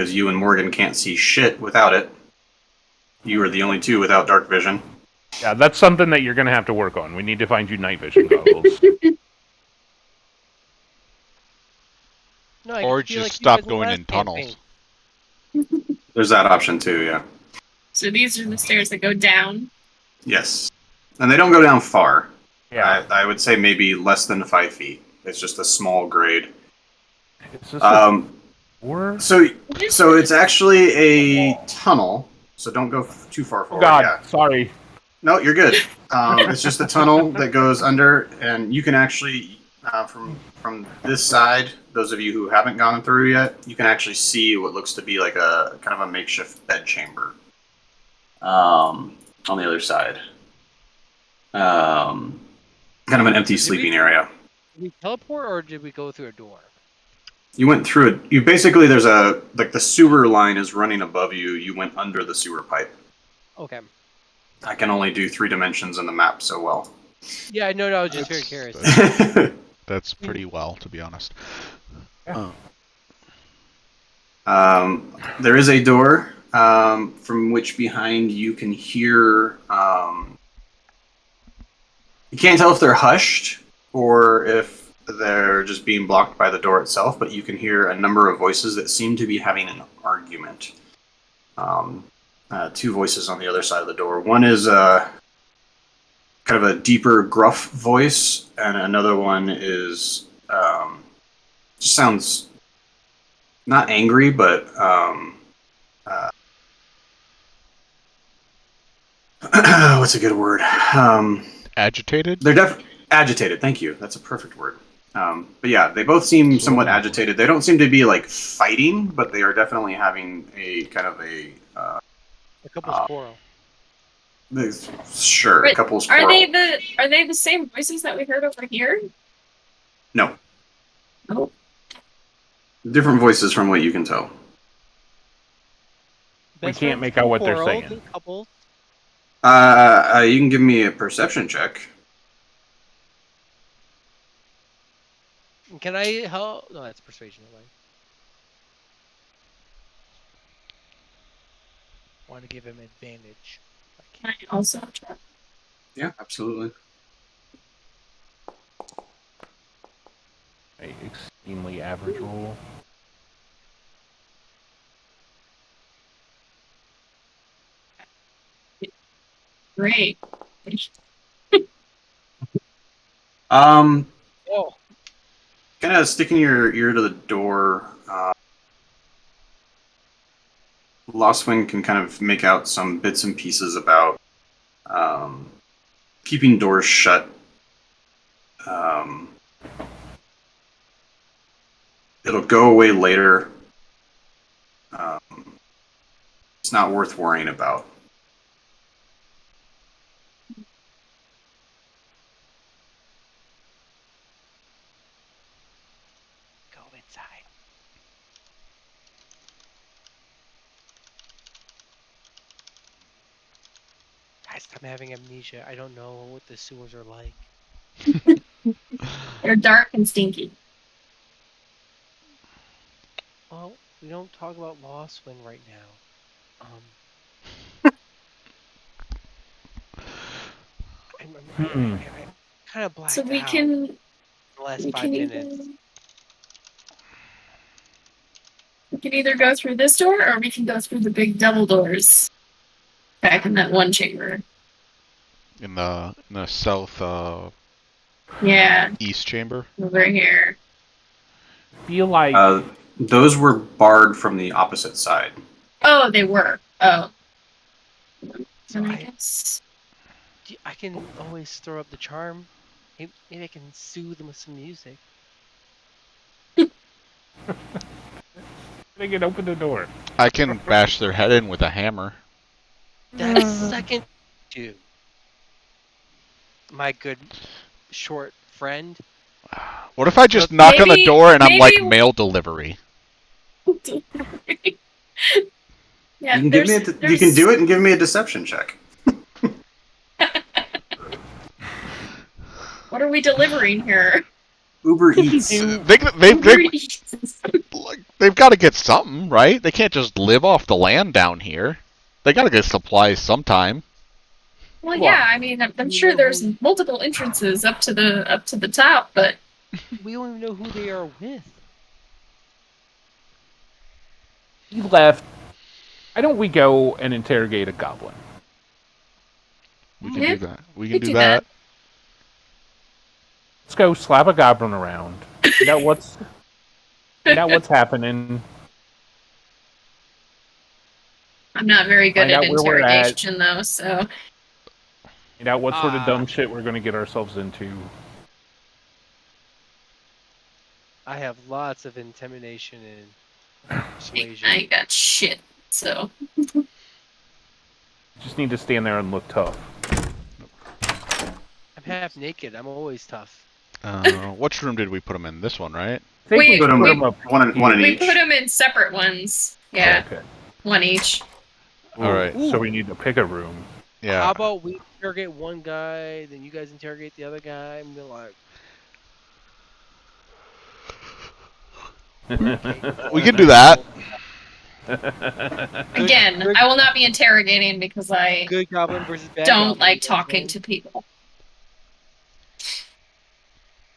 because you and Morgan can't see shit without it. You are the only two without dark vision. Yeah, that's something that you're going to have to work on. We need to find you night vision goggles. No, I Or feel just like stop you guys going last in tunnels. campaign. There's that option too, yeah. So these are the stairs that go down. Yes. And they don't go down far. Yeah. I would say maybe less than 5 feet. It's just a small grade. Is this a door? So it's actually a tunnel. So don't go too far Oh, forward. God. Yeah. Sorry. No, you're good. It's just a tunnel that goes under, and you can actually, from this side, those of you who haven't gone through yet, you can actually see what looks to be like a kind of a makeshift bed chamber. On the other side. Kind of an empty sleeping area. Did we teleport or did we go through a door? You went through it. You basically, there's a, like the sewer line is running above you. You went under the sewer pipe. Okay. I can only do 3 dimensions in the map so well. Yeah, I know. I was just very curious. That's pretty well, to be honest. There is a door from which behind you can hear. You can't tell if they're hushed or if they're just being blocked by the door itself, but you can hear a number of voices that seem to be having an argument. 2 voices on the other side of the door. One is kind of a deeper, gruff voice, and another one is just sounds not angry, but what's a good word? Agitated? They're agitated. Thank you. That's a perfect word. But yeah, they both seem somewhat agitated. They don't seem to be like fighting, but they are definitely having a kind of a couple quarrel. Sure, But a couple's Are quarrel. they the same voices that we heard over here? No, Oh, different voices from what you can tell. We Best can't friends make out what they're quarrel, saying. Couple. You can give me a perception check. Can I help? No, that's persuasion. Right? Want to give him advantage. can I also try? Yeah, absolutely. A extremely average roll. Great. Um, Oh, kind of sticking your ear to the door. Lostwing can kind of make out some bits and pieces about keeping doors shut. It'll go away later. It's not worth worrying about. go inside. Guys, I'm having amnesia. I don't know what the sewers are like. They're dark and stinky. Well, we don't talk about Lost Wing right now. I'm kind of blacked So we out can the last we 5 can minutes. either we can either go through this door or we can go through the big double doors back in that one chamber. In the south Yeah, east chamber? over here. Feel like Those were barred from the opposite side. Oh, they were. Oh. So Then I I, guess. I can always throw up the charm. Maybe I can soothe them with some music. they can open the door. I can bash their head in with a hammer. That's second to my good short friend. What if I just knock on the Maybe- door and I'm like maybe- mail delivery? Yeah, You can give me you can do it and give me a deception check. What are we delivering here? Uber Eats. They Uber Eats. like They've got to get something, right? They can't just live off the land down here. They got to get supplies sometime. Well, Well, yeah. I mean, I'm you sure know there's who- multiple entrances up to the top, but We don't even know who they are with. He left. Why don't we go and interrogate a goblin? We can Yeah, do that. We we can do do that. that. Let's go slap a goblin around. Find out what's happening. I'm not very good Find at out where we're at. interrogation though. So Find out what sort of Ah. dumb shit we're going to get ourselves into. I have lots of intimidation and persuasion. I ain't got shit. So Just need to stand there and look tough. I'm half naked. I'm always tough. Which room did we put them in? This one, right? I think We- we Put put them them up. one in we each. put them in separate ones. Yeah, Okay. one each. All right. So we need to pick a room. Yeah. How about we interrogate one guy, then you guys interrogate the other guy, and be like, We can do that. Again, I will not be interrogating because I good goblin versus bad don't goblin, like you guys talking going? to people.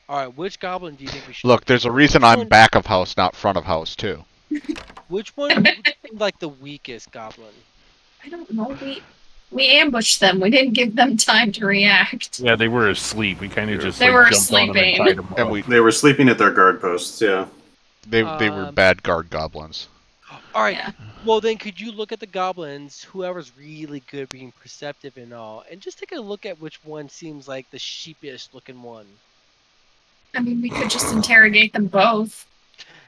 All right, which goblin do you think we should Look, there's a reason Which I'm one- back of house, not front of house, too. Which one seemed like the weakest goblin? I don't know. We ambushed them. We didn't give them time to react. Yeah, they were asleep. We kind of just They like, were jumped on them and sleeping. tied them And up. we They were sleeping at their guard posts. Yeah. they were bad guard goblins. All right. Yeah. Well, then could you look at the goblins, whoever's really good being perceptive and all, and just take a look at which one seems like the sheepish looking one? I mean, we could just interrogate them both.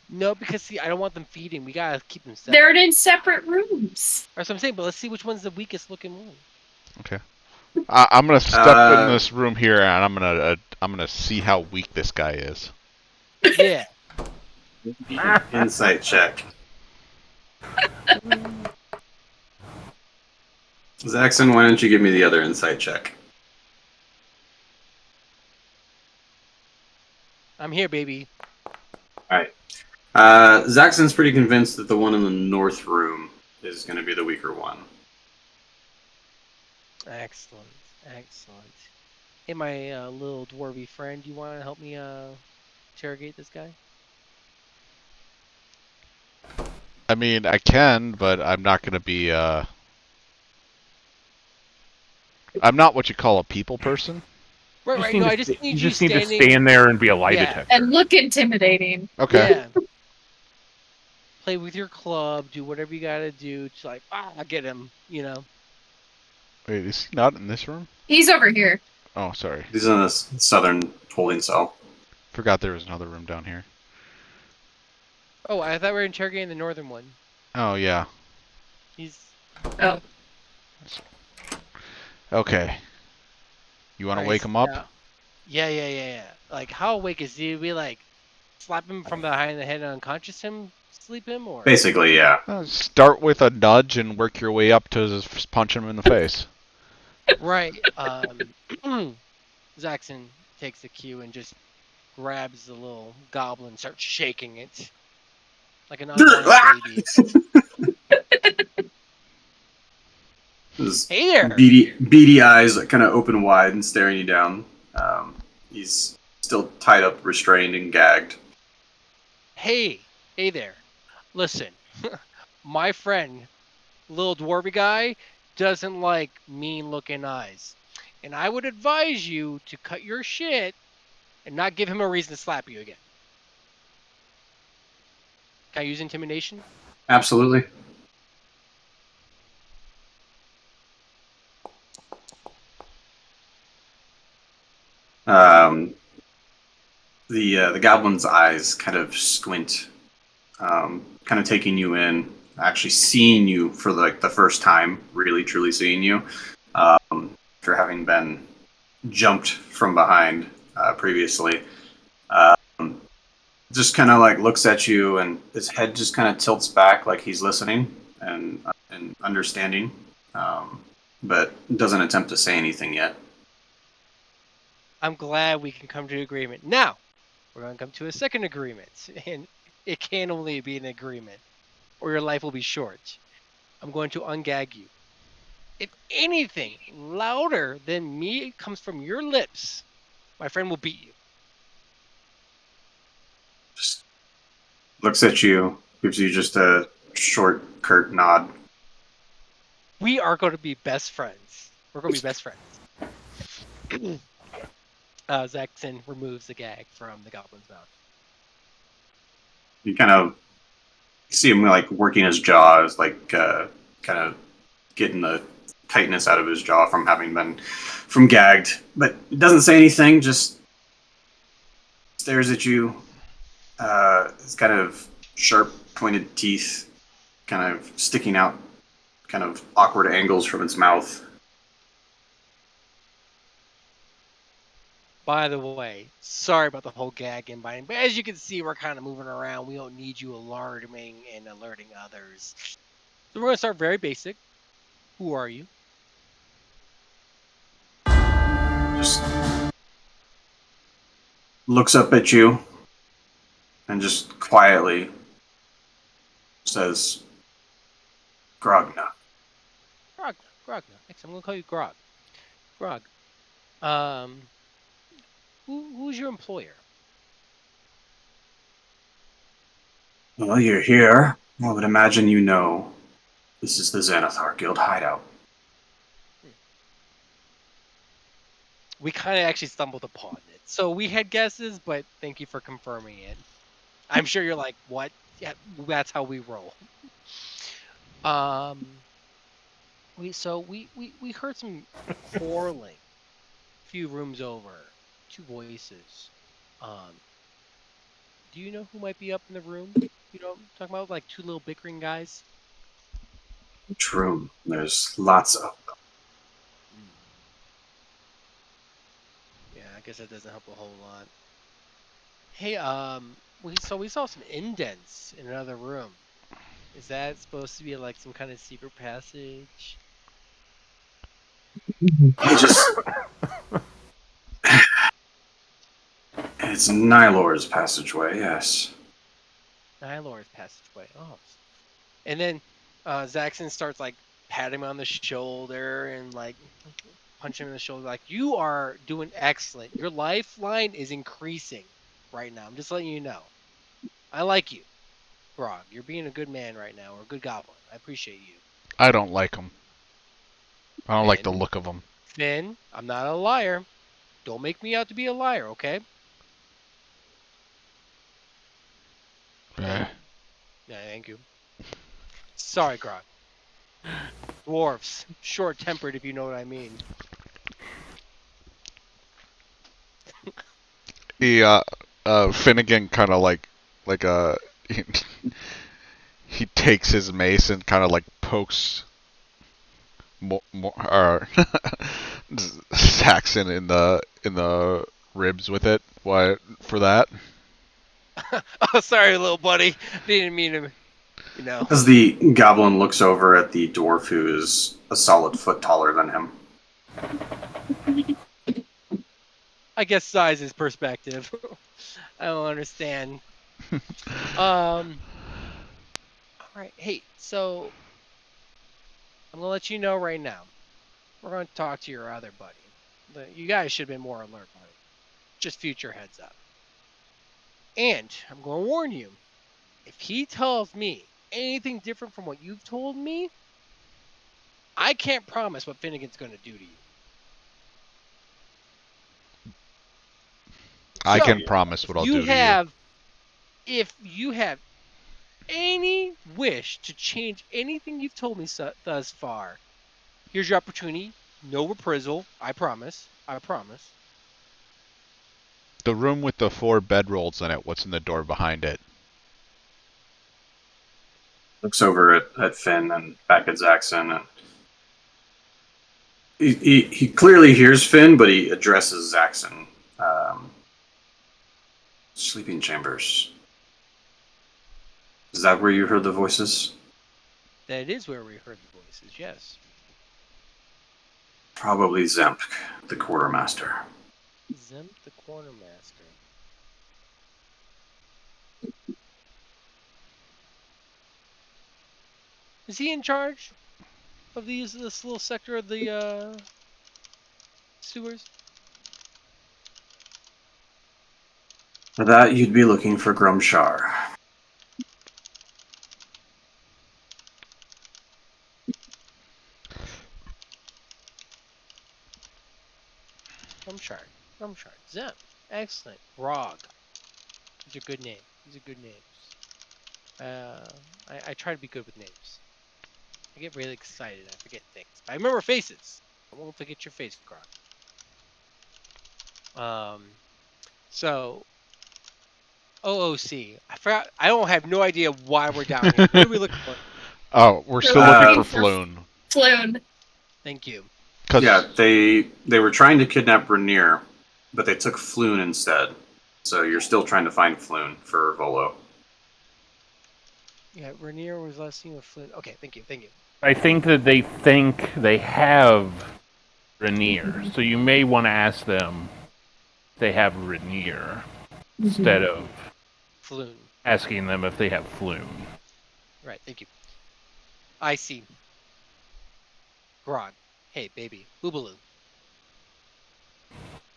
No, because see, I don't want them feeding. We gotta keep them separate. They're in separate rooms. That's what I'm saying. But let's see which one's the weakest looking one. I'm gonna step Uh, in this room here, and I'm gonna see how weak this guy is. Yeah. Insight check. Zaxxon, why don't you give me the other insight check? I'm here, baby. Zaxxon's pretty convinced that the one in the north room is going to be the weaker one. Excellent. Excellent. Hey, my little dwarvy friend, you want to help me interrogate this guy? I mean, I can, but I'm not gonna be. I'm not what you call a people person. Right, right. No, I just need you need to standing. stand there and be a lie Yeah. detector. And look intimidating. Okay. Yeah. Play with your club. Do whatever you gotta do to like, get him. You know. Wait, is he not in this room? He's over here. Oh, sorry. He's in this southern holding cell. Forgot there was another room down here. Oh, I thought we were interrogating the northern one. Oh yeah. He's. Oh, Okay. You want to Alright, wake him up? Yeah. Like, how awake is he? We like slap him from behind the head and unconscious him, sleep him, or Basically, yeah. Start with a nudge and work your way up to just punch him in the face. right? Zaxxon takes the cue and just grabs the little goblin, and starts shaking it like an unborn baby. His Hey there! beady eyes kind of open wide and staring you down. He's still tied up, restrained, and gagged. Hey there! Listen, my friend, little dwarvy guy, doesn't like mean-looking eyes, and I would advise you to cut your shit and not give him a reason to slap you again. Can I use intimidation? Absolutely. The goblin's eyes kind of squint, kind of taking you in, actually seeing you for like the first time, really truly seeing you, after having been jumped from behind previously. Just kind of like looks at you, and his head just kind of tilts back, like he's listening and understanding, but doesn't attempt to say anything yet. I'm glad we can come to an agreement. Now, we're going to come to a second agreement. And It can only be an agreement, or your life will be short. I'm going to ungag you. If anything louder than me comes from your lips, my friend will beat you. Just looks at you, gives you just a short, curt nod. We are going to be best friends. We're going to be best friends. Zaxxon removes the gag from the goblin's mouth. You kind of see him like working his jaws, like kind of getting the tightness out of his jaw from having been gagged, but it doesn't say anything. Just stares at you. It's kind of sharp, pointed teeth, kind of sticking out, kind of awkward angles from its mouth. By the way, sorry about the whole gag and biting, but as you can see, we're kind of moving around. We don't need you alarming and alerting others. So we're going to start very basic. Who are you? Just looks up at you and just quietly says, "Grogna." Grog. Next, I'm going to call you Grog. Grog. Who's your employer? Well, you're here. I would imagine you know. This is the Xanathar Guild hideout. We kind of actually stumbled upon it. So we had guesses, but thank you for confirming it. I'm sure you're like, what? Yeah, that's how we roll. We heard some quarreling a few rooms over, two voices. Do you know who might be up in the room? You know, what I'm talking about like two little bickering guys. Which room? There's lots of them. Yeah, I guess that doesn't help a whole lot. Hey, we saw some indents in another room. Is that supposed to be like some kind of secret passage? He just. It's Nylor's passageway, yes. Nylor's passageway. Oh. And then Zaxxon starts like patting him on the shoulder and like punching him in the shoulder. Like, you are doing excellent. Your lifeline is increasing right now. I'm just letting you know. I like you, Grog. You're being a good man right now, or a good goblin. I appreciate you. I don't like him. I don't like the Finn? look of him. Finn, I'm not a liar. Don't make me out to be a liar, okay? Eh. Yeah, thank you. Sorry, Grog. Dwarves, short-tempered, if you know what I mean. Finnegan kind of he, he takes his mace and kind of like pokes Zaxxon in the ribs with it. Why for that? Oh, sorry, little buddy. Didn't mean to, you know. As the goblin looks over at the dwarf who is a solid foot taller than him. I guess size is perspective. I don't understand. All right. Hey, so I'm gonna let you know right now. We're gonna talk to your other buddy. You guys should have been more alert, buddy. Just future heads up. And I'm gonna warn you. If he tells me anything different from what you've told me, I can't promise what Finnegan's gonna do to you. I So, can promise what I'll do to you. If you have any wish to change anything you've told me thus far, here's your opportunity. No reprisal. I promise. I promise. The room with the 4 bedrolls in it. What's in the door behind it? Looks over at Finn and back at Zaxxon. And he clearly hears Finn, but he addresses Zaxxon. Sleeping chambers. Is that where you heard the voices? That is where we heard the voices, yes. Probably Zemp, the quartermaster. Zemp the quartermaster. Is he in charge of this little sector of the sewers? For that, you'd be looking for Grumshar. Rumshard. Zem. Excellent. Grog. These are good names. These are good names. I try to be good with names. I get really excited. I forget things. I remember faces. I won't forget your face, Grog. So OOC. I forgot. I don't have no idea why we're down here. What are we looking for? Oh, we're still Uh, looking for Floon. Floon. Thank you. Cause Yeah, they were trying to kidnap Rainier, but they took Floon instead. So you're still trying to find Floon for Volo. Yeah, Rainier was last seen with Flynn. Okay, thank you. I think that they think they have Rainier, so you may want to ask them if they have Rainier instead of Floon. asking them if they have Floon. Right, thank you. I see. Grog. Hey, baby. Boobaloo.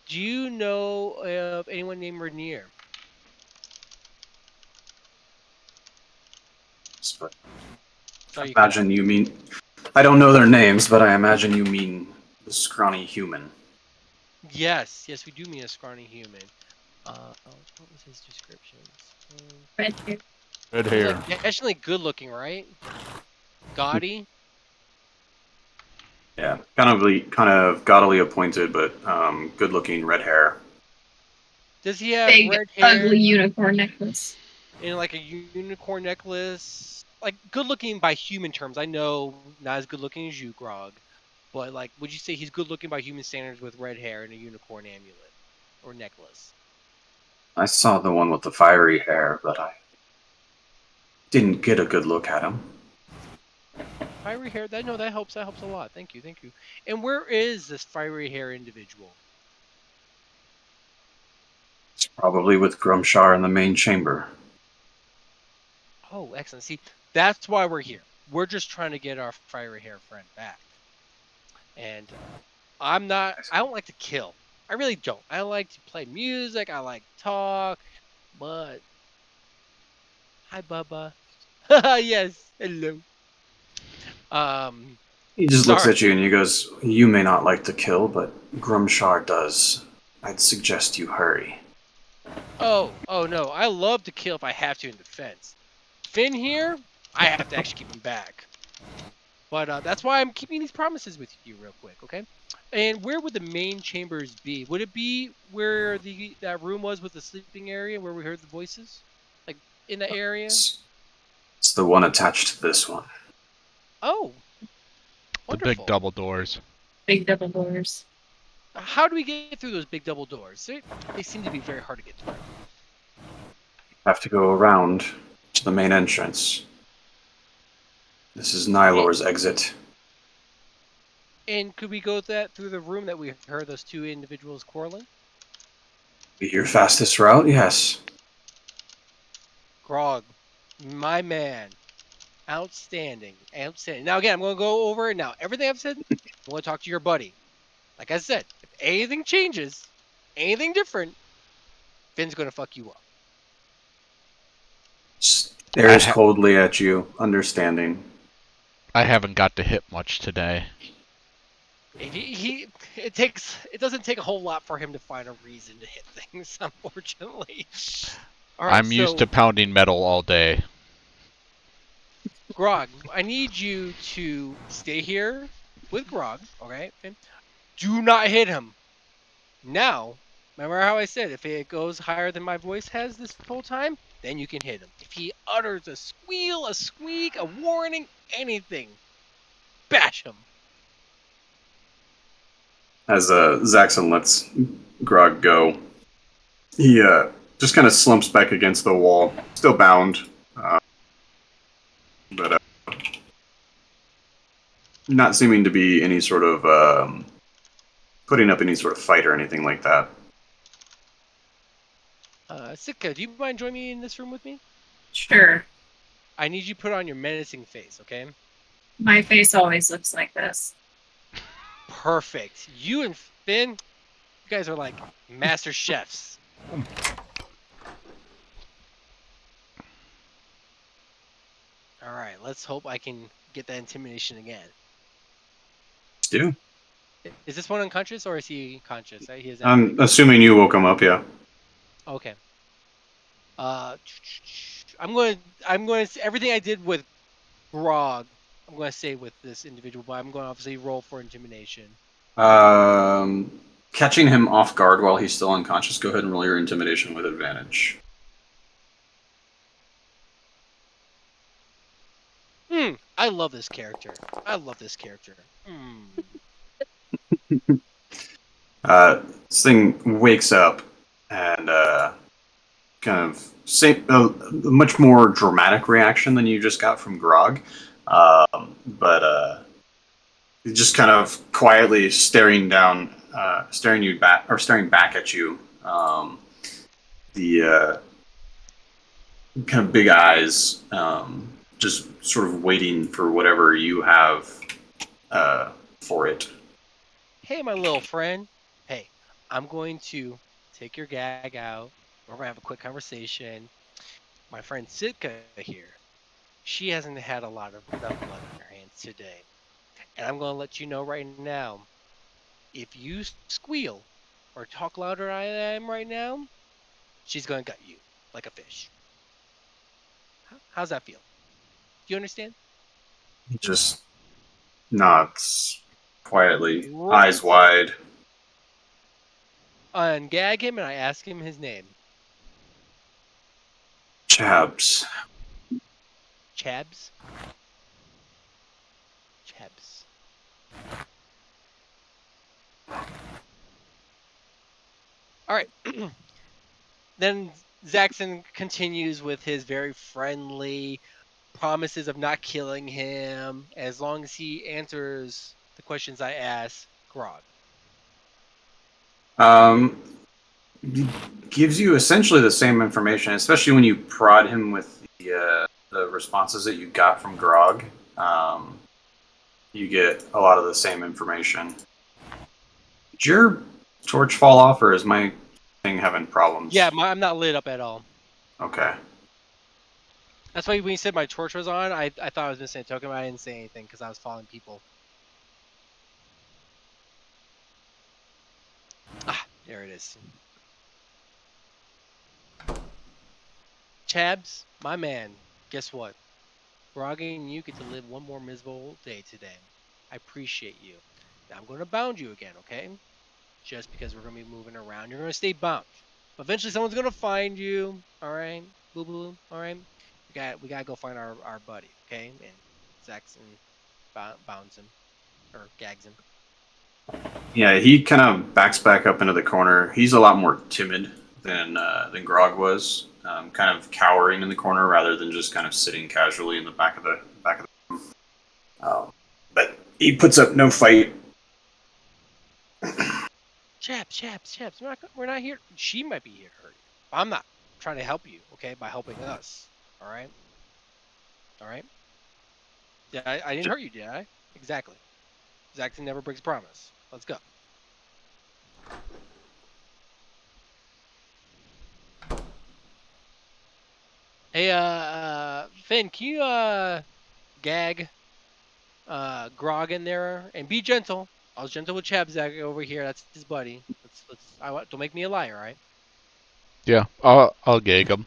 Do you know of anyone named Rainier? But Oh, you imagine you mean. I don't know their names, but I imagine you mean the scrawny human. Yes, we do mean a scrawny human. What was his description? Right here. Good He's hair. like definitely good looking, right? Gaudy. Yeah, kind of gaudily appointed, but good-looking, red hair. Does he have Big, red hair ugly unicorn necklace. and like a unicorn necklace? Like good looking by human terms. I know not as good looking as you, Grog, but like, would you say he's good looking by human standards with red hair and a unicorn amulet or necklace? I saw the one with the fiery hair, but I didn't get a good look at him. Fiery hair. That helps. That helps a lot. Thank you. And where is this fiery hair individual? It's probably with Grumshar in the main chamber. Oh, excellent. See, that's why we're here. We're just trying to get our fiery hair friend back. And I don't like to kill. I really don't. I like to play music. I like to talk. But hi, Bubba. Yes. Hello. He just looks Sorry. at you and he goes, "You may not like to kill, but Grumshar does. I'd suggest you hurry." Oh no. I love to kill if I have to in defense. Finn here, I have to actually keep him back. But that's why I'm keeping these promises with you real quick, okay? And where would the main chambers be? Would it be where that room was with the sleeping area where we heard the voices? Like in the area? It's the one attached to this one. Oh. the Wonderful. big double doors. Big double doors. How do we get through those big double doors? They seem to be very hard to get through. Have to go around to the main entrance. This is Nylor's exit. And could we go through the room that we heard those two individuals quarreling? Be your fastest route, yes. Grog, my man. Outstanding. Now again, I'm going to go over it now. Everything I've said, I'm going to talk to your buddy. Like I said, if anything changes, anything different, Finn's going to fuck you up. Stares coldly at you, understanding. I haven't got to hit much today. It doesn't take a whole lot for him to find a reason to hit things, unfortunately. All right, I'm used to pounding metal all day. Grog, I need you to stay here with Grog, okay? Do not hit him. Now, remember how I said if it goes higher than my voice has this whole time, then you can hit him. If he utters a squeal, a squeak, a warning, anything, bash him. As Zaxxon lets Grog go, he just kind of slumps back against the wall, still bound, but not seeming to be any sort of putting up any sort of fight or anything like that. Sitka, do you mind joining me in this room with me? Sure. I need you to put on your menacing face, okay? My face always looks like this. Perfect. You and Finn, you guys are like master chefs. All right, let's hope I can get that intimidation again. Let's do. Is this one unconscious or is he conscious? He is I'm assuming you woke him up, yeah. okay. I'm going to everything I did with Grog. I'm going to say with this individual, but I'm going to obviously roll for intimidation. Catching him off guard while he's still unconscious, go ahead and roll your intimidation with advantage. I love this character. I love this character. This thing wakes up and kind of a much more dramatic reaction than you just got from Grog, but just kind of quietly staring back at you. The kind of big eyes, just sort of waiting for whatever you have for it. Hey, my little friend. Hey, I'm going to take your gag out. We're going to have a quick conversation. My friend Sitka here, she hasn't had a lot of enough blood in her hands today. And I'm going to let you know right now, if you squeal or talk louder than I am right now, she's going to gut you like a fish. How's that feel? Do you understand? Just nods quietly, eyes wide. Ungag him and I ask him his name. Chabs. Chabs? Chabs. Alright. Then Zaxxon continues with his very friendly promises of not killing him as long as he answers the questions I ask Grog. Gives you essentially the same information, especially when you prod him with the responses that you got from Grog. You get a lot of the same information. Did your torch fall off, or is my thing having problems? Yeah, I'm not lit up at all. Okay. That's why when you said my torch was on, I thought I was missing a token, but I didn't say anything because I was following people. Ah, there it is. Chabs, my man, guess what? Groggy and you get to live one more miserable day today. I appreciate you. Now I'm going to bound you again, okay? Just because we're going to be moving around. You're going to stay bound. But eventually someone's going to find you, all right? Boo boo, all right? We got to go find our buddy, okay? And Zaxxon bounds him, or gags him. Yeah, he kind of backs back up into the corner. He's a lot more timid than Grog was, kind of cowering in the corner rather than just kind of sitting casually in the back of the room. But he puts up no fight. Chaps. We're not here. She might be here to hurt you. I'm not trying to help you, okay? By helping us, all right? All right? Yeah, I didn't hurt you, did I? Exactly. Zaxxon never breaks a promise. Let's go. Hey, Finn, can you gag Grog in there and be gentle? I was gentle with Chabzak over here. That's his buddy. Don't make me a liar, all right? Yeah, I'll gag him.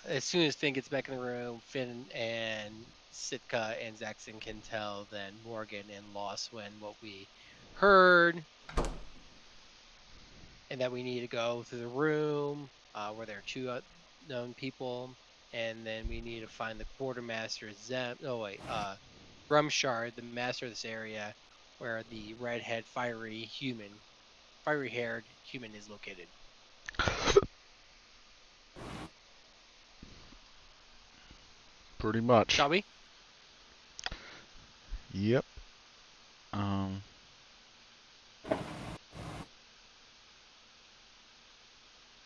As soon as Finn gets back in the room, Finn and Sitka and Zaxxon can tell then Morgan and Loswin what we heard, and that we need to go through the room where there are two unknown people, and then we need to find the quartermaster Grumshard, the master of this area, where the redhead fiery-haired human is located. Pretty much. Shall we? Yep.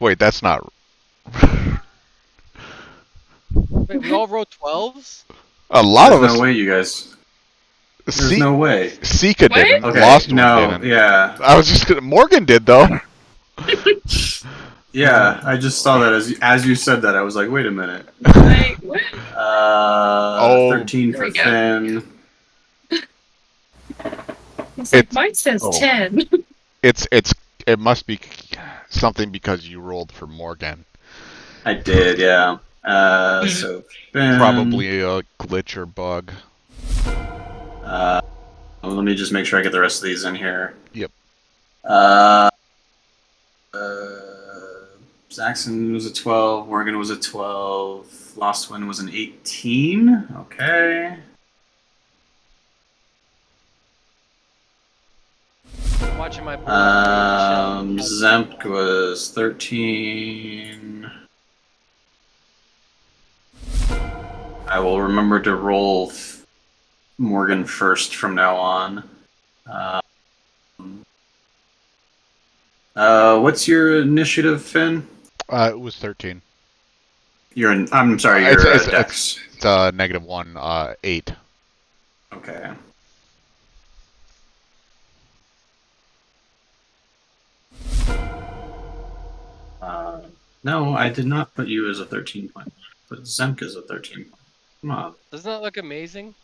Wait, that's not. Wait, we all wrote 12s? A lot There's of us. no way, you guys. There's no way. Sika What? didn't. Okay, Lost one no, didn't. yeah. I was just gonna. Morgan did though. Yeah, I just saw that as you said that. I was like, wait a minute. Wait, what? 13 There for we go. Finn. It's like, It's- mine says Oh. 10. It must be something because you rolled for Morgan. I did, yeah. So Finn. Probably a glitch or bug. Let me just make sure I get the rest of these in here. Yep. Zaxxon was a 12. Morgan was a 12. Lost One was an 18. Okay. I'm watching my board. Zemk was 13. I will remember to roll Morgan first from now on. What's your initiative, Finn? It was 13. I'm sorry, your It's- dex. It's -1, 8. Okay. No, I did not put you as a 13 point. But Zemk is a 13 point. Come on. Doesn't that look amazing?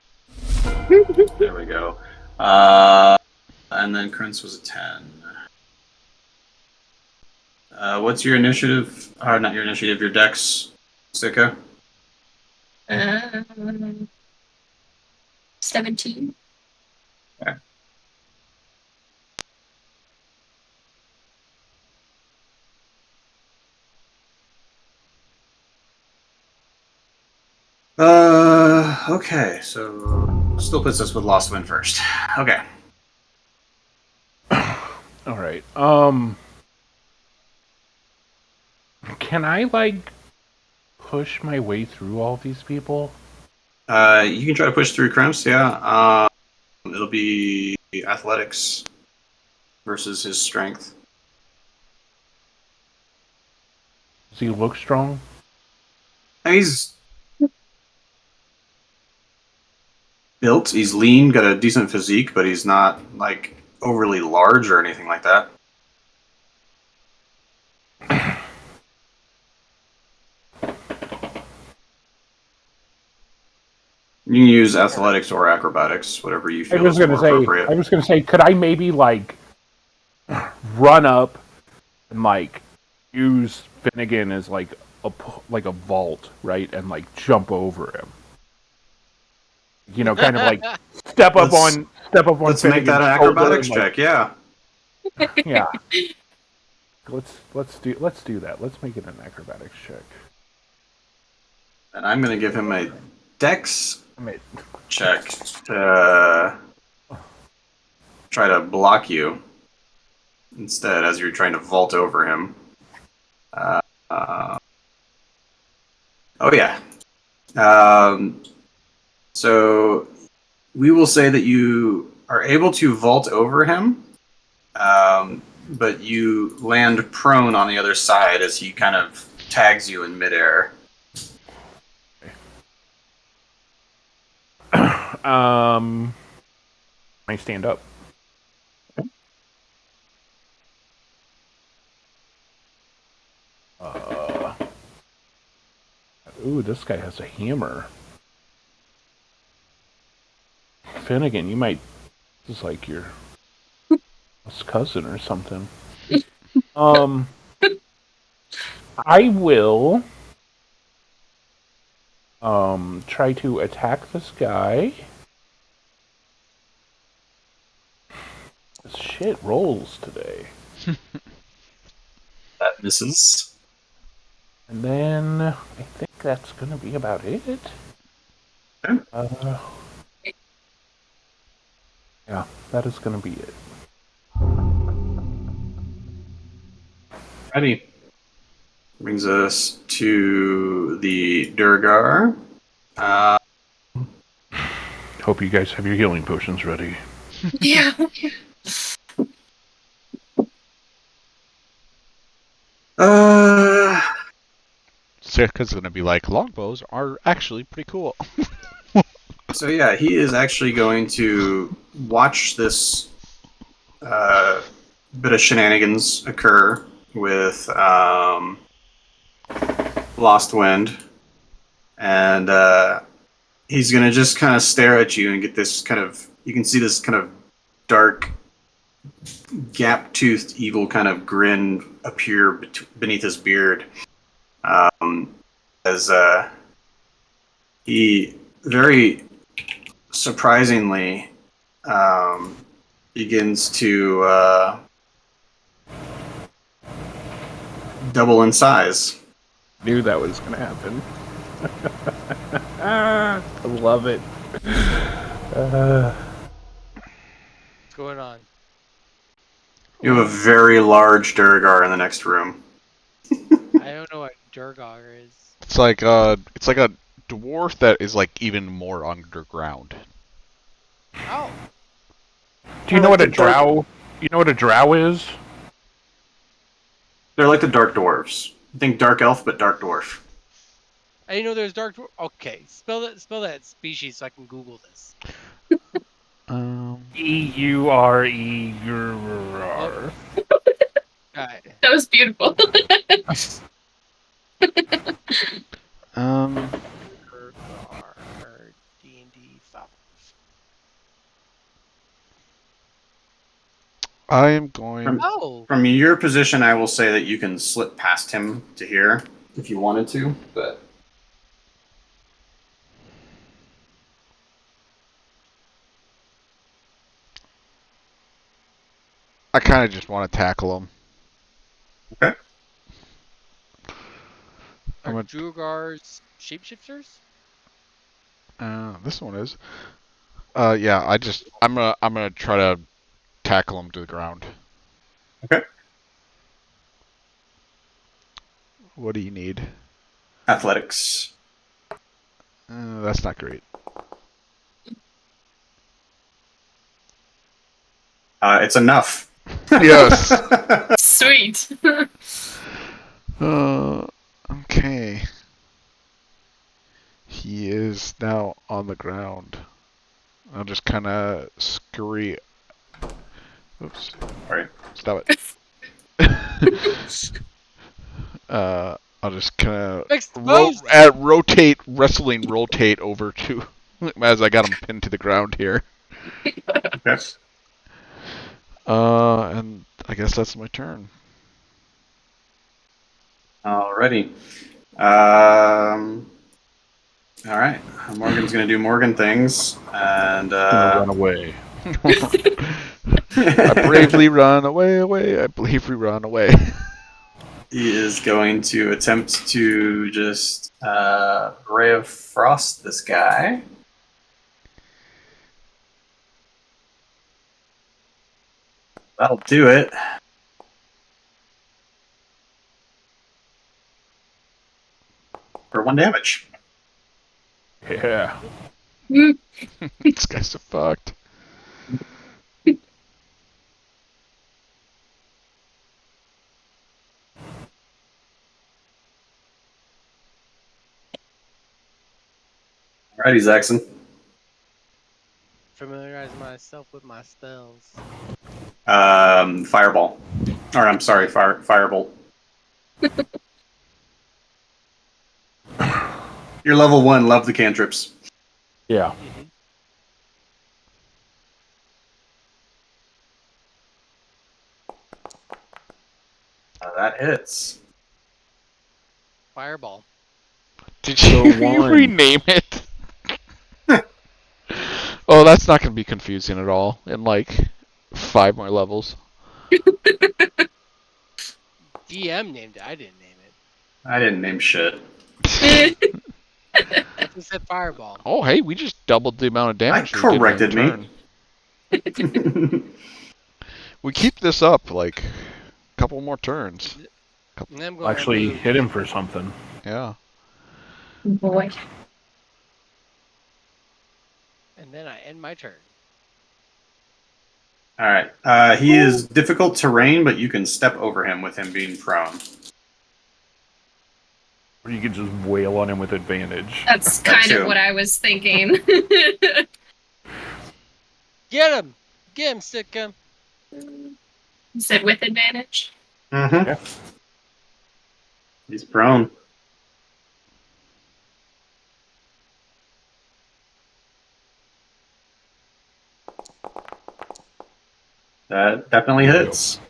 There we go. And then Krentz was a 10. What's your initiative? Not your initiative, your dex, Sika? 17. Okay. Okay, so still puts us with Lost Wind first. Okay. All right. Can I like push my way through all these people? You can try to push through Kremps, yeah. It'll be athletics versus his strength. Does he look strong? He's built, he's lean, got a decent physique, but he's not like overly large or anything like that. You can use athletics or acrobatics, whatever you I feel was is gonna more say. appropriate. I was gonna say, could I maybe like run up and like use Finnegan as like a vault, right, and like jump over him? You know, kind of like step up Let's- on Let's make that an Finnegan's shoulder acrobatics and, like, check, yeah. Yeah. Let's do that. Let's make it an acrobatics check. And I'm going to give him a dex I mean, check to try to block you instead as you're trying to vault over him. Oh yeah. So we will say that you are able to vault over him, but you land prone on the other side as he kind of tags you in midair. I stand up. Ooh, this guy has a hammer. Finnegan, you might. This is like your cousin or something. I will try to attack this guy. This shit rolls today. That misses. And then I think that's gonna be about it. Okay. Yeah, that is gonna be it. Ready. Brings us to the Durgar. Hope you guys have your healing potions ready. Yeah. Sika's gonna be like, longbows are actually pretty cool. So yeah, he is actually going to watch this bit of shenanigans occur with Lost Wind, and he's gonna just kind of stare at you and get this kind of. You can see this kind of dark, gap-toothed, evil kind of grin appear beneath his beard, as he very surprisingly begins to double in size. Knew that was gonna happen. I love it. What's going on? You have a very large Durgar in the next room. I don't know what Durgar is. It's like a dwarf that is like even more underground. Oh, Do you know what a drow? You know what a drow is? They're like the dark dwarves. Think dark elf, but dark dwarf. I didn't know there's dark. Okay, spell that species so I can Google this. EURE. Alright. That was beautiful. D&D 5. I am going. Oh, From your position, I will say that you can slip past him to here if you wanted to, but I kind of just want to tackle him. okay. are Durgars shapeshifters? This one is. Yeah. I'm gonna try to tackle him to the ground. Okay. What do you need? Athletics. That's not great. It's enough. Yes. Sweet. Okay. He is now on the ground. I'll just kind of scurry. Oops. Alright. Stop it. I'll just kind of Exposed! rotate over to as I got him pinned to the ground here. Okay. And I guess that's my turn. Alrighty. Alright. Morgan's gonna do Morgan things, and Run away. I bravely run away. I bravely run away. he is going to attempt to just Ray of Frost this guy. That'll do it. For 1 damage. Yeah. This guy's so fucked. Alrighty, Zaxxon. Familiarize myself with my spells. Fireball. Or I'm sorry, Firebolt. You're level 1, love the cantrips. Yeah. That hits. Fireball. Did you one. rename it? Oh, that's not going to be confusing at all in like 5 more levels. DM named it. I didn't name it. I didn't name shit. I just said fireball. Oh, hey, we just doubled the amount of damage. I corrected we did in a turn. We keep this up like a couple more turns. And then I'm going Actually to hit him for something. Yeah. Boy. and then I end my turn. Alright. He is difficult terrain, but you can step over him with him being prone. Or you could just wail on him with advantage. That's kind too. of what I was thinking. Get him! Get him, Sitka! You said with advantage. Mm-hmm. Yeah. He's prone. That definitely hits.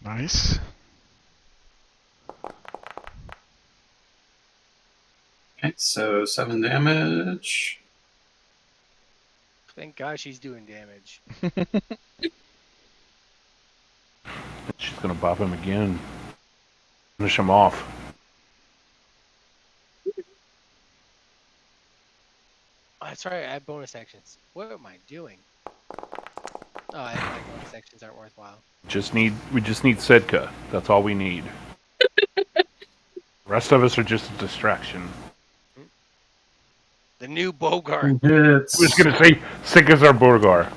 Nice. Okay, so 7 damage. Thank God she's doing damage. She's gonna bop him again. Finish him off. Oh, that's right, I have bonus actions. What am I doing? Oh, my bonus actions aren't worthwhile. We just need Sedka. That's all we need. The rest of us are just a distraction. The new Bogart. Hits. I was gonna say Sedka's our Borgar.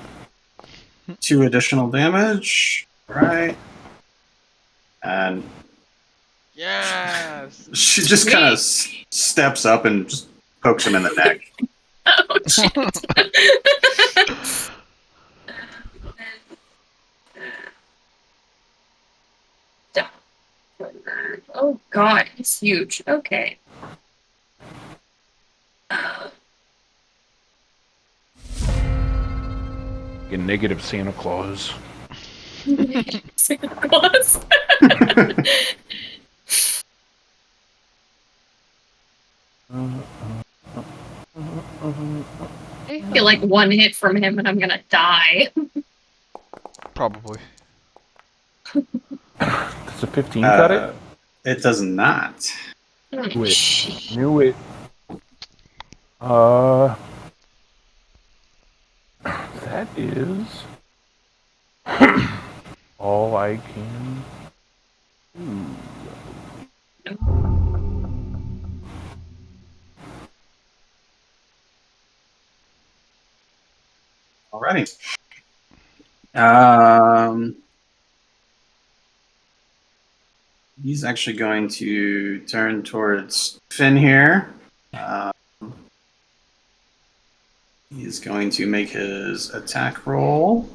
2 additional damage. Right. And Yes! she just kind of steps up and just pokes him in the neck. Oh, shit. Oh god, he's huge. Okay. A negative Santa Claus. Santa Claus. I feel like one hit from him and I'm gonna die. Probably. Does a 15 cut it? It does not. Knew it. Knew it. That is all I can do. Alrighty. He's actually going to turn towards Finn here. He's going to make his attack roll.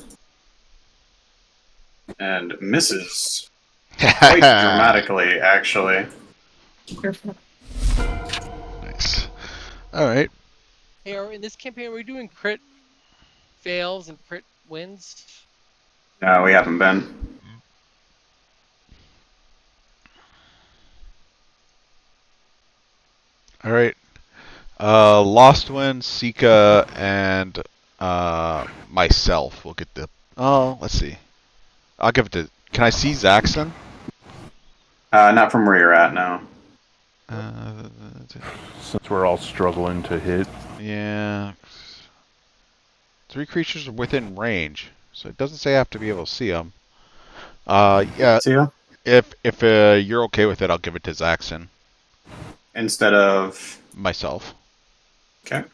And misses quite dramatically, actually. Nice. Alright. Hey, in this campaign, are we doing crit fails and crit wins? No, we haven't been. Alright. Lost Wind, Sika, and myself will get the. Oh, let's see. I'll give it to. Can I see Zaxxon? Not from where you're at, no. Since we're all struggling to hit. Yeah. 3 creatures are within range, so it doesn't say I have to be able to see them. Yeah. See ya? If you're okay with it, I'll give it to Zaxxon. Instead of Myself. okay.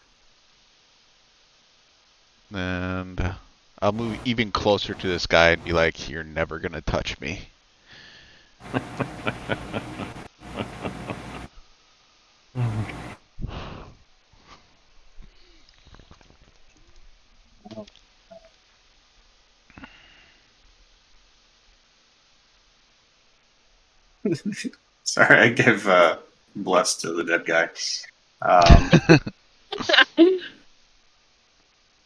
And I'll move even closer to this guy and be like, "You're never gonna touch me." Sorry, I gave bless to the dead guy.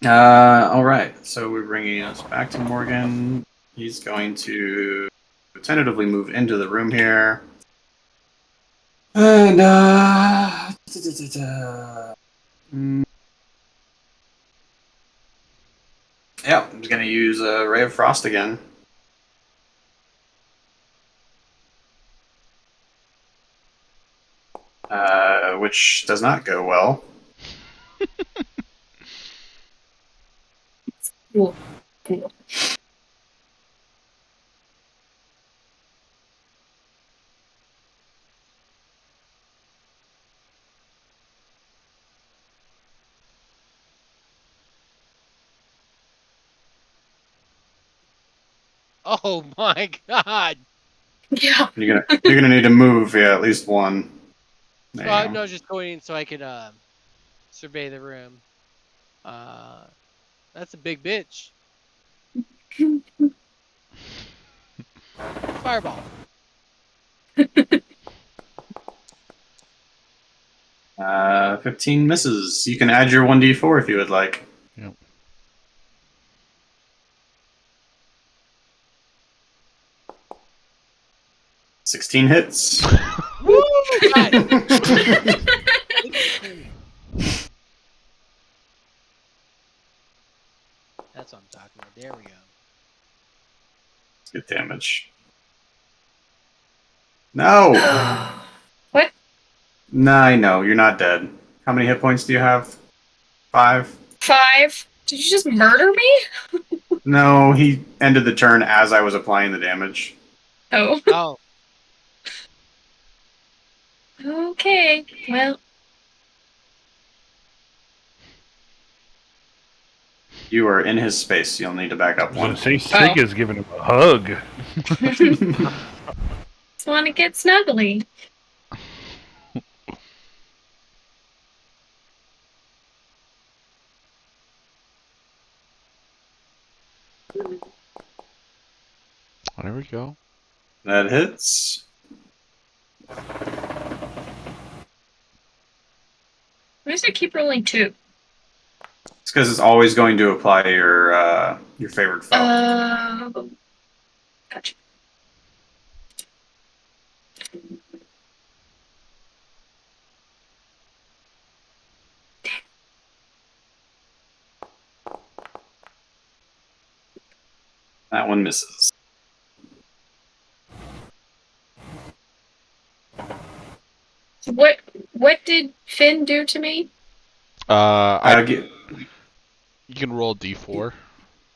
All right, so we're bringing us back to Morgan. He's going to tentatively move into the room here. And yeah, I'm just gonna use Ray of Frost again. Which does not go well. Cool. Cool. Oh my god. Yeah. You're gonna need to move, yeah, at least one. There you go. No, just going in so I could survey the room. That's a big bitch. Fireball. 15 misses. You can add your 1d4 if you would like. Yep. "16 hits." Woo! God. That's what I'm talking about. There we go. Good damage. No! What? No, I know. You're not dead. How many hit points do you have? 5? 5. Did you just murder me? No, he ended the turn as I was applying the damage. Oh. Oh, Okay. Well, You are in his space. You'll need to back up I was gonna one. say Sika's giving him a hug. just want to get snuggly. There we go. That hits. Why does it keep rolling 2? It's because it's always going to apply your favorite foe. Gotcha. That one misses. What did Finn do to me? Get, You can roll d4,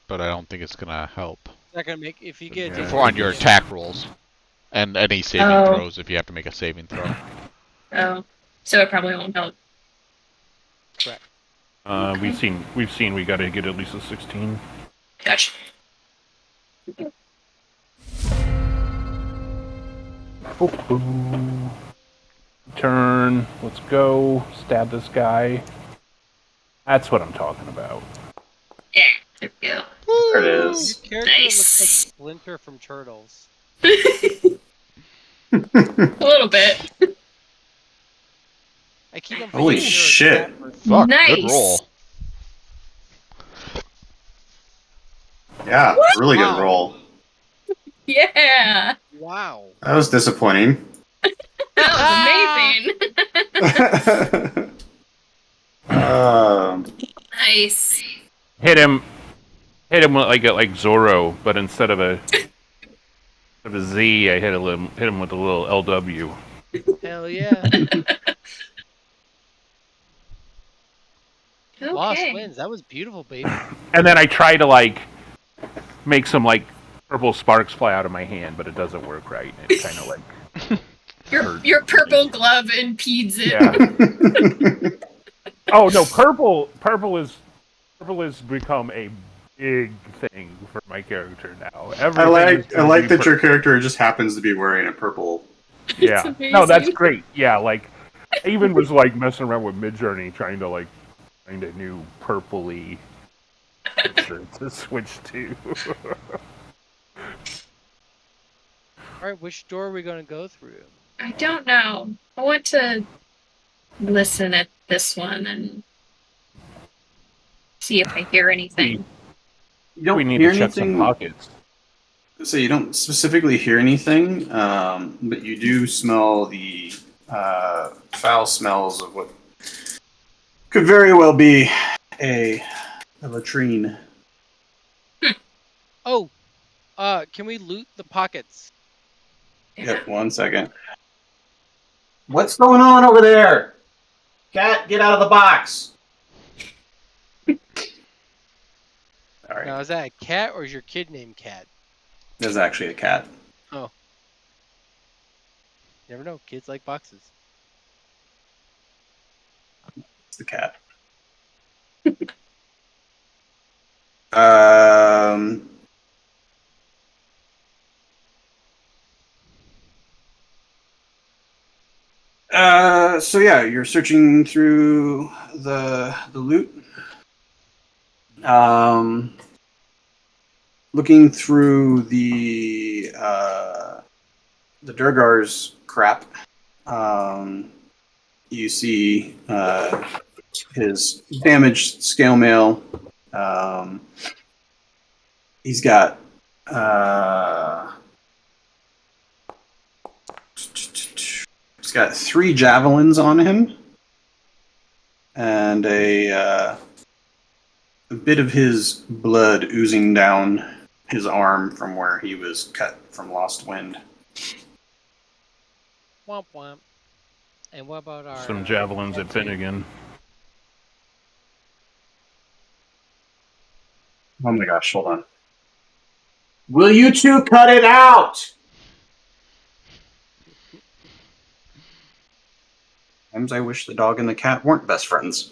but I don't think it's gonna help. it's not gonna make if you get a Yeah. For on your attack rolls, and any saving Oh. throws if you have to make a saving throw. Oh, so it probably won't help. We've seen we gotta get at least a 16. Gotcha. Boop. Turn. Let's go. Stab this guy. That's what I'm talking about. Yeah, there we go. there it Your is. character Nice. looks like Splinter from Turtles. A little bit. I keep on Holy forgetting you're a shit. cat person. Fuck, Nice. good roll. Yeah, really good Wow. roll. Yeah, Wow. That was disappointing. that was amazing. Nice. Hit him with like Zorro, but instead of a Z, I hit him with a little LW. Hell yeah. Lost Okay. wins. That was beautiful, baby. And then I try to like make some like purple sparks fly out of my hand, but it doesn't work right. It kind of like Your purple glove impedes it. yeah. Oh no, purple has become a big thing for my character now. I like that your character just happens to be wearing a purple. Yeah. It's No, that's amazing. great. Yeah, like I even was like messing around with Midjourney trying to like find a new purpley picture to switch to. Alright, which door are we gonna go through? I don't know. I want to listen at this one and see if I hear anything. You don't We need hear to check some anything. pockets. So you don't specifically hear anything, but you do smell the foul smells of what could very well be a latrine. Oh, can we loot the pockets? Yep, 1 second. What's going on over there? Cat, get out of the box. Sorry, Now, is that a cat or is your kid named Cat? there's actually a cat. You never know. Kids like boxes. It's the cat. Um, So yeah, you're searching through the loot. Looking through the Durgar's crap. You see his damaged scale mail. He's got he's got 3 javelins on him, and a bit of his blood oozing down his arm from where he was cut from Lost Wind. Womp womp. And what about our Some javelins at tattoo? Finnegan. Oh my gosh, hold on. Will you two cut it out? Sometimes I wish the dog and the cat weren't best friends.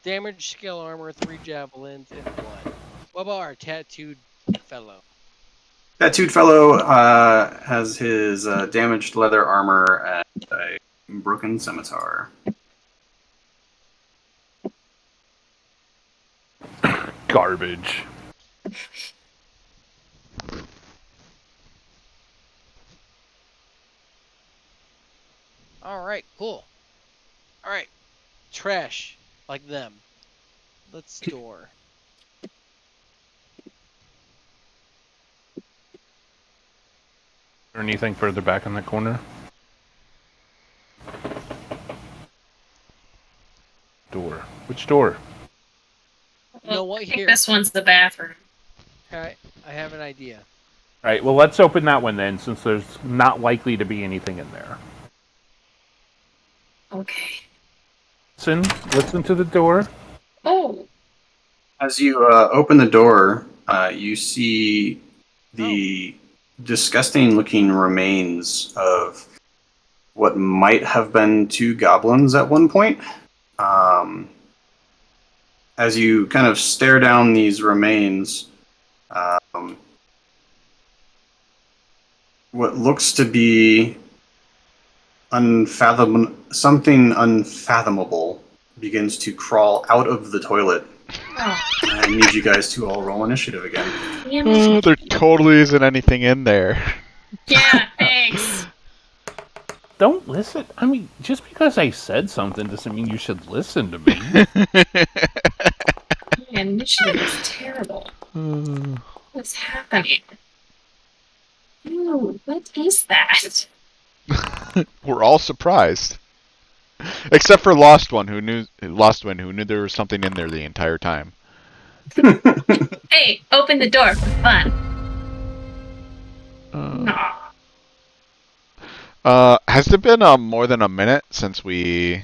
Damaged scale armor, 3 javelins, and blood. What about our tattooed fellow? Tattooed fellow has his damaged leather armor and a broken scimitar. Garbage. Alright, cool. Alright. Trash. Like them. Let's store. Or anything further back in the corner? Door. Which door? You know what? I think Here. this one's the bathroom. Alright, I have an idea. Alright, well, let's open that one then, since there's not likely to be anything in there. Okay. Listen to the door. Oh, As you open the door, you see the disgusting looking remains of what might have been 2 goblins at one point. As you kind of stare down these remains, what looks to be something unfathomable begins to crawl out of the toilet. oh. I need you guys to all roll initiative again. Damn it. There totally isn't anything in there. Yeah, thanks. Don't listen. I mean, just because I said something doesn't mean you should listen to me. My initiative is terrible. What's happening? Ooh, what is that? We're all surprised. Except for Lost Wind, who knew there was something in there the entire time. Hey, open the door for fun. Aw. Has it been more than a minute since we...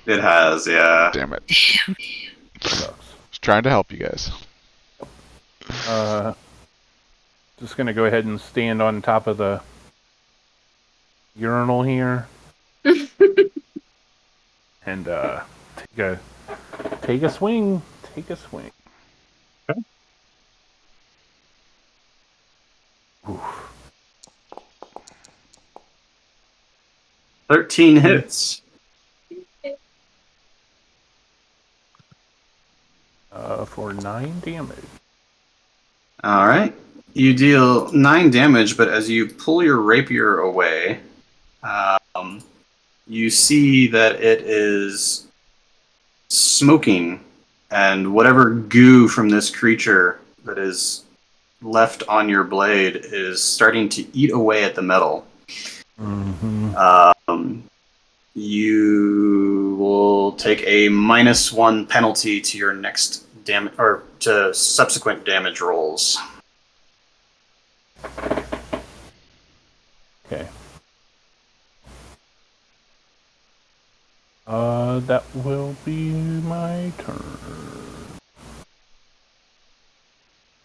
It has, yeah. Damn it. Sucks. Just trying to help you guys. Just gonna go ahead and stand on top of the urinal here. And take a swing. Take a swing. Okay. Oof. 13 hits. For 9 damage. All right. You deal 9 damage, but as you pull your rapier away, you see that it is smoking, and whatever goo from this creature that is left on your blade is starting to eat away at the metal. Mm-hmm. You will take a -1 penalty to your next damage or to subsequent damage rolls. Okay. That will be my turn.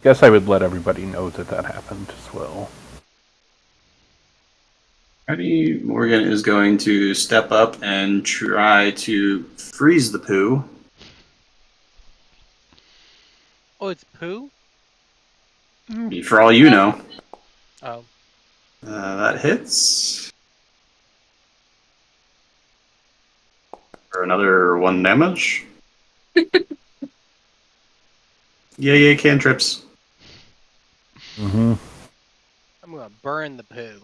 Guess I would let everybody know that happened as well. Alrighty, Morgan is going to step up and try to freeze the poo. Oh, it's poo? For all you know. Oh. That hits. For another 1 damage. Yay, cantrips. Mm-hmm. I'm gonna burn the poo.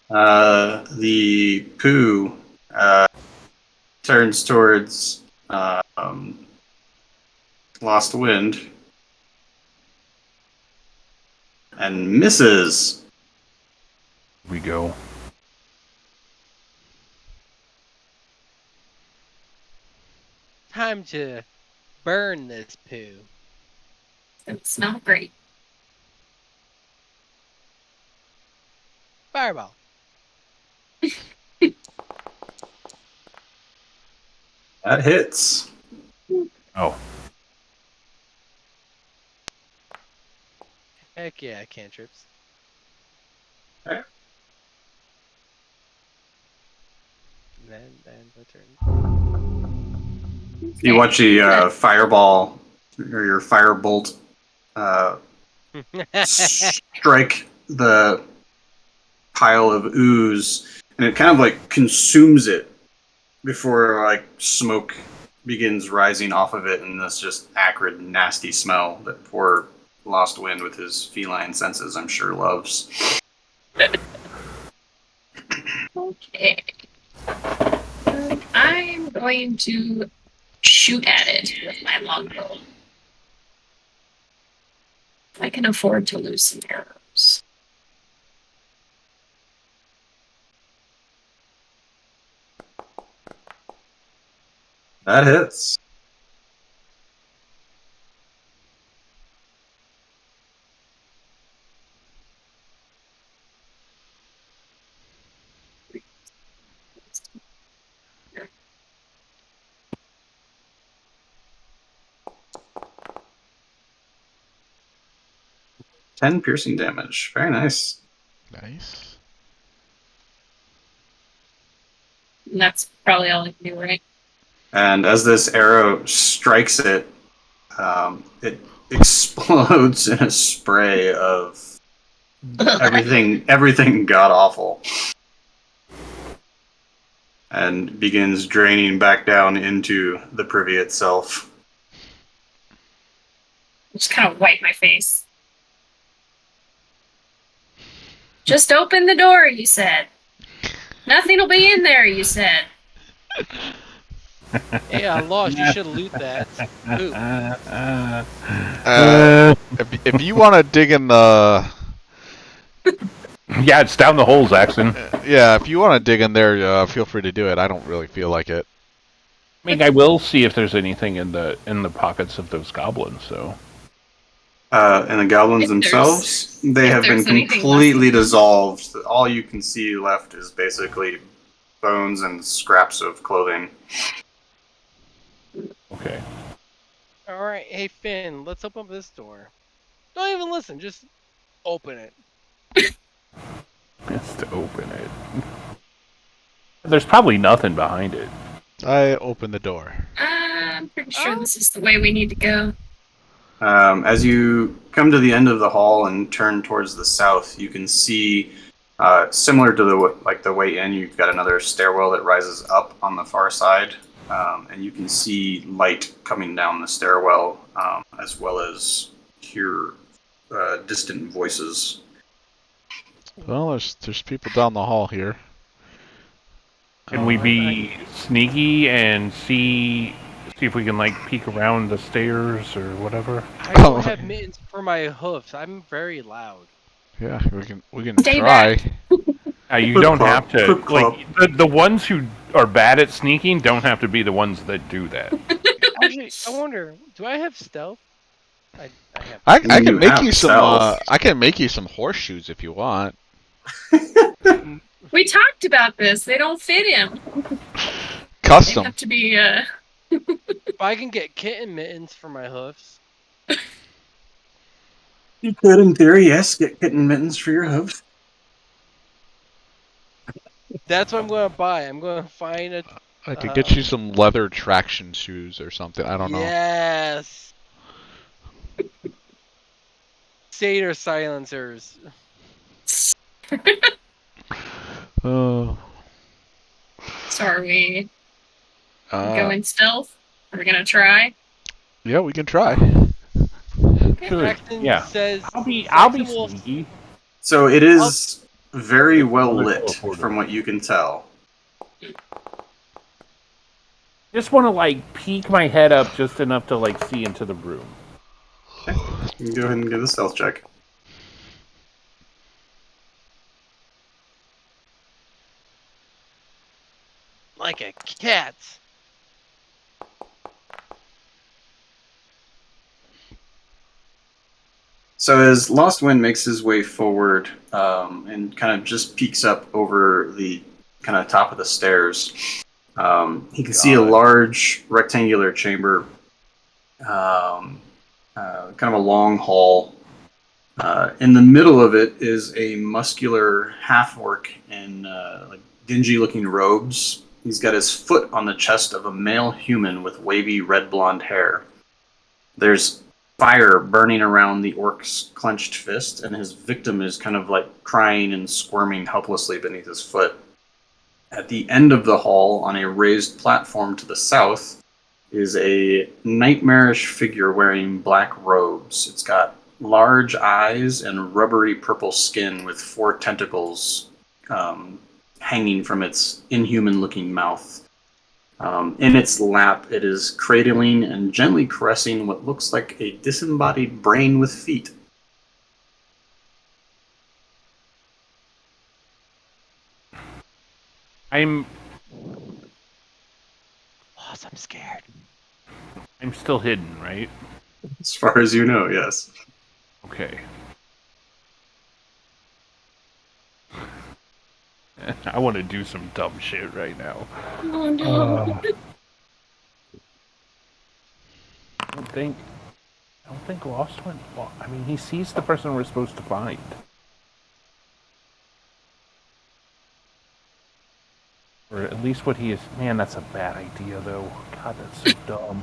The poo turns towards Lost Wind and misses. We go. Time to burn this poo. It smells great. Fireball. That hits. Oh, Heck yeah, cantrips. Okay. Then the turn. You watch the fireball or your firebolt strike the pile of ooze, and it kind of like consumes it before like smoke begins rising off of it, and this just acrid, nasty smell that poor Lost Wind with his feline senses, I'm sure, loves. Okay. I'm going to shoot at it with my longbow. I can afford to lose some arrows. That hits. Ten piercing damage. Very nice. Nice. And that's probably all I can do, right? And as this arrow strikes it, it explodes in a spray of everything god awful, and begins draining back down into the privy itself. Just kind of wipe my face. Just open the door, you said. Nothing will be in there, you said. Hey, I lost. You should loot that. Ooh. If you want to dig in the yeah, it's down the hole, Zaxxon. yeah, if you want to dig in there, feel free to do it. I don't really feel like it. I mean, I will see if there's anything in the pockets of those goblins. So, And the goblins If themselves, they if have been there's anything completely dissolved. All you can see left is basically bones and scraps of clothing. okay. All right, hey Finn, let's open up this door. Don't even listen. Just open it. Just to open it. There's probably nothing behind it. I open the door. I'm pretty sure this is the way we need to go. As you come to the end of the hall and turn towards the south, you can see, similar to the way in, you've got another stairwell that rises up on the far side, and you can see light coming down the stairwell, as well as hear distant voices. Well, there's people down the hall here. Can we be sneaky and see if we can like peek around the stairs or whatever? I don't have mittens for my hoofs. I'm very loud. Yeah, we can Stay try. You Clip don't clop, have to. clip clop. Like the ones who are bad at sneaking don't have to be the ones that do that. Actually, I wonder, do I have stealth? I have. I can You make have you some. stealth. I can make you some horseshoes if you want. We talked about this. They don't fit him. They Custom. have to be, If I can get kitten mittens for my hoofs. You could, in theory, yes, get kitten mittens for your hooves. That's what I'm going to buy. I'm going to find a. I could get you some leather traction shoes or something. I don't know. Yes. Satyr silencers. Oh. So are we Uh, going stealth? Are we gonna try? yeah, we can try. Should. Saxon Yeah. says. I'll be Saxon will. sneaky. So it is very well Another lit, teleporter. from what you can tell. Just want to like peek my head up just enough to like see into the room. You can go ahead and give a stealth check. Like a cat. So as Lost Wind makes his way forward and kind of just peeks up over the kind of top of the stairs, he can see a large rectangular chamber, kind of a long hall. In the middle of it is a muscular half-orc in like dingy-looking robes. He's got his foot on the chest of a male human with wavy red-blonde hair. There's fire burning around the orc's clenched fist, and his victim is kind of like crying and squirming helplessly beneath his foot. At the end of the hall, on a raised platform to the south, is a nightmarish figure wearing black robes. It's got large eyes and rubbery purple skin with 4 tentacles hanging from its inhuman-looking mouth. In its lap, it is cradling and gently caressing what looks like a disembodied brain with feet. I'm Lost, I'm scared. still hidden, right? As far as you know, yes. Okay. I want to do some dumb shit right now. Oh no. I don't think Lost went. Well, I mean, he sees the person we're supposed to find. Or at least what he is. Man, that's a bad idea, though. God, that's so dumb.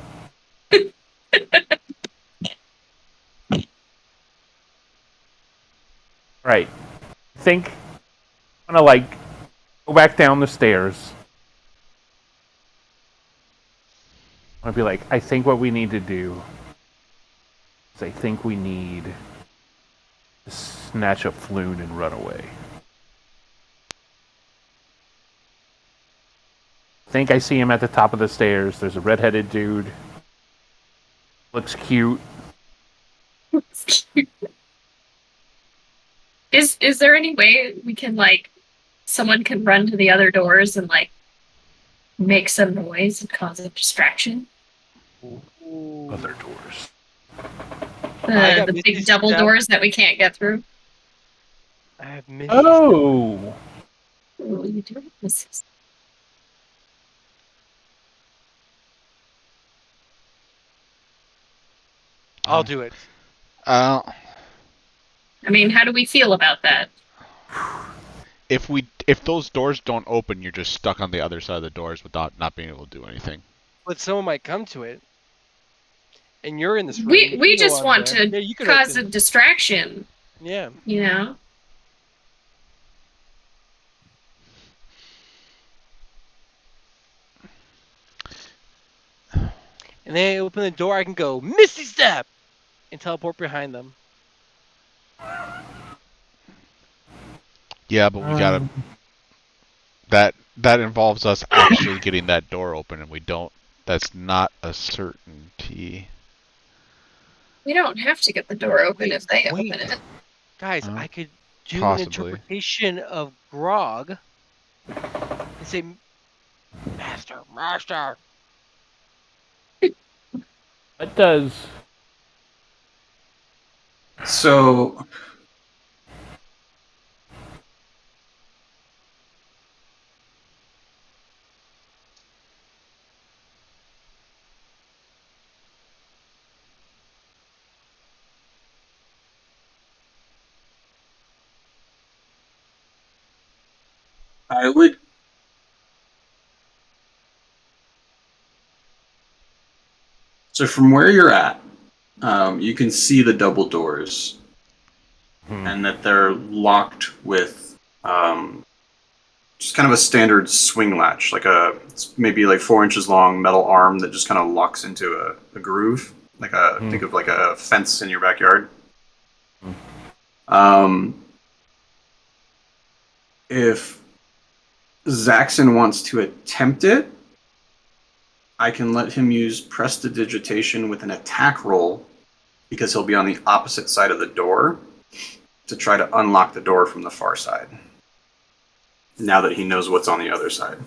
Right. I think I'm gonna like go back down the stairs. I'm gonna be like, I think what we need to do is I think we need to snatch a Floon and run away. I think I see him at the top of the stairs. There's a redheaded dude. Looks cute. Is there any way we can like someone can run to the other doors and like make some noise and cause a distraction? Other doors. I got The Misty big double Step. doors that we can't get through. I have missed. Oh! Ooh, you do have this. I'll do it. Uh, I mean, how do we feel about that? if those doors don't open, you're just stuck on the other side of the doors without not being able to do anything. But someone might come to it. And you're in this room. We you know just I'm want there. to Yeah, you can cause a open. distraction, Yeah. you know? And then I open the door, I can go, Misty Step! And teleport behind them. Yeah, but we gotta. That involves us actually getting that door open, and we don't. That's not a certainty. We don't have to get the door open if they Wait. open it. Guys, I could do Possibly. an interpretation of Grog and say, Master, Master. What does So I would. So from where you're at, you can see the double doors, and that they're locked with just kind of a standard swing latch, it's maybe like 4 inches long metal arm that just kind of locks into a groove, think of like a fence in your backyard. If Zaxxon wants to attempt it, I can let him use prestidigitation with an attack roll, because he'll be on the opposite side of the door, to try to unlock the door from the far side. Now that he knows what's on the other side.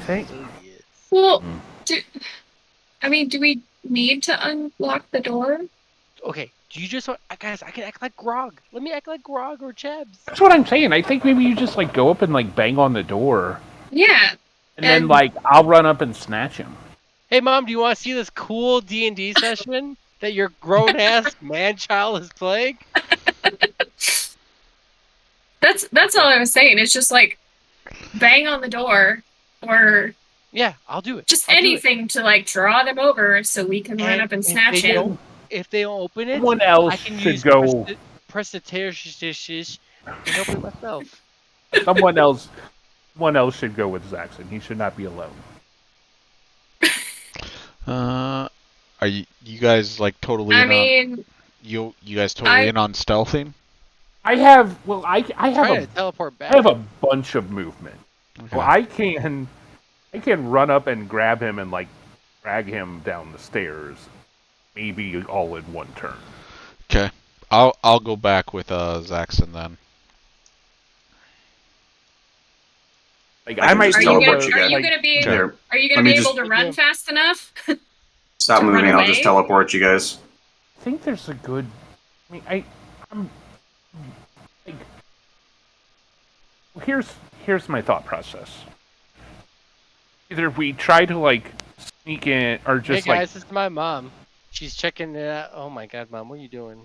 Okay. Well, do we need to unlock the door? Okay, do you just want, guys? I can act like Grog. Let me act like Grog or Chebs. That's what I'm saying. I think maybe you just like go up and like bang on the door, Yeah. and then like I'll run up and snatch him. Hey, Mom, do you want to see this cool D&D session that your grown-ass man-child is playing? That's all I was saying. It's just like bang on the door, or Yeah, I'll do it. just I'll do it. anything to like draw them over so we can run up and snatch him. If they don't open it, Someone I else can should use go. prestidigitation and open it myself. Someone else should go with Zaxxon. He should not be alone. Are you guys like totally? I in mean, on, you guys totally in on stealthing? I have Try to teleport back. I have a bunch of movement. Okay. Well, I can run up and grab him and like drag him down the stairs, maybe all in one turn. Okay, I'll go back with Zaxxon then. Like I I might just are you teleport gonna, you are guys. you gonna be Okay. are you Let gonna me be just- able to run fast enough? Stop To run moving, I'll away? just teleport you guys. I think there's a good. I mean, I'm like. Here's my thought process. Either we try to like sneak in, or Hey just guys, this is my mom. She's checking it out. Oh my god, Mom, what are you doing?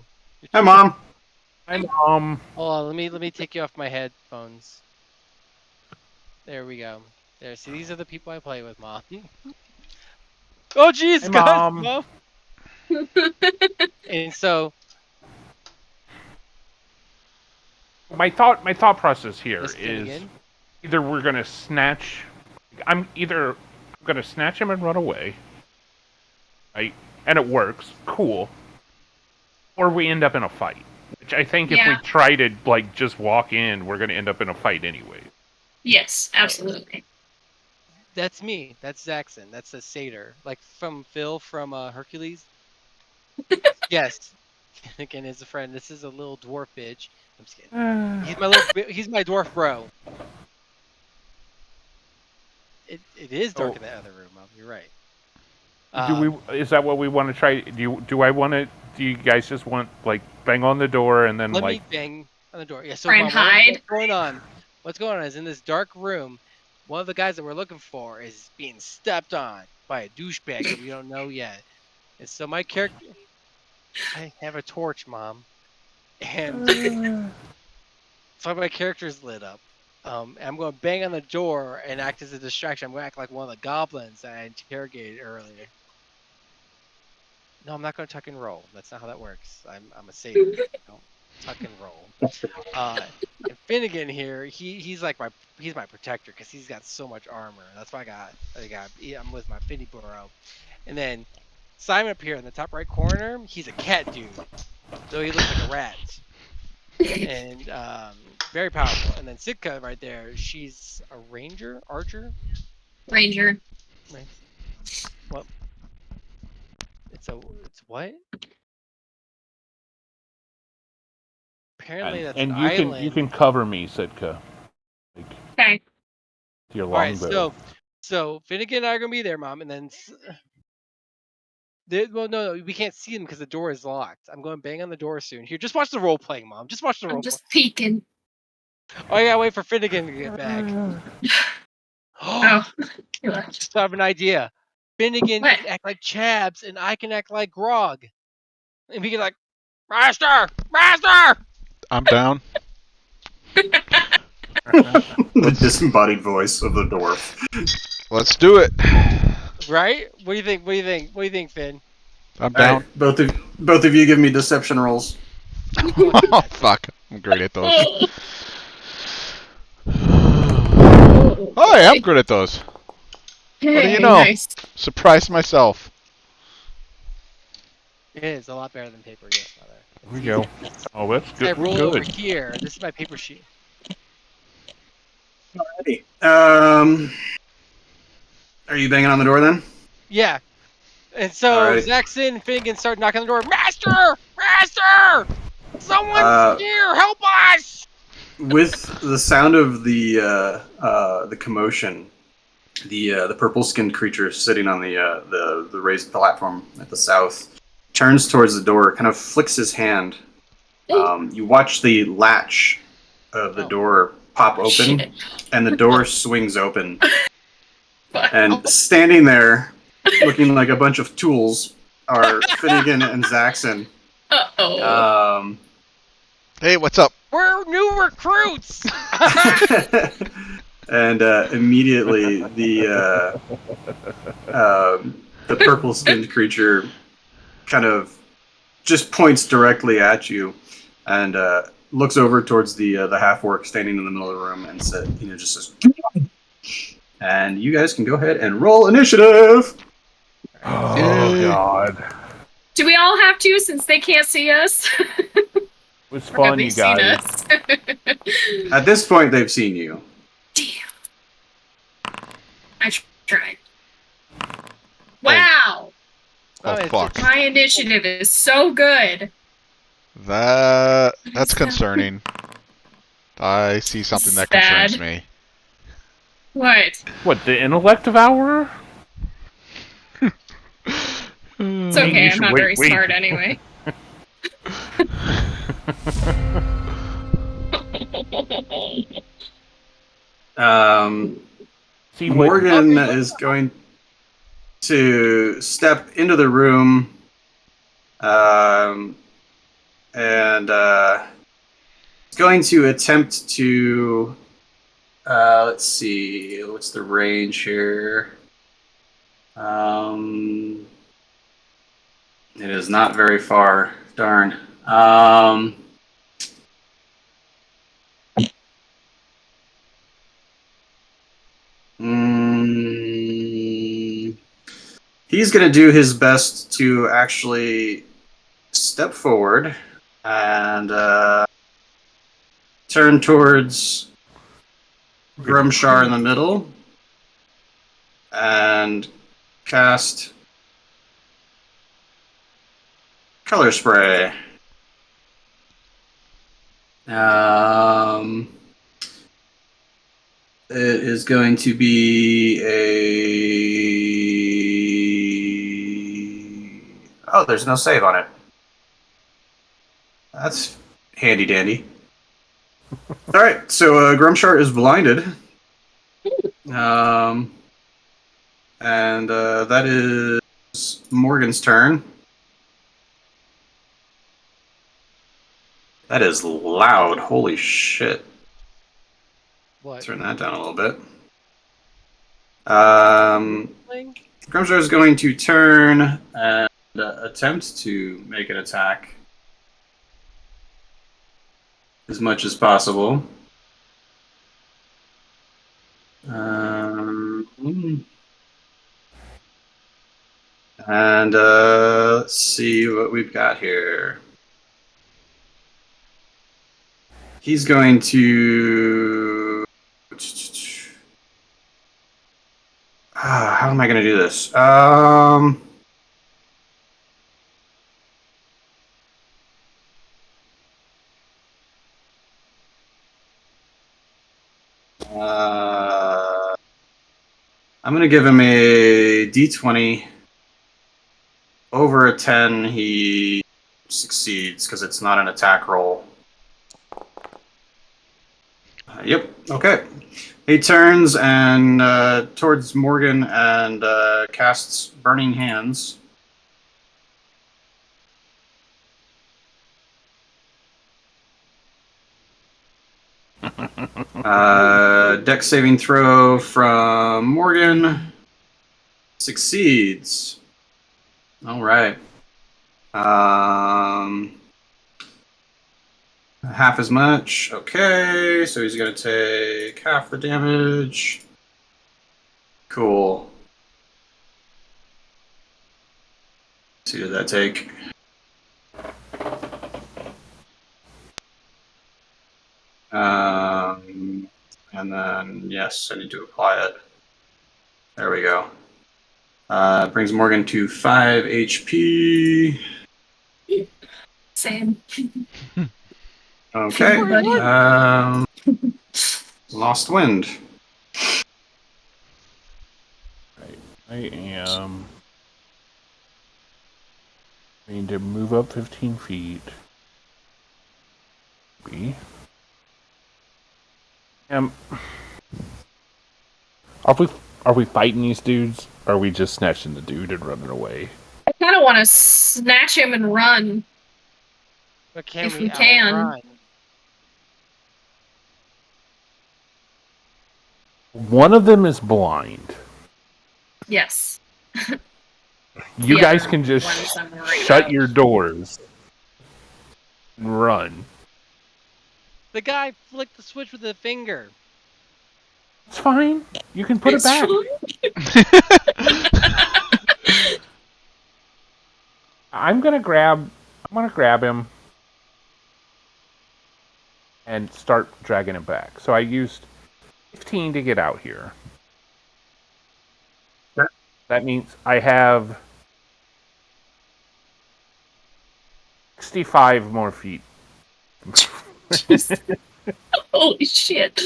Hi, Mom. like Hold on, let me take you off my headphones. There we go. There, see, these are the people I play with, Mom. Oh jeez, Hey, guys, Mom. Mom. And so my thought process here this thing is again. either we're gonna snatch. I'm gonna snatch him and run away. Right, and it works. Cool. Or we end up in a fight. Which I think if we Yeah. try to like just walk in, we're gonna end up in a fight anyway. Yes, absolutely. That's me. That's Zaxxon. That's a satyr, like from Phil from Hercules. Yes. Again, as a friend, this is a little dwarf bitch. I'm just kidding. He's my dwarf bro. It is dark in that other room, Mom. You're right. Is that what we want to try? Do you guys just want like bang on the door and then Let like me bang on the door. Yeah. So Try and Mom, hide. what's going on? What's going on is in this dark room, one of the guys that we're looking for is being stepped on by a douchebag that we don't know yet. And so my character, I have a torch, Mom, and so my character's lit up. And I'm going to bang on the door and act as a distraction. I'm going to act like one of the goblins that I interrogated earlier. No, I'm not going to tuck and roll. That's not how that works. I'm a satyr. I don't tuck and roll. And Finnegan here, he's my protector because he's got so much armor. That's why I'm with my Finny Burrow. And then Simon up here in the top right corner, he's a cat dude, so he looks like a rat. And very powerful. And then Sitka right there, she's a archer. Ranger. Right. What? It's what? Apparently that's and an you island. can cover me, Sitka. Like Okay. with your All right, longbow. so Finnegan and I are gonna be there, Mom, and then. No, we can't see him because the door is locked. I'm going to bang on the door soon. Here, just watch the role playing, Mom. Just watch the role I'm just peeking. Oh, I gotta wait for Finnegan to get back. Oh, you left. Just have an idea. Finnegan What? can act like Chabs, and I can act like Grog. And we can like, Master! I'm down. The disembodied voice of the dwarf. Let's do it. Right? What do you think? What do you think, Finn? I'm All down. right, both of you give me deception rolls. Oh fuck! I'm great at those. Oh, Oh, I am good at those. What do you know? Nice. Surprised myself. It is a lot better than paper. Yes, mother. There we go. Oh, that's I good. roll over Good. here. This is my paper sheet. Um, are you banging on the door then? Yeah. And so Alrighty. Zaxxon and Finnegan start knocking on the door. Master! Master! Someone's here! Help us! With the sound of the commotion, the purple skinned creature sitting on the raised platform at the south turns towards the door, kind of flicks his hand. You watch the latch of the door pop open, Shit. and the door swings open. Wow. And standing there, looking like a bunch of tools, are Finnegan and Zaxxon. Uh-oh. Hey, what's up? We're new recruits! And immediately the purple-skinned creature kind of just points directly at you, and looks over towards the half-orc standing in the middle of the room, and just says, and you guys can go ahead and roll initiative. Oh Yay. God. Do we all have to since they can't see us? It was Or have fun, they you seen guys. us? At this point, they've seen you. Damn. I tried. Wow. Oh it's- fuck! My initiative is so good. That's concerning. I see something that concerns Bad. me. What? What, the intellect devourer? It's you okay, I'm should not wait- very wait. smart anyway. See, what- Morgan is going to step into the room, and is going to attempt to. Let's see, what's the range here? It is not very far. Darn. He's going to do his best to actually step forward and turn towards Grumshar in the middle and cast Color Spray. It is going to be a... Oh, there's no save on it. That's handy dandy. Alright, so Grumshar is blinded. And that is Morgan's turn. That is loud. Holy shit. What? Turn that down a little bit. Thing? Grumshar is going to turn and attempt to make an attack as much as possible. And let's see what we've got here. He's going to... how am I going to do this? I'm going to give him a d20. Over a 10, he succeeds because it's not an attack roll. Yep, okay. He turns and towards Morgan and casts Burning Hands. Dex saving throw from Morgan succeeds. All right. Half as much. Okay, so he's gonna take half the damage. Cool. Let's see, what did that take? And then yes, I need to apply it. There we go. Brings Morgan to 5 HP. Same. Okay. Buddy. Lost Wind. I am going to move up 15 feet. Are we fighting these dudes? Or are we just snatching the dude and running away? I kind of want to snatch him and run. But can If we we can. outrun? One of them is blind. Yes. You The guys other can just ones I'm worried shut about. your doors and run. The guy flicked the switch with a finger. It's fine. You can put it It's back. fine. I'm gonna grab him and start dragging him back. So I used 15 to get out here. Okay. That means I have 65 more feet. Holy shit.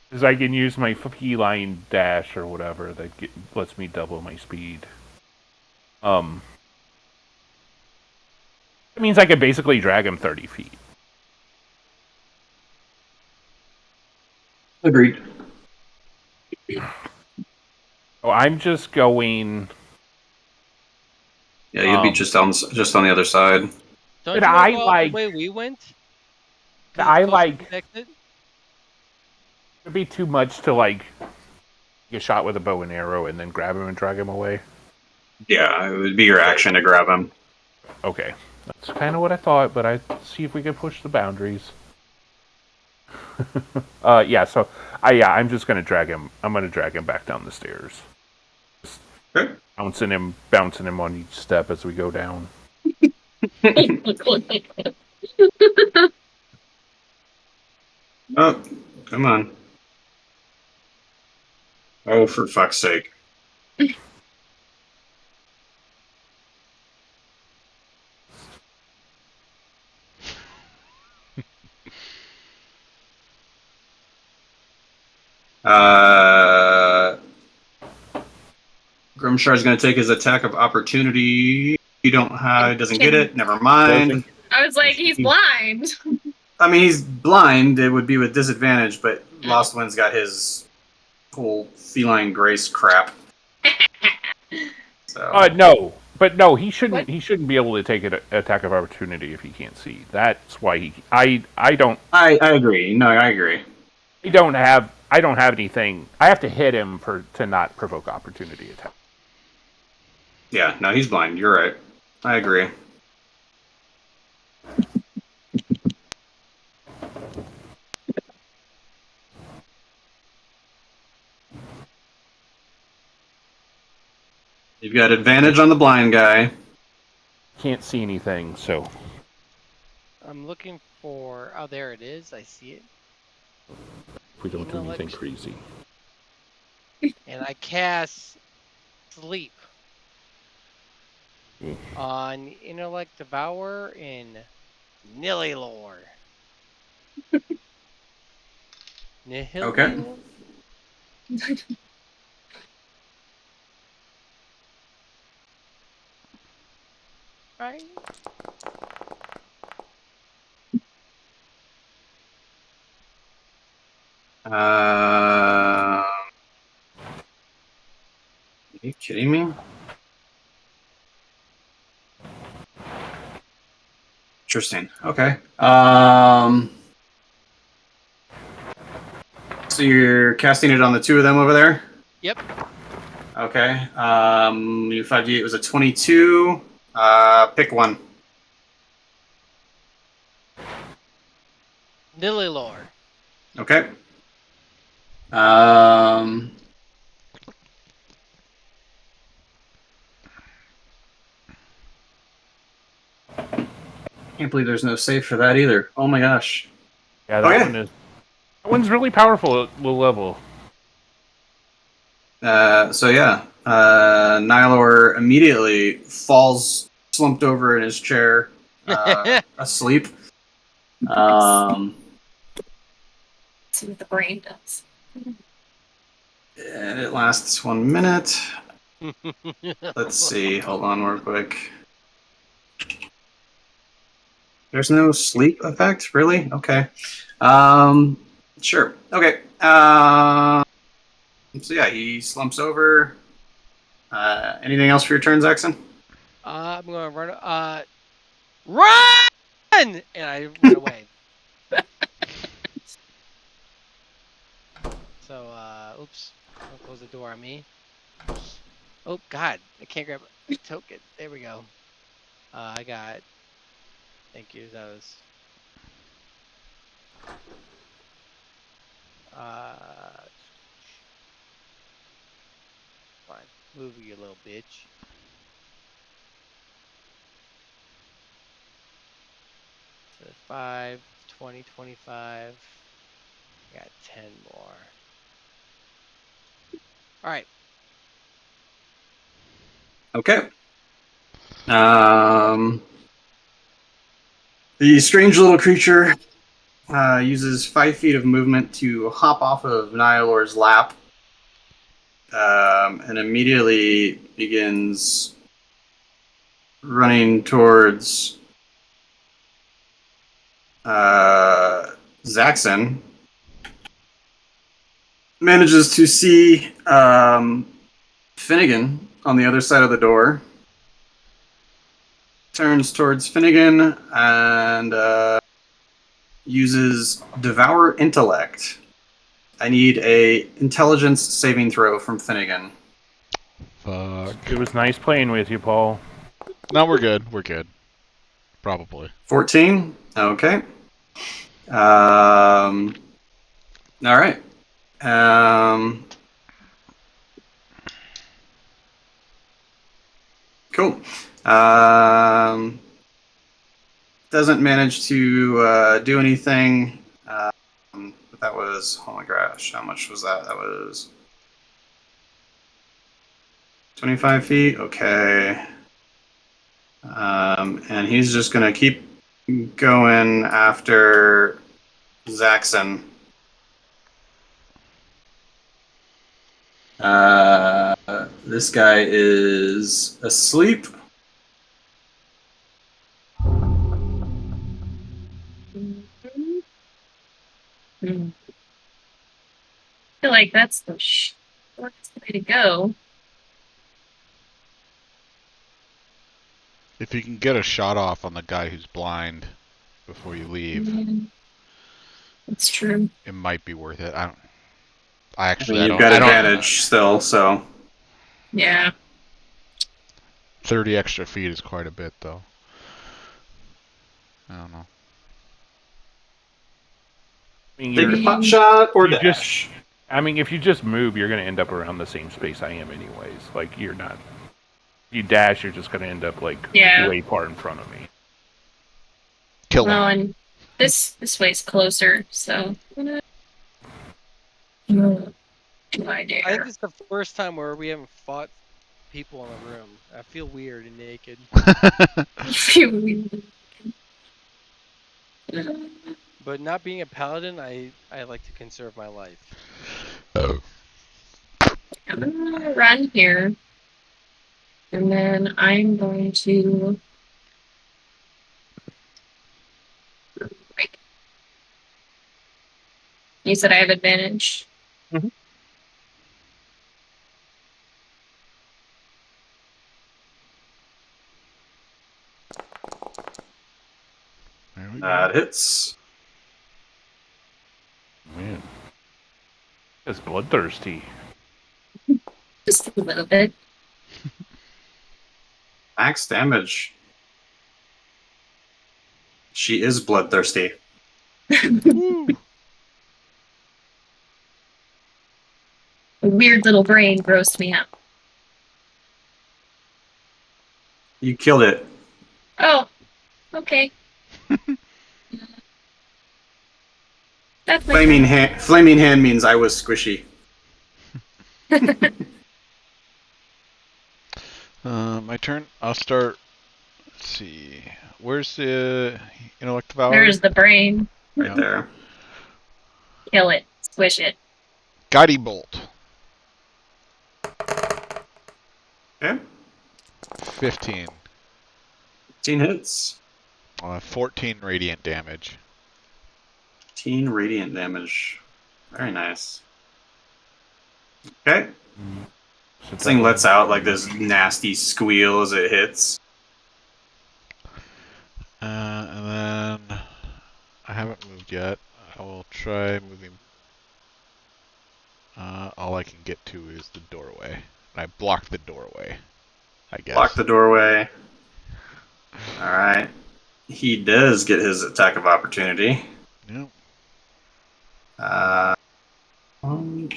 Because I can use my feline dash or whatever that lets me double my speed. That means I can basically drag him 30 feet. Agreed. Oh, I'm just going. Yeah, you'd be just on the other side. Don't But you know I about like- the way we went? 'Cause I it's supposed to like- protect it? It'd be too much to like get shot with a bow and arrow and then grab him and drag him away. Yeah, it would be your action to grab him. Okay, that's kind of what I thought, but I see if we can push the boundaries. Yeah. So I'm just gonna drag him. I'm gonna drag him back down the stairs. Just Okay. bouncing him on each step as we go down. Oh, come on. Oh, for fuck's sake. Grimshar's going to take his attack of opportunity. He doesn't get it. Never mind. I was like, he's blind. I mean, he's blind. It would be with disadvantage, but Lost Wind's got his whole feline grace crap. So. No, he shouldn't. What? He shouldn't be able to take an attack of opportunity if he can't see. That's why he. I agree. No, I agree. don't have anything. I have to hit him to not provoke opportunity attack. Yeah, no, he's blind. You're right. I agree. You've got advantage on the blind guy. Can't see anything, so I'm looking for. Oh, there it is. I see it. if we don't do anything crazy. And I cast Sleep Mm. on Intellect Devour in Nihilor. Nihilor? Okay. Right? Are you kidding me? Interesting. Okay. So you're casting it on the two of them over there? Yep. Okay. Your 5d8 was a 22. Pick one. Nililor. Okay. Can't believe there's no save for that either. Oh my gosh. Yeah, that Okay. one's really powerful at low level. So yeah, Nylor immediately falls slumped over in his chair, asleep. See what the brain does. And it lasts 1 minute. Let's see. Hold on real quick. There's no sleep effect, really? Okay. Sure. Okay. So yeah, he slumps over. Anything else for your turn, Zaxxon? I'm gonna run. Run! And I run away. So, oops. Don't close the door on me. Oh, God. I can't grab a token. There we go. I got... Thank you. That was... Fine. Move, you little bitch. So 5, 20, 25. I got 10 more. Alright. Okay. The strange little creature uses 5 feet of movement to hop off of Nihilor's lap, and immediately begins running towards Zaxxon. Manages to see Finnegan on the other side of the door. Turns towards Finnegan and uses Devour Intellect. I need a intelligence saving throw from Finnegan. Fuck. It was nice playing with you, Paul. No, we're good. We're good. Probably. 14? Okay. All right. Cool. Doesn't manage to do anything. But that was, oh my gosh, how much was that? That was 25 feet. Okay. And he's just gonna keep going after Zaxxon. This guy is asleep. I feel like that's the shortest way to go. If you can get a shot off on the guy who's blind before you leave, That's true. it might be worth it. I I actually, mean, I you've don't. got advantage still, so. Yeah. 30 extra feet is quite a bit, though. I don't know. I mean, Take the pot shot or you dash. I mean, if you just move, you're going to end up around the same space I am, anyways. Like, you're not. If you dash, you're just going to end up like way far in front of me. Kill him. Well, and this way's closer, so. Do I dare? I think it's the first time where we haven't fought people in the room. I feel weird and naked. But not being a paladin, I like to conserve my life. Oh. I'm gonna run here. And then I'm going to. You said I have advantage. Mhm. There we go. That hits. Man. It's bloodthirsty. Just a little bit. Max damage. She is bloodthirsty. Woo. A weird little brain grossed me out. You killed it. Oh, okay. That's my Flaming turn. hand. Flaming hand means I was squishy. My turn. I'll start. Let's see. Where's the intellect valor? There's the brain. Right Yeah. there. Kill it. Squish it. Guiding bolt. Okay. 15. 15 hits. 14 radiant damage. 15 radiant damage. Very nice. Okay. This thing lets out like this nasty squeal as it hits. And then I haven't moved yet. I will try moving. All I can get to is the doorway. I blocked the doorway, I guess. Block the doorway. Alright. He does get his attack of opportunity. Yep. Um,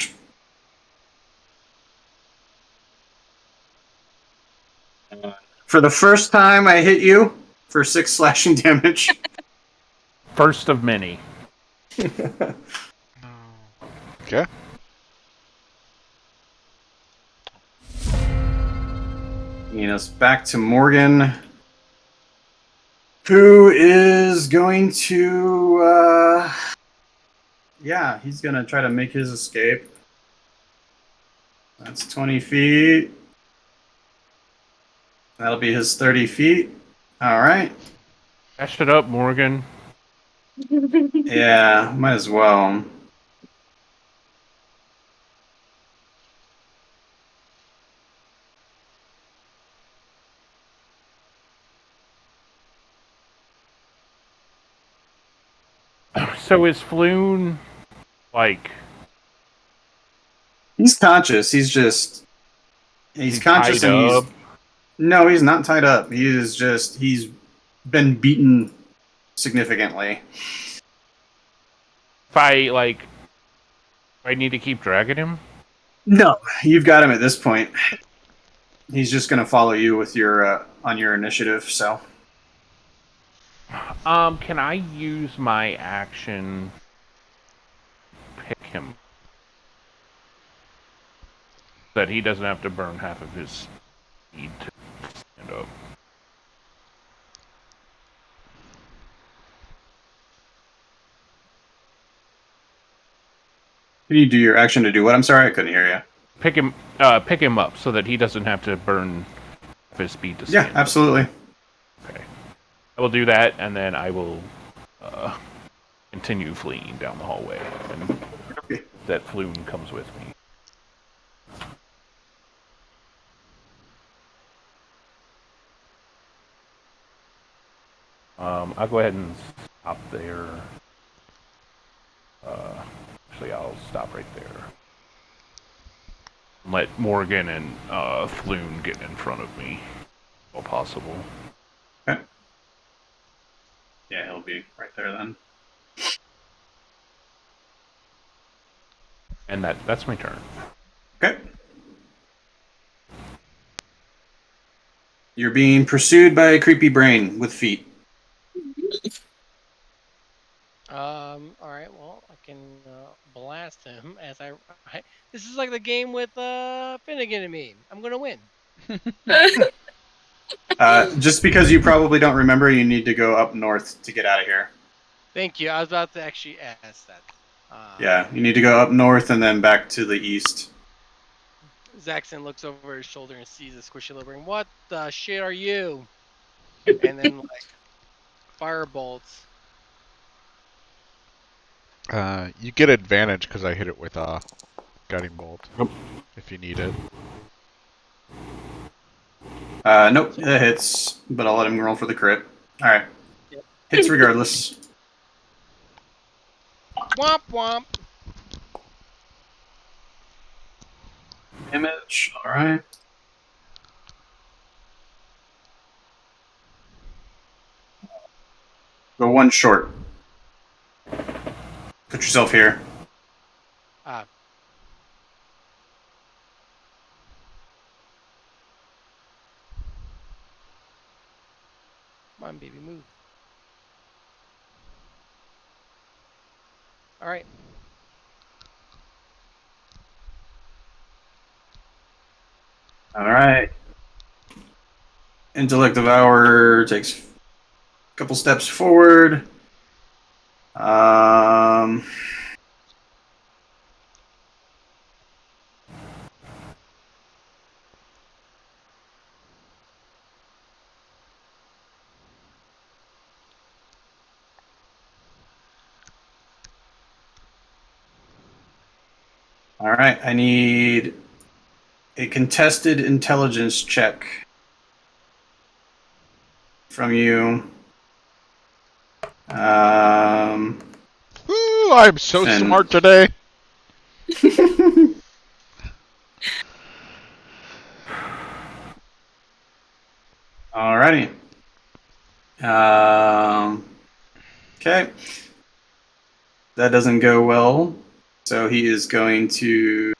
for the first time, I hit you for 6 slashing damage. First of many. Okay. Us back to Morgan, who is going to, yeah, he's going to try to make his escape. That's 20 feet. That'll be his 30 feet. All right. Dash it up, Morgan. Yeah, might as well. So is Floon like He's conscious. He's conscious tied and up? no, he's not tied up. He's been beaten significantly. If I need to keep dragging him? No, you've got him at this point. He's just going to follow you with your on your initiative. So, Can I use my action pick him? That he doesn't have to burn half of his speed to stand up. can you do your action to do what? I'm sorry, I couldn't hear you. Pick him up so that he doesn't have to burn half his speed to Yeah, stand up. absolutely. Okay. I will do that, and then I will continue fleeing down the hallway, and Okay. that Floon comes with me. I'll go ahead and stop there. Actually, I'll stop right there. Let Morgan and Floon get in front of me, if all possible. Okay. Yeah, he'll be right there then. And that's my turn. Okay. You're being pursued by a creepy brain with feet. All right. Well, I can blast him as I. This is like the game with Finnegan and me. I'm gonna win. Just because you probably don't remember, you need to go up north to get out of here. Thank you. I was about to actually ask that. Yeah, you need to go up north and then back to the east. Zaxxon looks over his shoulder and sees the squishy little brain. What the shit are you? And then like fire bolts. You get advantage because I hit it with a guiding bolt. Yep. If you need it. Nope, that hits, but I'll let him roll for the crit. All right, Yep. hits regardless. Womp womp. Image. All right. Go one short. Put yourself here. Ah. Come on, baby, move. All right. All right. Intellect Devour takes a couple steps forward. All right, I need a contested intelligence check from you. Ooh, I'm so And- smart today. Alrighty. Okay. That doesn't go well. So he is going to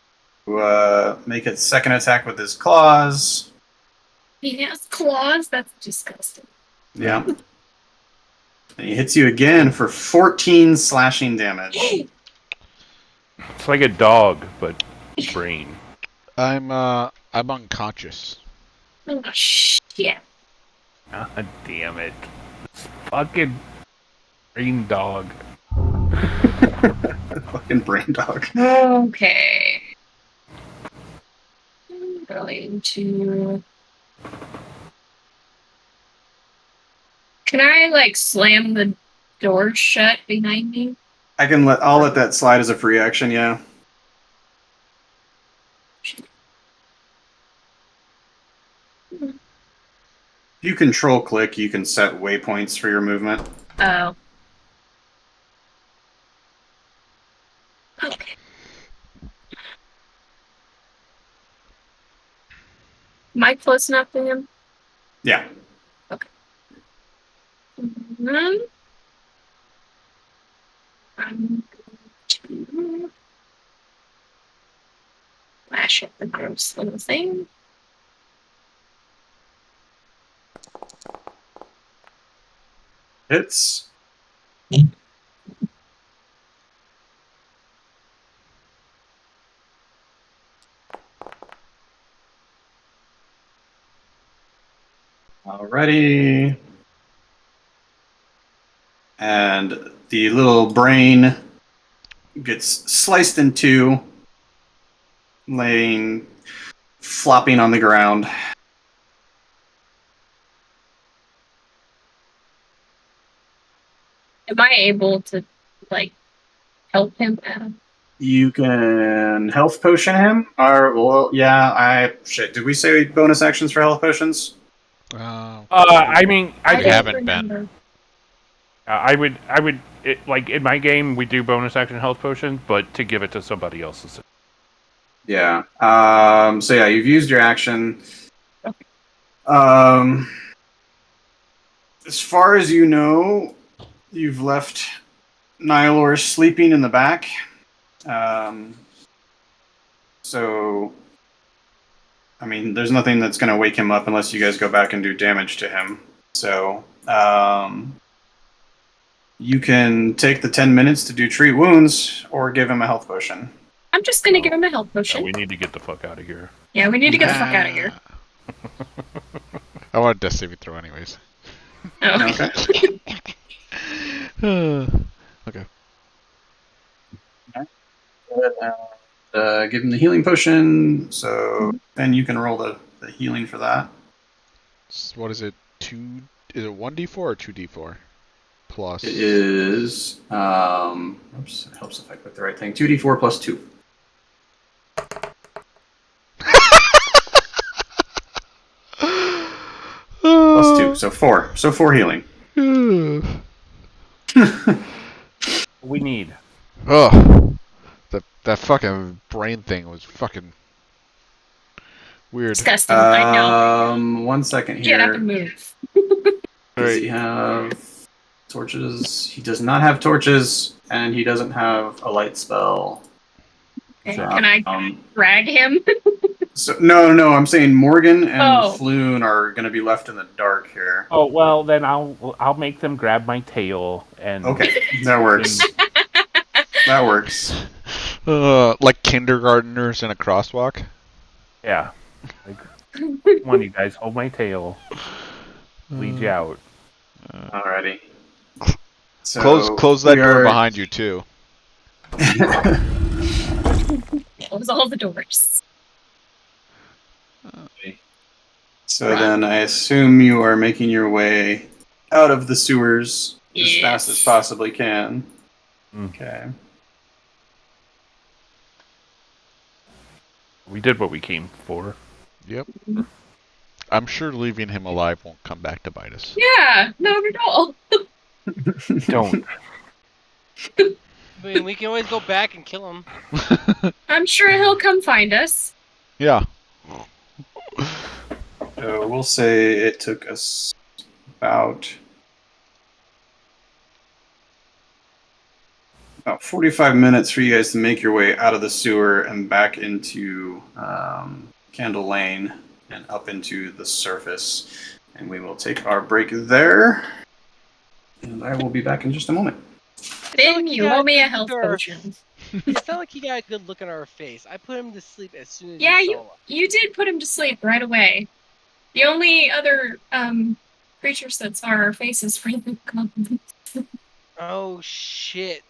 make a second attack with his claws. He has claws? That's disgusting. Yeah. And he hits you again for 14 slashing damage. It's like a dog, but brain. I'm unconscious. Oh, shit. God damn it. This fucking brain dog. Fucking brain dog. Okay. I'm going to. Can I, like, slam the door shut behind me? I'll let that slide as a free action, yeah. If you control click, you can set waypoints for your movement. Oh. Okay. Am I close enough to him? Yeah. Mm-hmm. I'm going to flash at the gross little thing. Hits. Alrighty. And the little brain gets sliced in two, laying, flopping on the ground. Am I able to, like, help him out? You can health potion him, or well, yeah. Shit. Did we say bonus actions for health potions? I mean, I We think haven't been. I would, like in my game, we do bonus action health potion, but to give it to somebody else. Yeah. So yeah, you've used your action. Okay. As far as you know, you've left Nihilor sleeping in the back. So, I mean, there's nothing that's going to wake him up unless you guys go back and do damage to him. So, you can take the 10 minutes to do treat wounds or give him a health potion. I'm just gonna give him a health potion. We need to get the fuck out of here. Yeah, we need to get the fuck out of here. I want a death saving throw anyways. Oh. Okay. Give him the healing potion. So then you can roll the healing for that. What is it? Is it 1d4 or 2d4? Plus. It is. Oops, it helps if I put the right thing. 2d4 plus 2. Plus 2, so 4. So 4 healing. We need. Oh, that fucking brain thing was fucking weird. Disgusting. I know. 1 second Get up here. and move. Does he have Torches. He does not have torches, and he doesn't have a light spell. Okay, So, can I drag him? So no, I'm saying Morgan and Oh. Floon are going to be left in the dark here. oh well, then I'll make them grab my tail and Okay, that works. That works. Like kindergartners in a crosswalk. Yeah. Like, come on, you guys, hold my tail. Lead you out. Alrighty. So Close that we door are- behind you too. Close all the doors. So then I assume you are making your way out of the sewers as fast as Yes. possibly can. Mm. Okay. We did what we came for. Yep. I'm sure leaving him alive won't come back to bite us. Yeah, not at all. Don't. I mean, we can always go back and kill him. I'm sure he'll come find us. Yeah. So we'll say it took us about 45 minutes for you guys to make your way out of the sewer and back into Candle Lane and up into the surface. And we will take our break there. And I will be back in just a moment. Finn, you owe me a health potion. It's not like he got a good look on our face. I put him to sleep as soon as Yeah, he saw us. You did put him to sleep right away. The only other creatures that saw our faces were the goblins. Oh shit!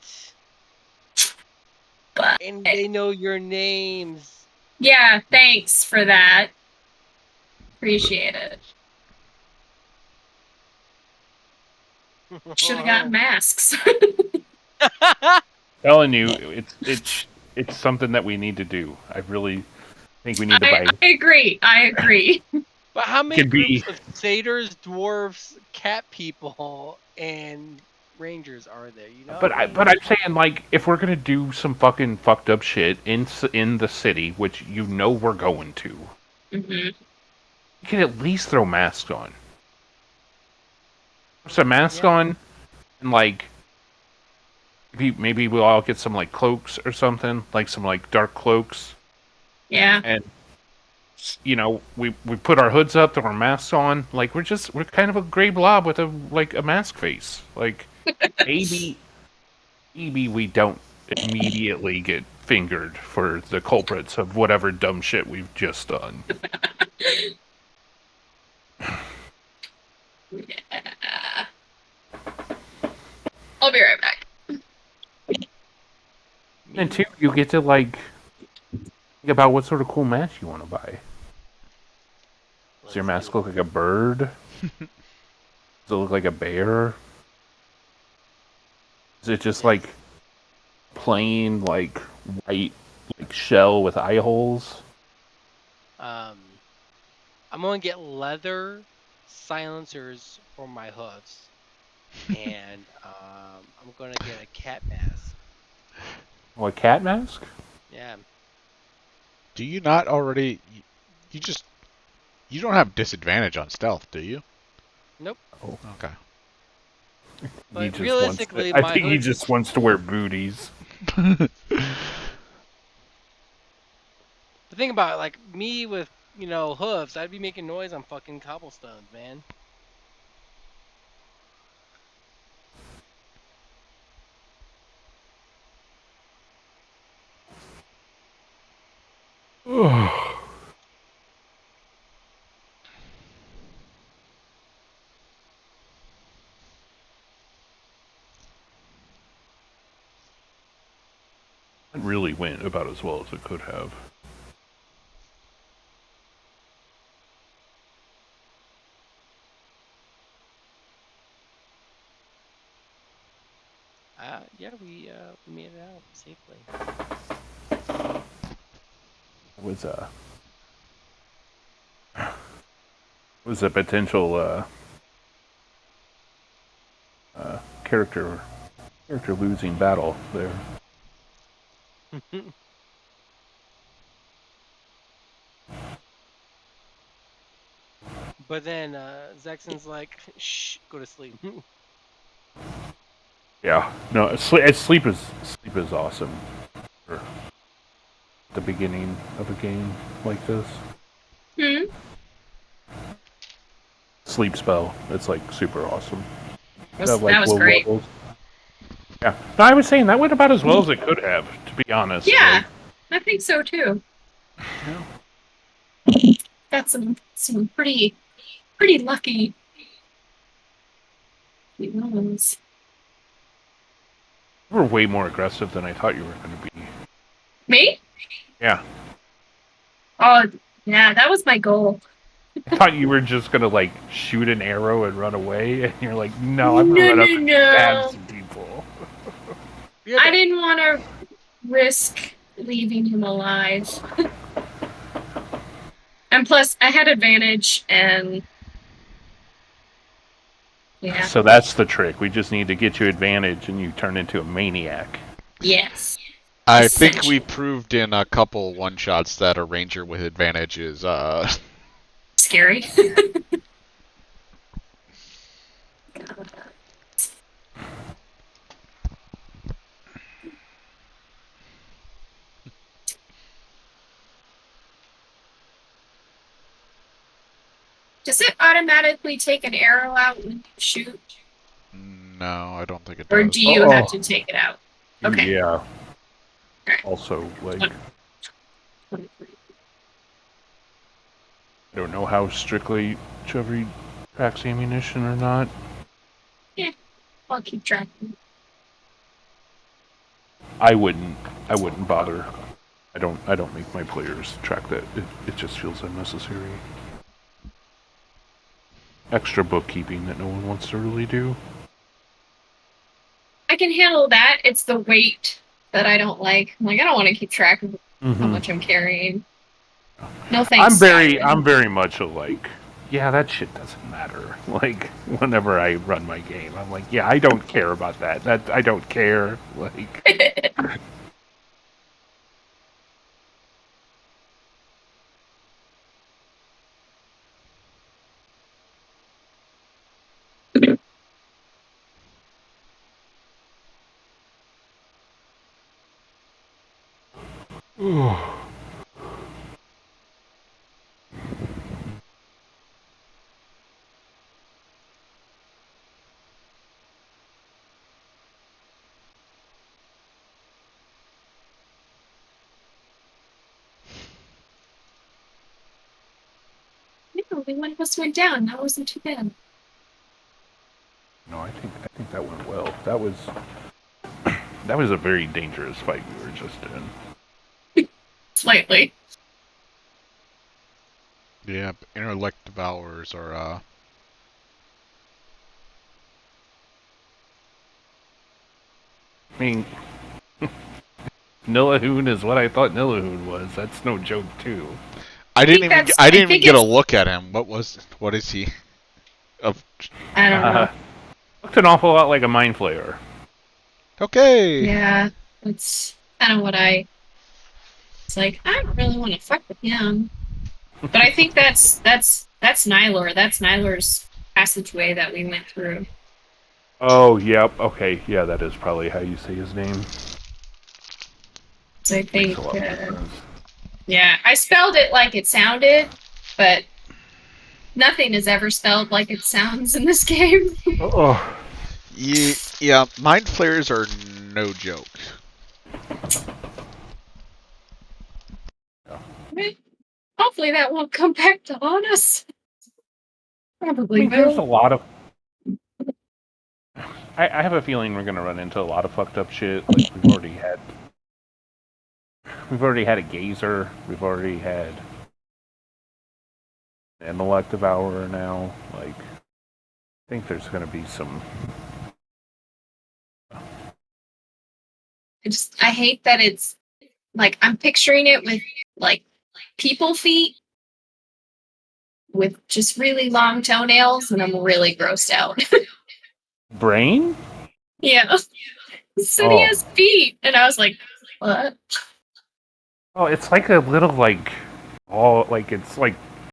But And they know your names. yeah, thanks for that. Appreciate it. Should have gotten masks. Telling you, it's something that we need to do. I really think we need to buy. I agree. But how many Could be- groups of satyrs, dwarves, cat people, and rangers are there? You know. But I'm saying, like, if we're gonna do some fucking fucked up shit in the city, which you know we're going to, Hmm. you can at least throw masks on. Some masks Yeah. on, and like maybe we'll all get some like cloaks or something, like some like dark cloaks, Yeah. and you know we put our hoods up, throw our masks on, like we're kind of a gray blob with a mask face, like maybe we don't immediately get fingered for the culprits of whatever dumb shit we've just done. Yeah. I'll be right back. And two, you get to like think about what sort of cool mask you want to buy. Does your mask look like a bird? Does it look like a bear? Is it just like plain like white like shell with eye holes? I'm gonna get leather silencers for my hooves, and I'm gonna get a cat mask. Oh, a cat mask? Yeah. Do you not already? You don't have disadvantage on stealth, do you? Nope. Oh. Okay. But He just realistically, I my think he hood- just wants to wear booties. The thing about it, like me with hooves, I'd be making noise on fucking cobblestones, man. It really went about as well as it could have. Yeah, we made it out safely. Was a potential character losing battle there. But then Zexon's like, shh, go to sleep. Yeah. No, sleep is awesome. For the beginning of a game like this. Hmm. Sleep spell. It's like super awesome. That was low great. levels. Yeah. No, I was saying that went about as well as it could have, to be honest. Yeah, I think so too. Yeah. Got some pretty lucky ones. You were way more aggressive than I thought you were going to be. Me? Yeah. Oh, yeah, that was my goal. I thought you were just going to, like, shoot an arrow and run away, and you're like, no, I'm going to No, run up no, and no. stab some people. Yeah, I didn't want to risk leaving him alive. And plus, I had advantage, and yeah, So that's the trick. We just need to get you advantage, and you turn into a maniac. yes. I think Essential. we proved in a couple one-shots that a ranger with advantage is, Scary. Does it automatically take an arrow out when you shoot? no, I don't think it Or does. do you Uh-oh. have to take it out? Okay. Yeah. Alright. Also, like, I don't know how strictly Chevy packs ammunition or not. I'll keep track. I wouldn't bother. I don't make my players track that. It just feels unnecessary. Extra bookkeeping that no one wants to really do. I can handle that. It's the weight that I don't like. I'm like, I don't want to keep track of how much I'm carrying. No thanks. I'm very much a like, yeah, that shit doesn't matter. Like, whenever I run my game, I'm like, yeah, I don't care about that. That I don't care. Like, Only one of us went down. That wasn't too bad. no, I think that went well. That was a very dangerous fight we were just in. Slightly. Yeah, intellect devourers are, I mean, Nillahoon is what I thought Nillahoon was. That's no joke, too. I didn't even get a it's- look at him. What is he? Of I don't know. Looked an awful lot like a mind flayer. okay. Yeah, that's kind of what I. It's like I don't really want to fuck with him, but I think that's Nylor. That's Nylor's passageway that we went through. Oh, yep. Okay, yeah, that is probably how you say his name. So I Makes think, a lot more sense. yeah, I spelled it like it sounded, but nothing is ever spelled like it sounds in this game. Oh, Yeah, mind flayers are no joke. Hopefully that won't come back to haunt us. I Probably mean, there's a will. lot of. I have a feeling we're gonna run into a lot of fucked up shit. Like we've already had a gazer. We've already had an elective hour now. Like, I think there's gonna be some. I hate that it's like I'm picturing it with like people feet with just really long toenails, and I'm really grossed out. Brain? Yeah. So he has feet, and I was like, what? Oh, it's like a little like, it's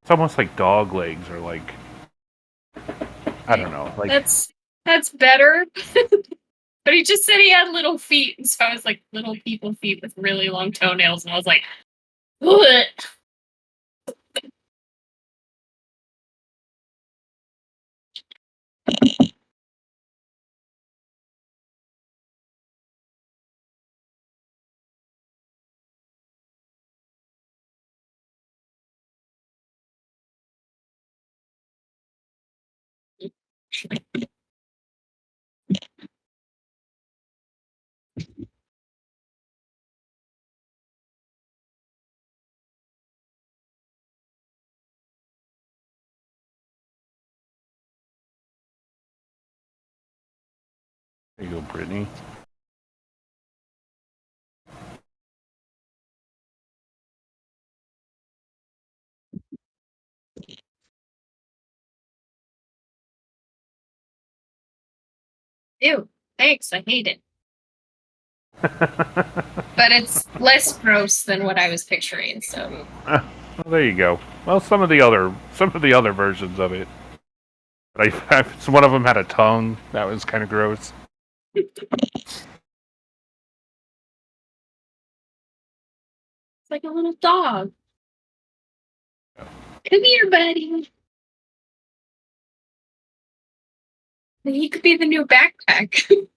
almost like dog legs or like, I don't know, like That's better. But he just said he had little feet, and so I was like, little people feet with really long toenails, and I was like, "Ugh." There you go, Brittany. Ew, thanks, I hate it. But it's less gross than what I was picturing, so. Well, there you go. Well, some of the other versions of it. So one of them had a tongue. That was kind of gross. It's like a little dog. Come here, buddy. He could be the new backpack.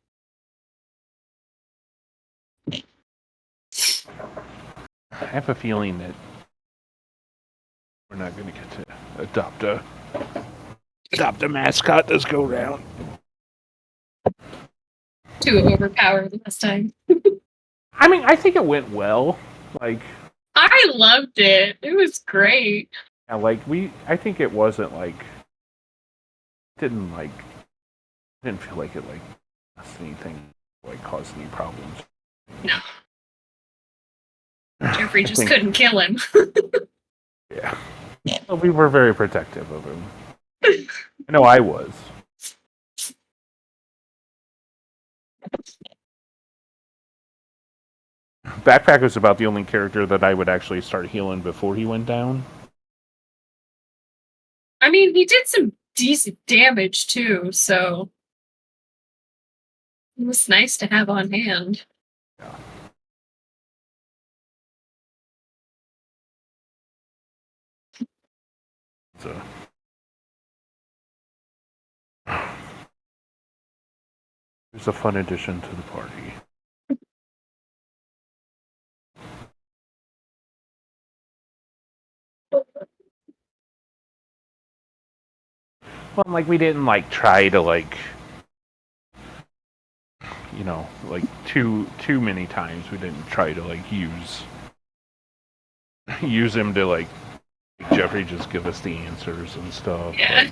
I have a feeling that we're not going to get to adopt a mascot this go round. Too overpowered last time. I mean, I think it went well. Like, I loved it. It was great. yeah, I think it wasn't didn't feel like it caused anything, caused any problems. No. Jeffrey just think- couldn't kill him. Yeah. Well, we were very protective of him. I know I was. Backpack was about the only character that I would actually start healing before he went down. I mean, he did some decent damage too, so it was nice to have on hand. Yeah. So. It's a fun addition to the party. Well, we didn't try to too many times. We didn't try to use him to Jeffrey just give us the answers and stuff. Yeah.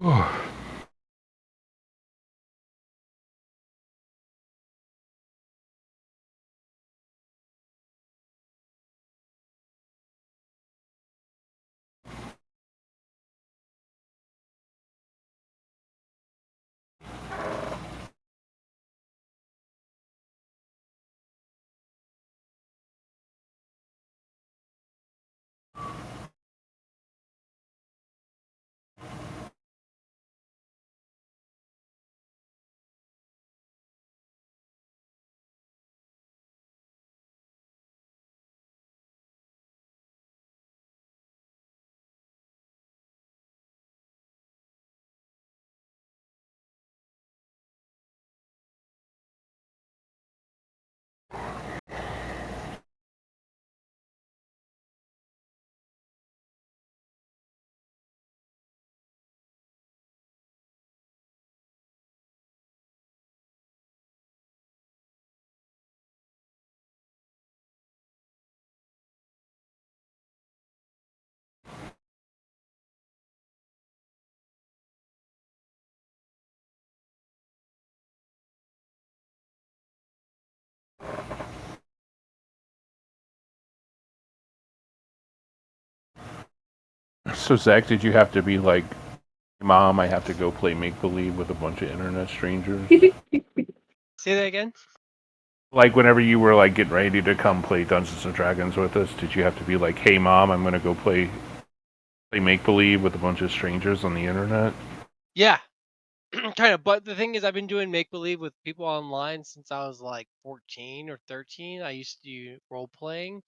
So Zach, did you have to be like, Mom, I have to go play make believe with a bunch of internet strangers? Say that again. Like whenever you were like getting ready to come play Dungeons and Dragons with us, did you have to be like, "Hey, Mom, I'm gonna go play make believe with a bunch of strangers on the internet"? Yeah, kind of. But the thing is, I've been doing make believe with people online since I was like 14 or 13. I used to do role playing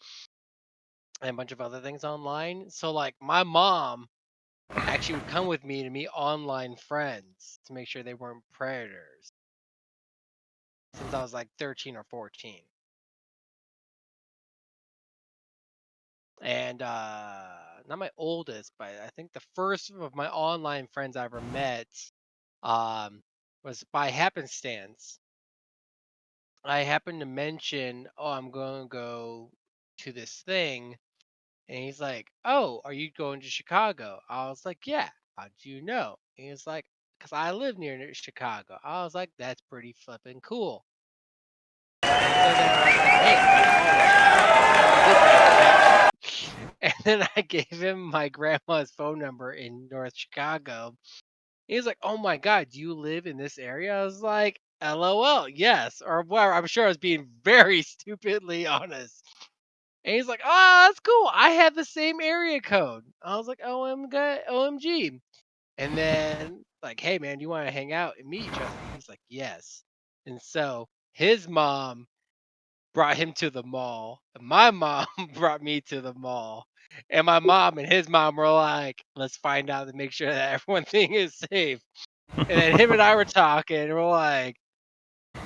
and a bunch of other things online. So like my mom actually would come with me to meet online friends to make sure they weren't predators since I was like 13 or 14. And not my oldest, but I think the first of my online friends I ever met was by happenstance. I happened to mention, "Oh, I'm going to go to this thing," and he's like, "Oh, are you going to Chicago?" I was like, "Yeah." "How do you know?" He was like, "Cause I live near Chicago." I was like, "That's pretty flippin' cool." So then I was like, "Hey, and then I gave him my grandma's phone number in North Chicago. He was like, "Oh my God, do you live in this area?" I was like, "LOL, yes." Or whatever. I'm sure I was being very stupidly honest. And he's like, "Oh, that's cool. I have the same area code." I was like, OMG. And then, like, "Hey, man, do you want to hang out and meet each other?" He's like, "Yes." And so his mom brought him to the mall. And my mom brought me to the mall. And my mom and his mom were like, "Let's find out to make sure that everything is safe." And then him and I were talking, and we're like,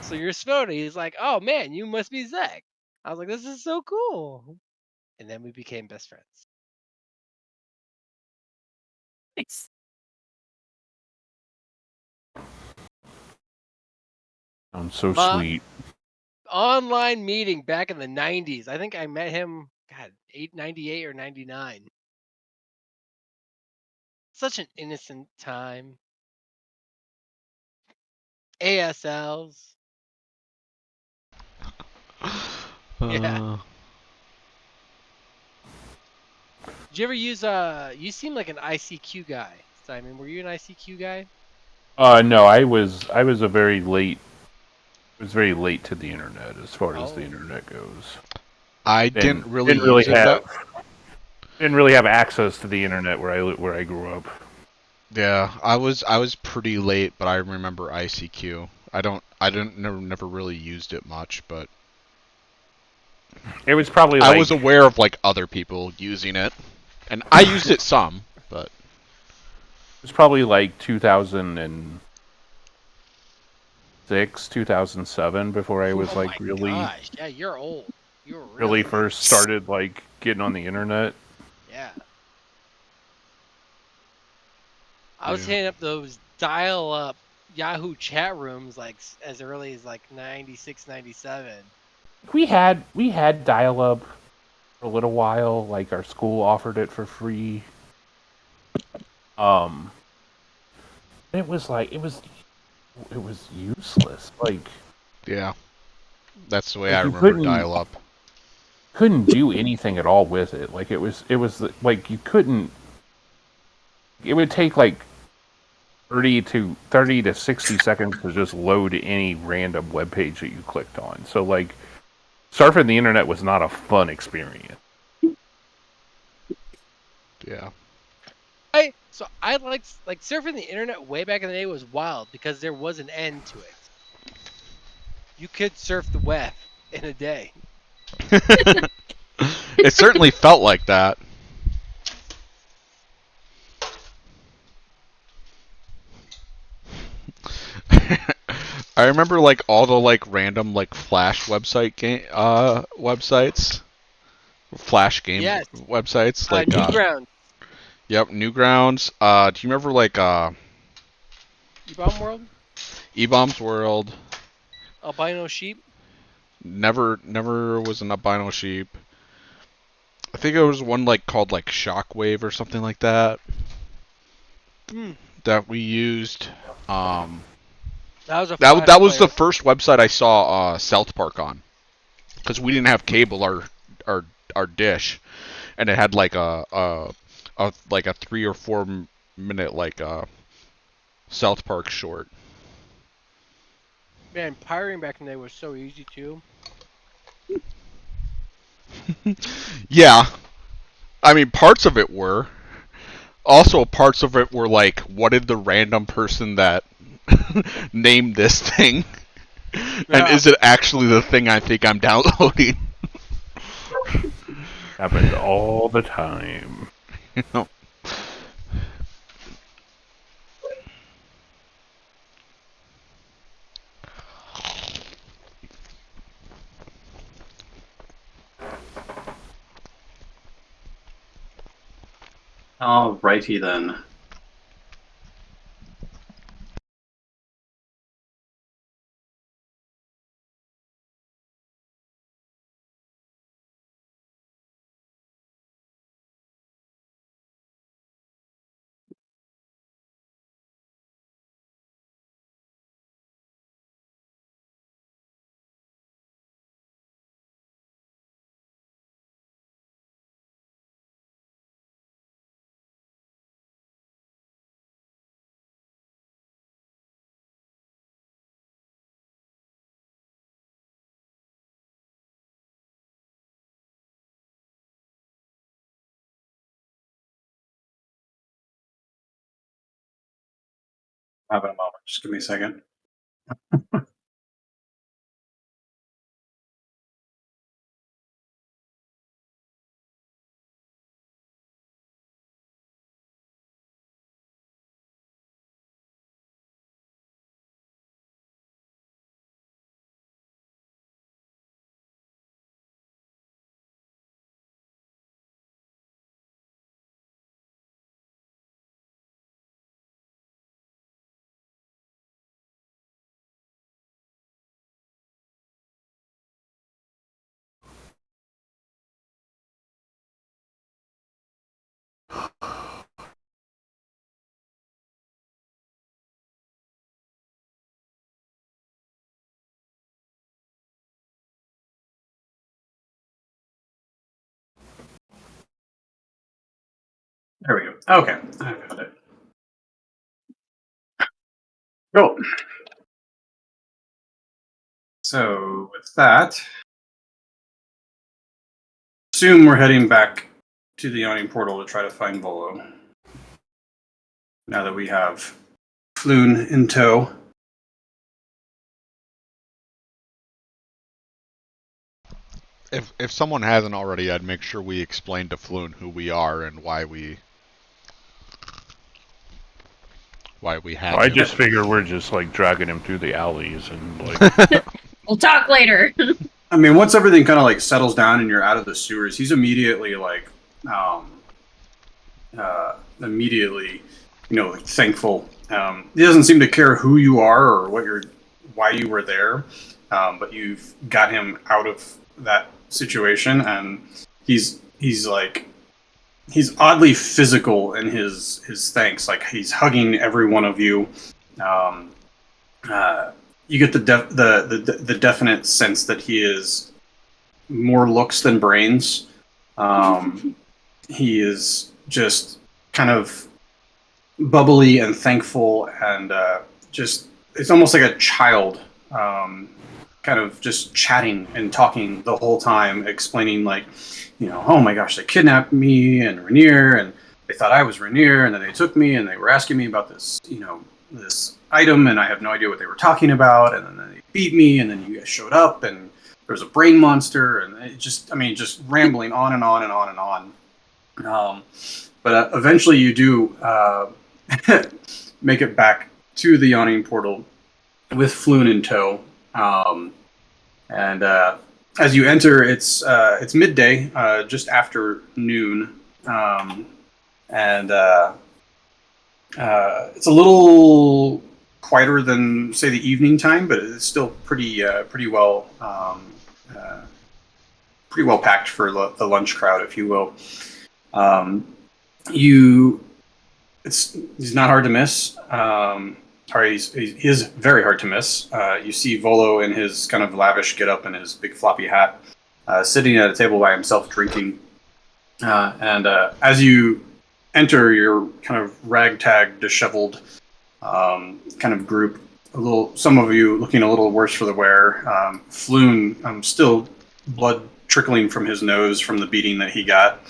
"So you're Snowden?" He's like, "Oh man, you must be Zach." I was like, "This is so cool." And then we became best friends. Nice. Sounds so My sweet. online meeting back in the 90s. I think I met him, God, 98 or 99. Such an innocent time. ASLs. Yeah. Uh, Did you ever use you seem like an ICQ guy, Simon. Were you an ICQ guy? No, I was very late to the internet as far as the Oh. internet goes. I Didn't didn't really didn't really use it have that. didn't really have access to the internet where I grew up. Yeah, I was pretty late, but I remember ICQ. I didn't never really used it much, but It was probably I like was aware of like other people using it, and I used it some, but 2006, 2007 before I was Oh like my really gosh. Yeah, you're old. You're really really old. first started like getting on the internet. Yeah. I was yeah. hitting up those dial up Yahoo chat rooms like as early as like 96, 97. We had dial up for a little while. Like our school offered it for free. Um, it was like it was useless. Yeah, that's the way Like, I you remember dial-up. couldn't do anything at all with it. Like it was like you couldn't. It would take like 30 to 60 seconds to just load any random web page that you clicked on. So like surfing the internet was not a fun experience. Yeah. I like surfing the internet way back in the day was wild because there was an end to it. You could surf the web in a day. It certainly felt like that. I remember like all the like random like Flash websites, Flash game Yes. websites like Newgrounds, yep, Newgrounds. Do you remember like eBomb World, eBombs World? Albino Sheep. Never was an albino sheep. I think it was one like called like Shockwave or something like that that we used. That was a That was the player. first website I saw South Park on, because we didn't have cable our dish, and it had like a 3 or 4 minute like South Park short. Man, pirating back in the day was so easy too. Yeah, I mean parts of it were. Also, parts of it were like, what did the random person that named this thing? And Yeah. is it actually the thing I think I'm downloading? Happened all the time. Alrighty then. Have a moment. Just give me a second. There we go. Okay, I've got it. Cool. So with that, assume we're heading back to the Yawning Portal to try to find Volo. Now that we have Floon in tow. If someone hasn't already, I'd make sure we explain to Floon who we are and why we have I him. just figure we're just like dragging him through the alleys and like. We'll talk later. I mean, once everything kind of like settles down and you're out of the sewers, he's immediately like, immediately, like, thankful. He doesn't seem to care who you are or why you were there, but you've got him out of that situation, and he's like, he's oddly physical in his thanks. Like he's hugging every one of you. You get the definite sense that he is more looks than brains. He is just kind of bubbly and thankful, and just it's almost like a child, kind of just chatting and talking the whole time, explaining like, oh my gosh, they kidnapped me and Rainier, and they thought I was Rainier, and then they took me and they were asking me about this, this item, and I have no idea what they were talking about, and then they beat me, and then you guys showed up, and there was a brain monster, and it just rambling on and on and on and on. But eventually you do make it back to the yawning portal with Floon in tow. And as you enter, it's midday, just after noon, and it's a little quieter than, say, the evening time, but it's still pretty well packed for the lunch crowd, if you will. He's not hard to miss. He is very hard to miss. You see Volo in his kind of lavish getup and his big floppy hat, sitting at a table by himself drinking. And as you enter your kind of ragtag, disheveled kind of group, some of you looking a little worse for the wear. Floon, still blood trickling from his nose from the beating that he got.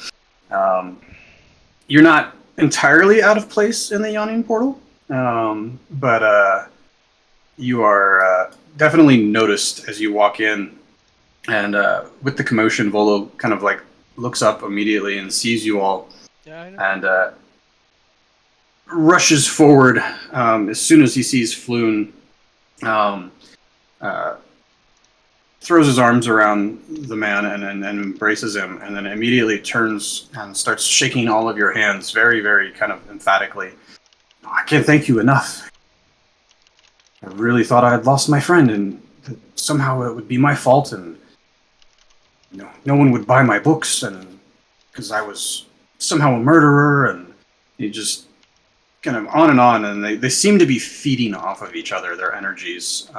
You're not entirely out of place in the yawning portal. But you are definitely noticed as you walk in, and with the commotion, Volo kind of like looks up immediately and sees you all, and rushes forward as soon as he sees Floon. Throws his arms around the man and embraces him, and then immediately turns and starts shaking all of your hands very, very kind of emphatically. I can't thank you enough. I really thought I had lost my friend, and that somehow it would be my fault, and no one would buy my books, and because I was somehow a murderer, and he just kind of on, and they seem to be feeding off of each other, their energies.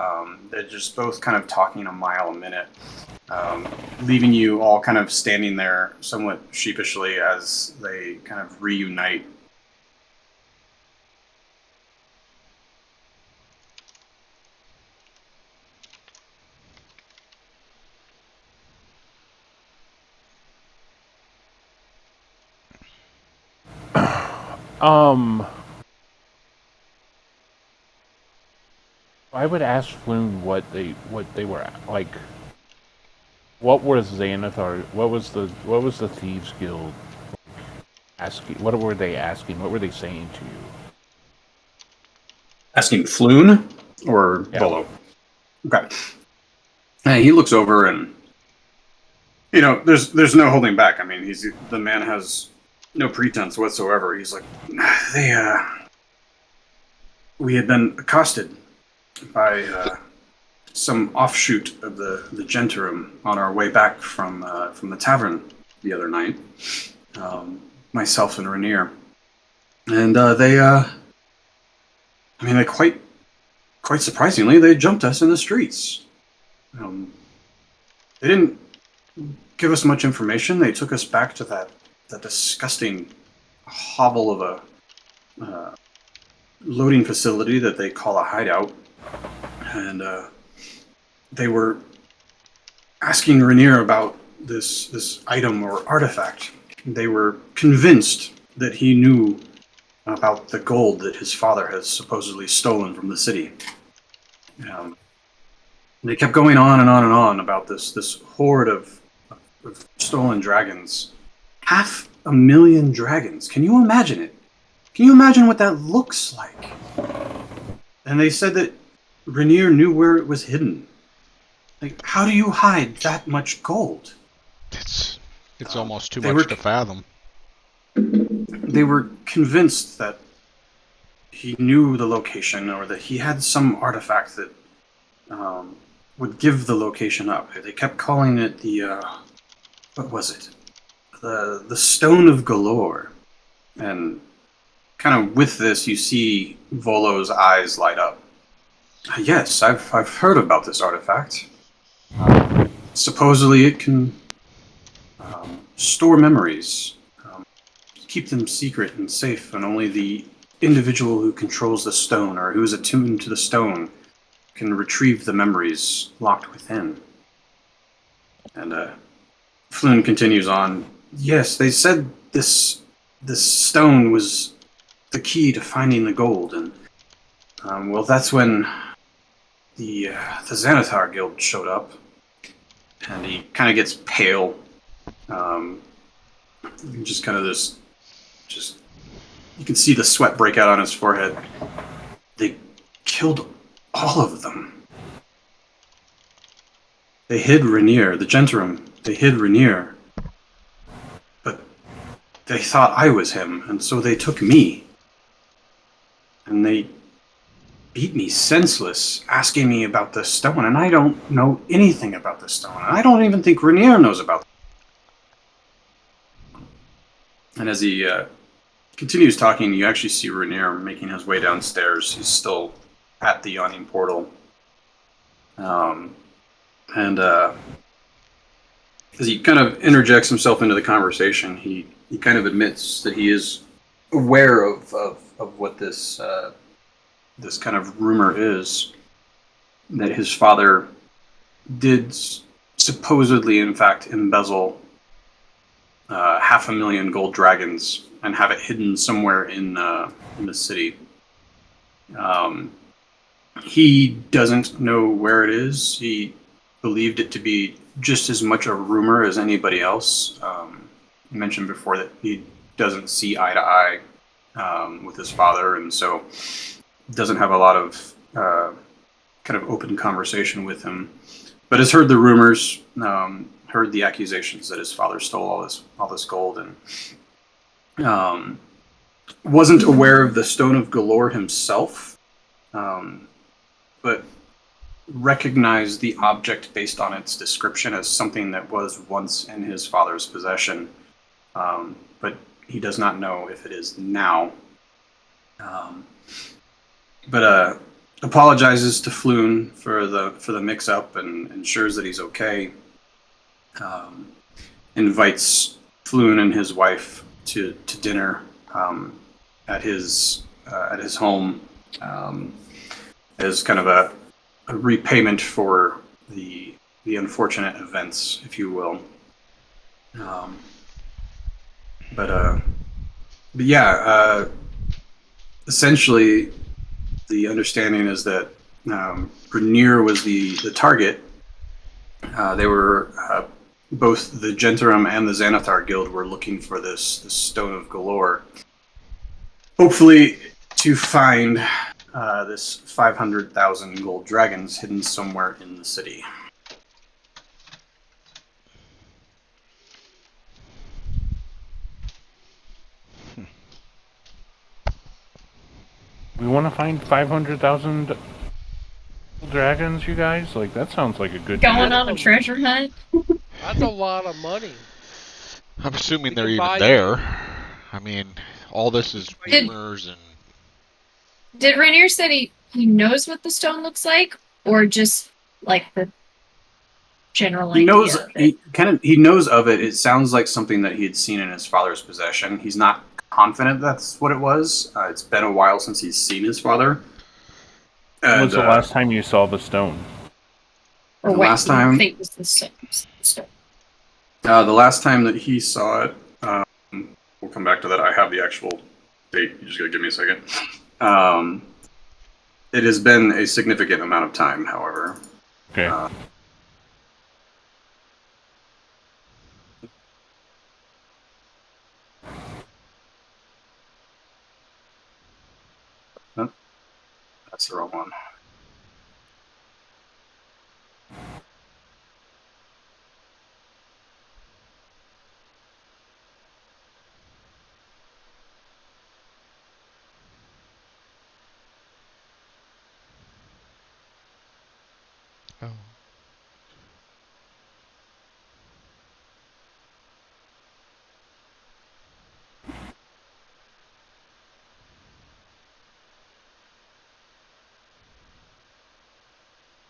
They're just both kind of talking a mile a minute, leaving you all kind of standing there somewhat sheepishly as they kind of reunite. I would ask Floon what they were like. What was Xanathar? What was the Thieves Guild asking? What were they asking? What were they saying to you? Asking Floon or Volo? Okay. And he looks over, and there's no holding back. I mean, the man has no pretense whatsoever. He's like, we had been accosted by some offshoot of the Gentarum on our way back from the tavern the other night. Myself and Rainier, and they quite surprisingly, they jumped us in the streets. They didn't give us much information. They took us back to that disgusting hovel of a loading facility that they call a hideout. And they were asking Rainier about this item or artifact. They were convinced that he knew about the gold that his father has supposedly stolen from the city. They kept going on and on and on about this horde of stolen dragons. 500,000 dragons. Can you imagine it? Can you imagine what that looks like? And they said that Rainier knew where it was hidden. Like, how do you hide that much gold? It's almost too much to fathom. They were convinced that he knew the location, or that he had some artifact that would give the location up. They kept calling it the what was it? the Stone of Galore. And kind of with this, you see Volo's eyes light up. Yes, I've heard about this artifact. Supposedly it can store memories, keep them secret and safe, and only the individual who controls the stone or who is attuned to the stone can retrieve the memories locked within. And Floon continues on. Yes, they said this stone was the key to finding the gold, and well, that's when the Xanathar Guild showed up, and he kind of gets pale. Just kind of this, just you can see the sweat break out on his forehead. They killed all of them. They hid Rainier, the Gentrum. They hid Rainier. But they thought I was him, and so they took me. And they beat me senseless, asking me about the stone, and I don't know anything about the stone. And I don't even think Rainier knows about it. And as he continues talking, you actually see Rainier making his way downstairs. He's still at the yawning portal. And as he kind of interjects himself into the conversation, he kind of admits that he is aware of what this this kind of rumor is, that his father did supposedly, in fact, embezzle 500,000 gold dragons and have it hidden somewhere in the city. He doesn't know where it is. He believed it to be just as much a rumor as anybody else. I mentioned before that he doesn't see eye to eye with his father, and so doesn't have a lot of kind of open conversation with him. But has heard the rumors, heard the accusations that his father stole all this gold, and wasn't aware of the Stone of Galore himself, but recognized the object based on its description as something that was once in his father's possession, but he does not know if it is now. But apologizes to Floon for the mix-up and ensures that he's okay. Invites Floon and his wife to dinner at his home as kind of a repayment for the unfortunate events, if you will. But yeah, essentially, the understanding is that Rainier was the target. They were both the Gentrum and the Xanathar Guild were looking for this Stone of Galore, hopefully to find this 500,000 gold dragons hidden somewhere in the city. We want to find 500,000 dragons, you guys? Like, that sounds like a good Going deal. on a treasure hunt. That's a lot of money. I'm assuming We they're can even buy- there. I mean, all this is Did- rumors and. Did Rainier said he knows what the stone looks like, or just like the general He idea knows of it? he knows of it. It sounds like something that he had seen in his father's possession. He's not confident that's what it was. It's been a while since he's seen his father. When was And, the last time you saw the stone? Or the what last do you time- think was the stone? the last time that he saw it, we'll come back to that. I have the actual date. You just gotta give me a second. It has been a significant amount of time, however. Okay. That's the wrong one.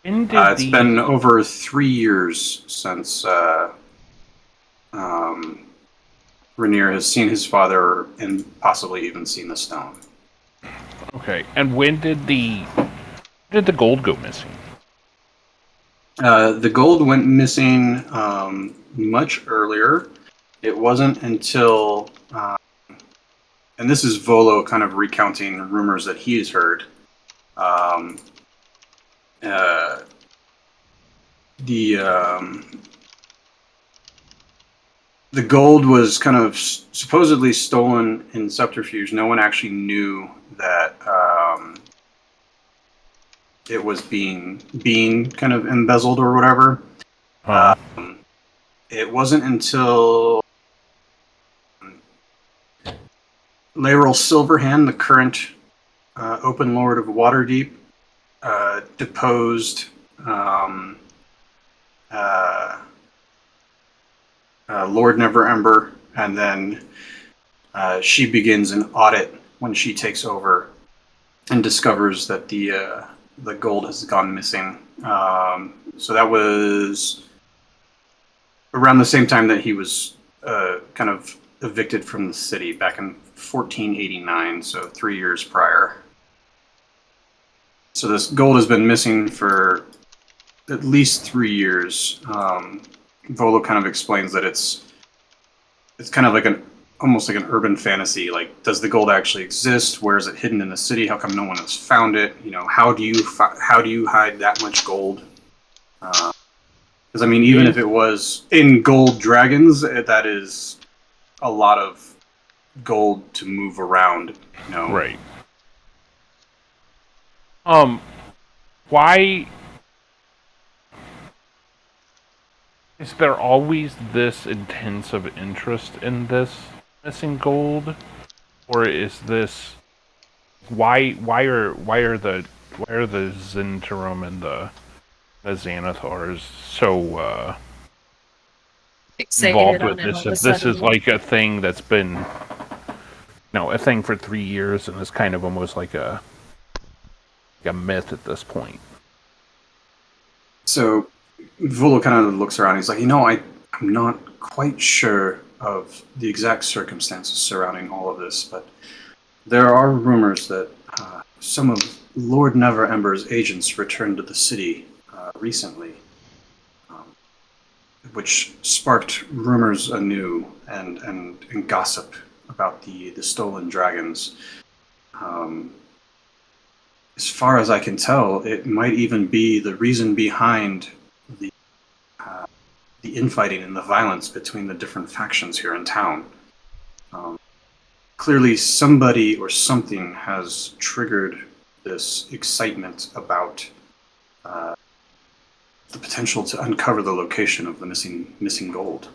When did It's been over 3 years since Rainier has seen his father and possibly even seen the stone. Okay, and when did the gold go missing? The gold went missing much earlier. It wasn't until, and this is Volo kind of recounting rumors that he has heard. Um, the the gold was kind of supposedly stolen in subterfuge. No one actually knew that it was being kind of embezzled or whatever. Huh. It wasn't until Laeral Silverhand, the current Open Lord of Waterdeep, deposed Lord Neverember, and then she begins an audit when she takes over and discovers that the gold has gone missing. So that was around the same time that he was kind of evicted from the city back in 1489, so 3 years prior. So this gold has been missing for at least 3 years. Volo kind of explains that it's kind of like almost like an urban fantasy. Like, does the gold actually exist? Where is it hidden in the city? How come no one has found it? You know, how do you hide that much gold? Because I mean, even if it was in gold dragons, that is a lot of gold to move around. You know, Right. Why is there always this intense of interest in this missing gold, or is this why are the Zhentarim and the Xanathars so Fixated involved on with it this? all of a If this is sudden. like a thing that's been a thing for 3 years and is kind of almost like a myth at this point. So Volo kind of looks around. He's like, I'm not quite sure of the exact circumstances surrounding all of this, but there are rumors that some of Lord Neverember's agents returned to the city recently, which sparked rumors anew and gossip about the stolen dragons. As far as I can tell, it might even be the reason behind the infighting and the violence between the different factions here in town. Clearly, somebody or something has triggered this excitement about the potential to uncover the location of the missing gold.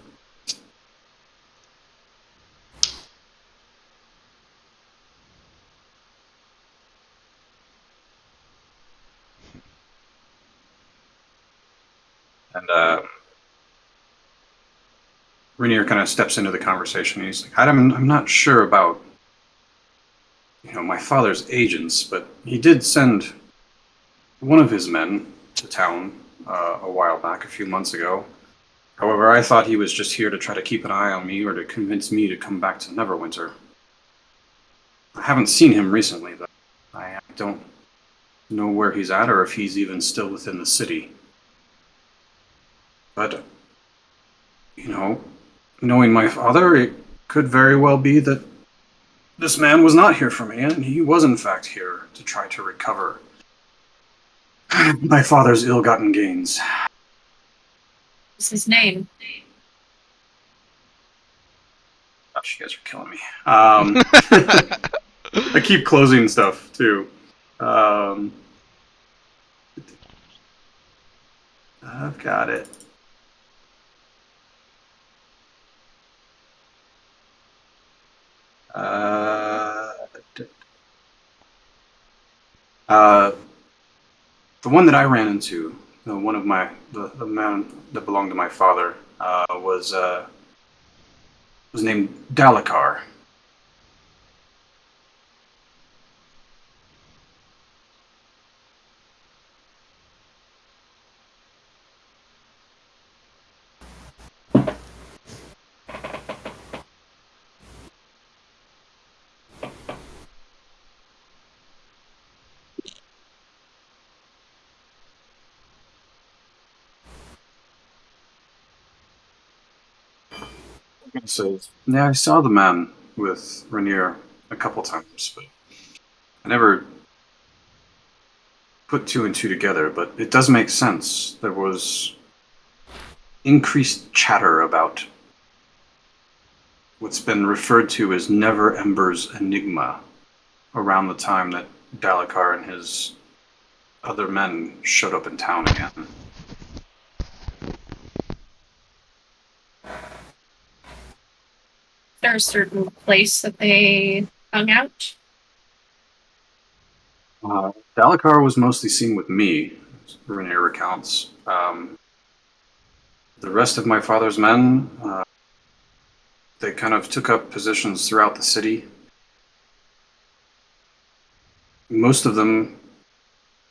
And Rainier kind of steps into the conversation. He's like, I'm not sure about my father's agents, but he did send one of his men to town a while back, a few months ago. However, I thought he was just here to try to keep an eye on me or to convince me to come back to Neverwinter. I haven't seen him recently, but I don't know where he's at or if he's even still within the city. But, knowing my father, it could very well be that this man was not here for me, and he was in fact here to try to recover my father's ill-gotten gains. What's his name? Gosh, you guys are killing me. I keep closing stuff, too. I've got it. The one that I ran into, one of the man that belonged to my father, was named Dalakar. So, yeah, I saw the man with Rainier a couple times, but I never put two and two together. But it does make sense. There was increased chatter about what's been referred to as Never Ember's Enigma around the time that Dalekar and his other men showed up in town again. Is there a certain place that they hung out? Dalekar was mostly seen with me, as Rainier recounts. The rest of my father's men, they kind of took up positions throughout the city. Most of them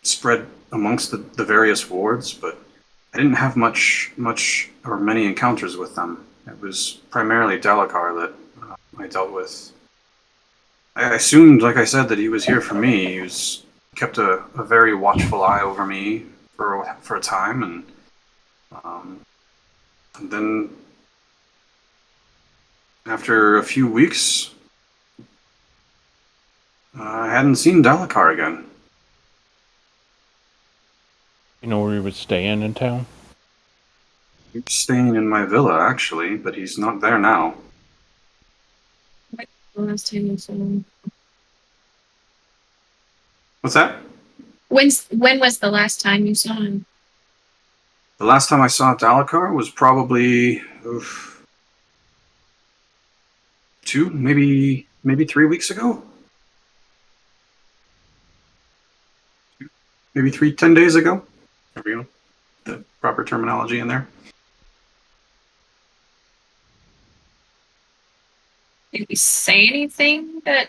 spread amongst the various wards, but I didn't have much or many encounters with them. It was primarily Dalekar that I dealt with. I assumed, like I said, that he was here for me. He kept a very watchful eye over me for a time, and then after a few weeks, I hadn't seen Dalekar again. You know where he was staying in town? He was staying in my villa, actually, but he's not there now. The last time you saw him? What's that? When was the last time you saw him? The last time I saw Dalekar was probably maybe 3 weeks ago. Maybe 10 days ago. There we go. The proper terminology in there. Did he say anything that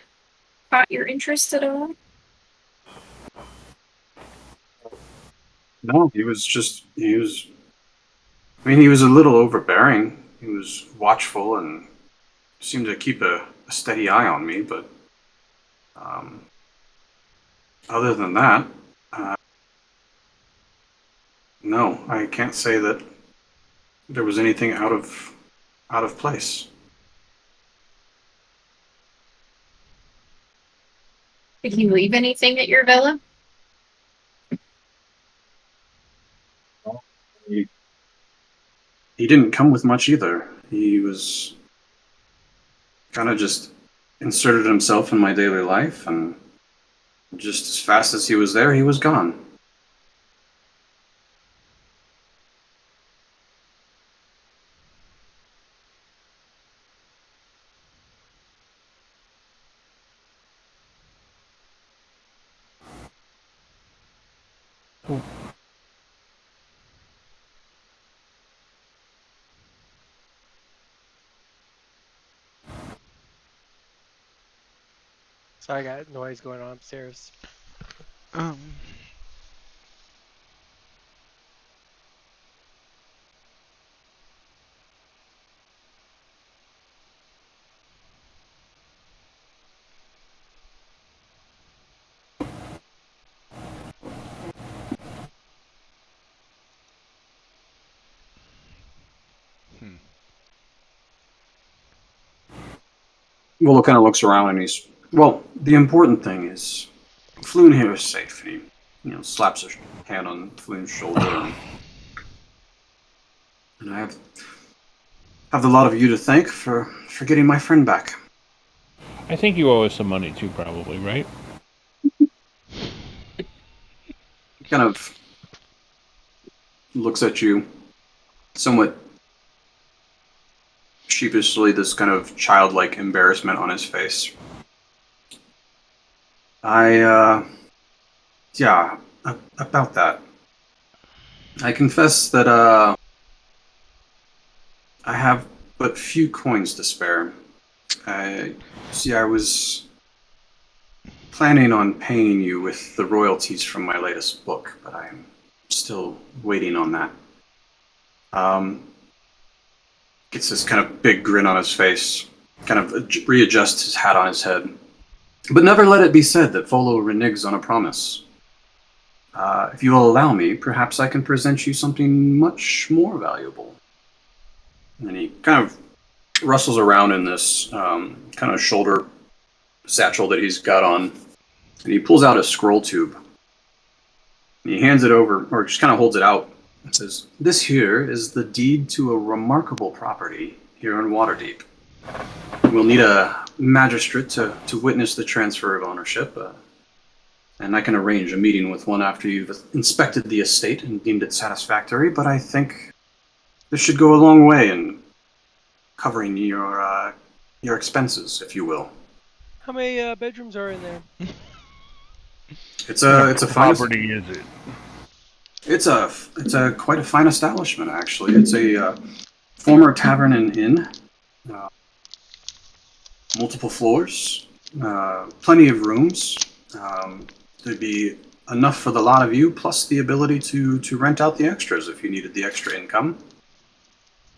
caught your interest at all? No, he was I mean, he was a little overbearing. He was watchful and seemed to keep a steady eye on me, but other than that, no, I can't say that there was anything out of place. Did he leave anything at your villa? He didn't come with much either. He was kind of just inserted himself in my daily life, and just as fast as he was there, he was gone. Sorry, I got noise going on upstairs. Willow kind of looks around and the important thing is Floon here is safe. And he, slaps a hand on Floon's shoulder. And I have a lot of you to thank for getting my friend back. I think you owe us some money too, probably, right? He kind of looks at you somewhat sheepishly, this kind of childlike embarrassment on his face. Yeah, about that. I confess that, I have but few coins to spare. I was planning on paying you with the royalties from my latest book, but I'm still waiting on that. Gets this kind of big grin on his face, kind of readjusts his hat on his head. But never let it be said that Volo reneges on a promise. If you will allow me, perhaps I can present you something much more valuable. And he kind of rustles around in this kind of shoulder satchel that he's got on, and he pulls out a scroll tube. And he hands it over, or just kind of holds it out, and says, "This here is the deed to a remarkable property here in Waterdeep. We'll need a magistrate to witness the transfer of ownership, and I can arrange a meeting with one after you've inspected the estate and deemed it satisfactory, but I think this should go a long way in covering your expenses, if you will." How many bedrooms are in there? It's a fine. property is it? It's a quite a fine establishment, actually. It's a former tavern and inn. Multiple floors, plenty of rooms. There'd be enough for the lot of you, plus the ability to rent out the extras if you needed the extra income.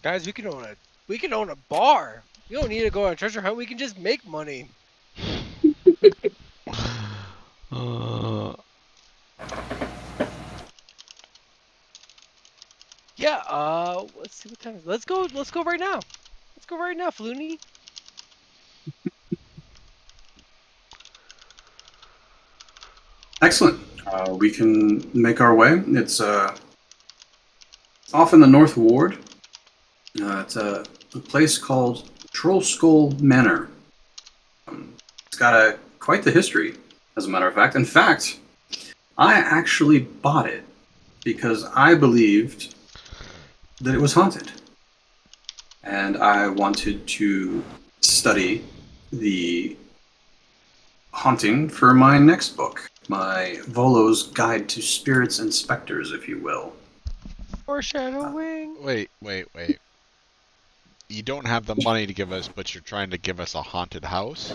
Guys, we can own a bar. We don't need to go on a treasure hunt. We can just make money. Yeah. Let's see what time. Let's go. Let's go right now. Let's go right now, Flooney. Excellent. We can make our way. It's off in the North Ward. It's a place called Troll Skull Manor. It's got quite the history, as a matter of fact. In fact, I actually bought it because I believed that it was haunted. And I wanted to study the haunting for my next book. My Volo's Guide to Spirits and Specters, if you will. Foreshadowing. Wait. You don't have the money to give us, but you're trying to give us a haunted house?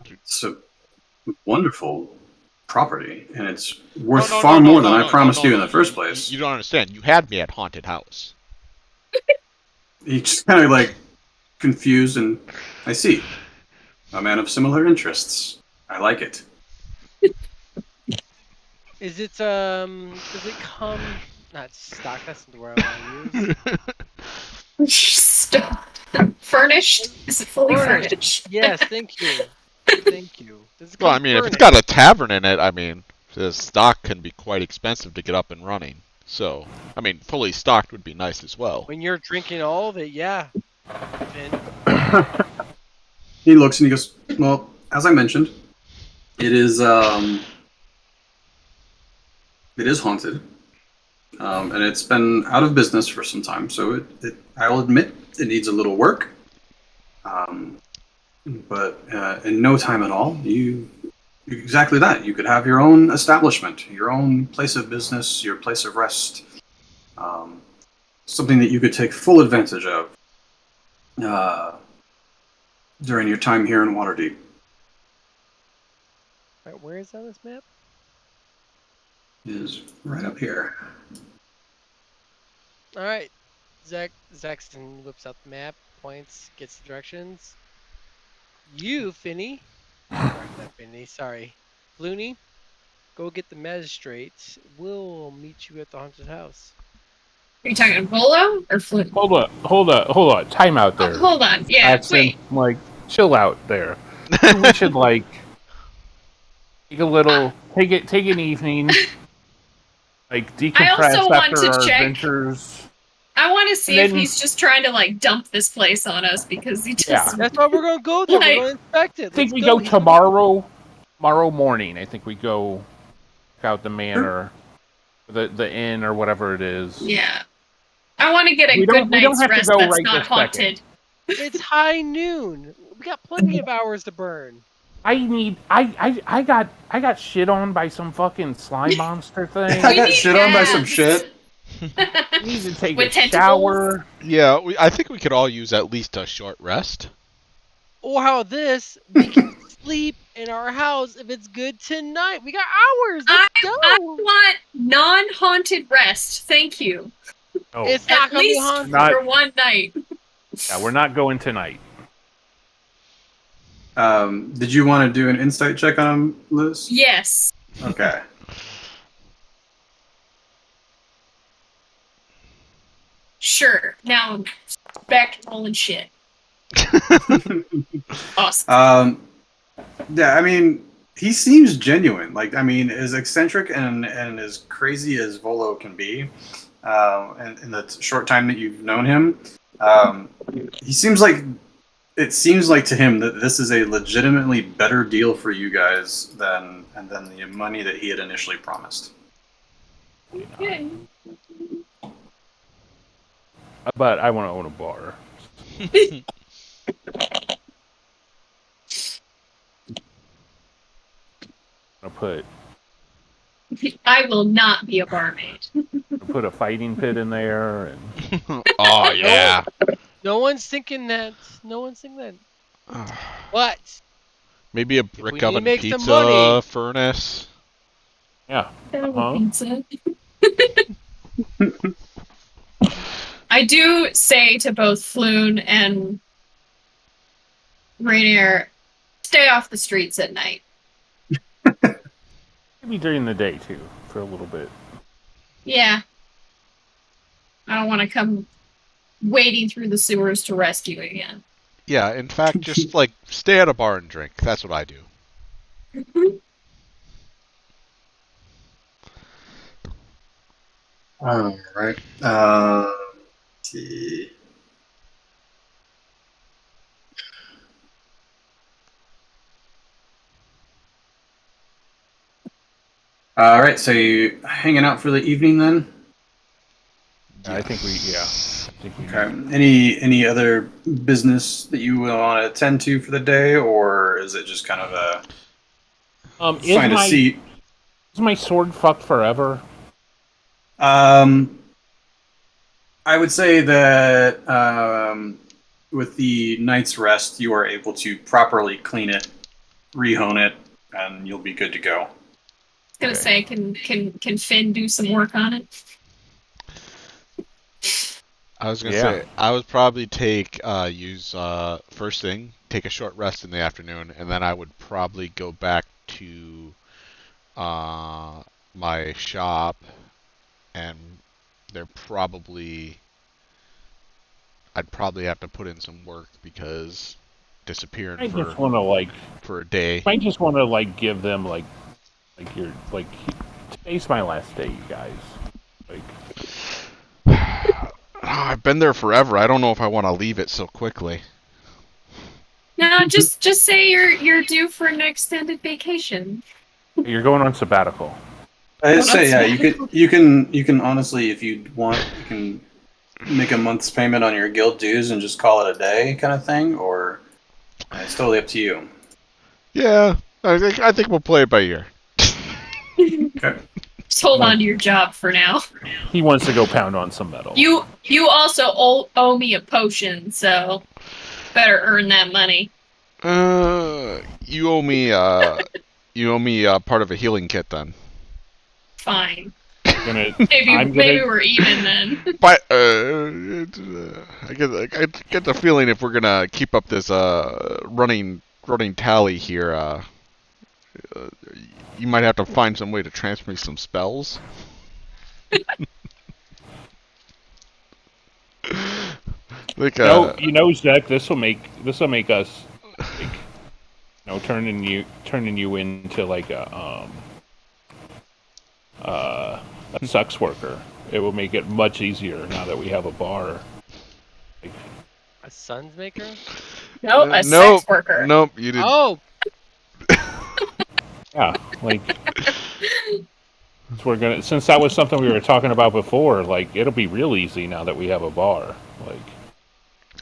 It's a wonderful property, and it's worth far more than I promised you in the first place. You don't understand. You had me at haunted house. He's just kind of like confused, and I see. A man of similar interests. I like it. Is it does it come not stock? That's the word I want to use. Stop. Furnished? Is it fully furnished? Yes, thank you. Thank you. Does it Well, I come mean, if it's furnished? got a tavern in it, I mean, the stock can be quite expensive to get up and running. So, I mean, fully stocked would be nice as well. When you're drinking all of it, yeah. And He looks and he goes, "Well, as I mentioned, it is haunted, and it's been out of business for some time. So I'll admit it needs a little work, but in no time at all, you exactly that. You could have your own establishment, your own place of business, your place of rest, something that you could take full advantage of during your time here in Waterdeep." right, where is that on this map? Is right up here. All right, Zaxton whips out the map, points, gets the directions. You, Finny, not Finny, sorry, Flooney, go get the magistrate. We'll meet you at the haunted house. Are you talking Volo or Flint? Hold on. Time out there. Oh, hold on. Yeah, Jackson, wait. like, chill out there. We should like take a little, take an evening, like decompress also want after to our check- adventures. I want to see And if then- he's just trying to like dump this place on us because he just. Yeah. That's why we're gonna go there. Like- We're gonna inspect it. I think Let's we go He's- tomorrow morning. I think we go check out the manor, the inn or whatever it is. Yeah. I want to get a We don't- good we don't night's have to rest go that's right not this second. haunted. It's high noon. We got plenty of hours to burn. I got shit on by some fucking slime monster thing. I We got need shit on by some gas. shit. I need to take With a tentacles? shower. Yeah, I think we could all use at least a short rest. Or how this, we can sleep in our house if it's good tonight. We got hours. Let's I go. want non-haunted rest. Thank you. Oh, It's not At gonna be least haunted. Not- for one night. yeah, we're not going tonight. Did you want to do an insight check on him, Liz? Yes. Okay. Sure. Now I'm back to rolling shit. Awesome. Yeah, I mean, he seems genuine. Like, I mean, as eccentric and as crazy as Volo can be, in the short time that you've known him, he seems like it seems like to him that this is a legitimately better deal for you guys than the money that he had initially promised. Okay. But I want to own a bar. I'll I will not be a barmaid. put a fighting pit in there, and Oh yeah. No one's thinking that. No one's thinking that. What? Maybe a we brick need to oven make some pizza money- furnace. yeah. Pizza. I do say to both Floon and Rainier, stay off the streets at night. Maybe during the day too, for a little bit. Yeah. I don't want to come wading through the sewers to rescue again. Yeah, in fact, just like stay at a bar and drink. That's what I do. All right. Let's see. All right. So you hanging out for the evening then? I think we Okay. Any other business that you want to attend to for the day, or is it just kind of a find a seat? Is my sword fucked forever? I would say that with the night's rest, you are able to properly clean it, rehone it, and you'll be good to go. I was gonna say, can Finn do some work on it? I was gonna say I would probably take use first thing, take a short rest in the afternoon, and then I would probably go back to my shop, and I'd probably have to put in some work because disappearing I just want to for a day. I just want to give them today's my last day, you guys. I've been there forever. I don't know if I want to leave it so quickly. No, just say you're due for an extended vacation. You're going on sabbatical. I say, yeah, you can honestly, if you want, you can make a month's payment on your guild dues and just call it a day, kind of thing, or it's totally up to you. Yeah, I think we'll play it by ear. Okay. Just hold on to your job for now. He wants to go pound on some metal. You also owe me a potion, so better earn that money. You owe me part of a healing kit then. Fine. Maybe Maybe we're even then. But I get the feeling if we're gonna keep up this running tally here, you might have to find some way to transfer me some spells. Zach, this will make us turning you into a sex worker. It will make it much easier now that we have a bar. A Suns maker? No, sex worker. Nope, you didn't. Oh. Yeah, since that was something we were talking about before, it'll be real easy now that we have a bar.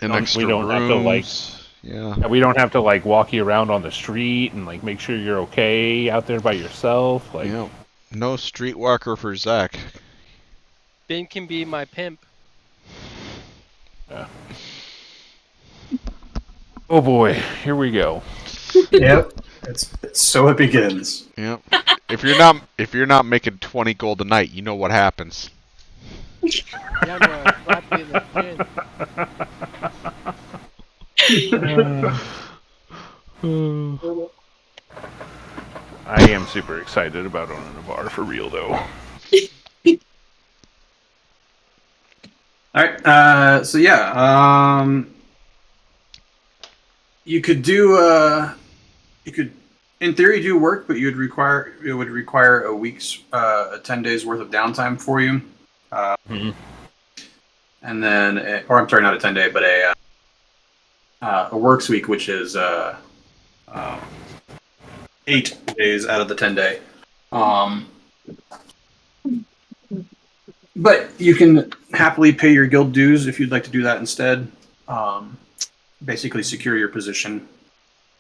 And extra we don't rooms. have to we don't have to walk you around on the street and make sure you're okay out there by yourself. No streetwalker for Zach. Ben can be my pimp. Yeah. Oh boy, here we go. Yep. It's so it begins. Yep. If you're not making 20 gold a night, you know what happens. Yeah, I'm gonna slap you in the chin. I am super excited about owning a bar for real, though. All right. So yeah, you could do. You could, in theory, do work, but it would require a week's, 10 days worth of downtime for you. Mhm. And then, or I'm sorry, not a 10-day, but a works week, which is 8 days out of the 10-day. But you can happily pay your guild dues if you'd like to do that instead. Basically, secure your position,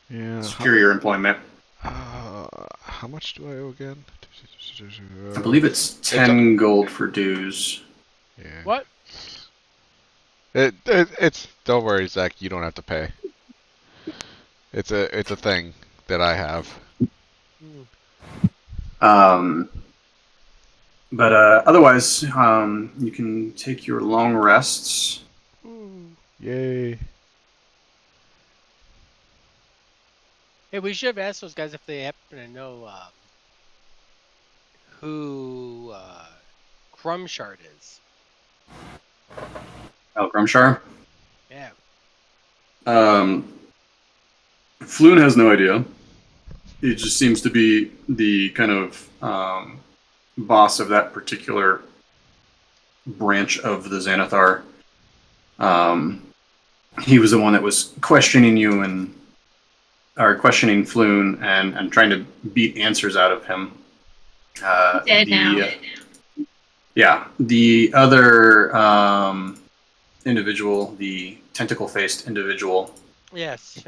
Yeah. secure your employment. How much do I owe again? I believe it's 10 gold for dues. Yeah. What? It's don't worry, Zach. You don't have to pay. It's a thing that I have. But otherwise, you can take your long rests. Yay. Hey, we should have asked those guys if they happen to know who Crumshard is. Al Grumshar. Yeah. Floon has no idea. He just seems to be the kind of boss of that particular branch of the Xanathar. He was the one that was questioning you or questioning Floon and trying to beat answers out of him. Dead now. Yeah, the other individual, the tentacle-faced individual. Yes.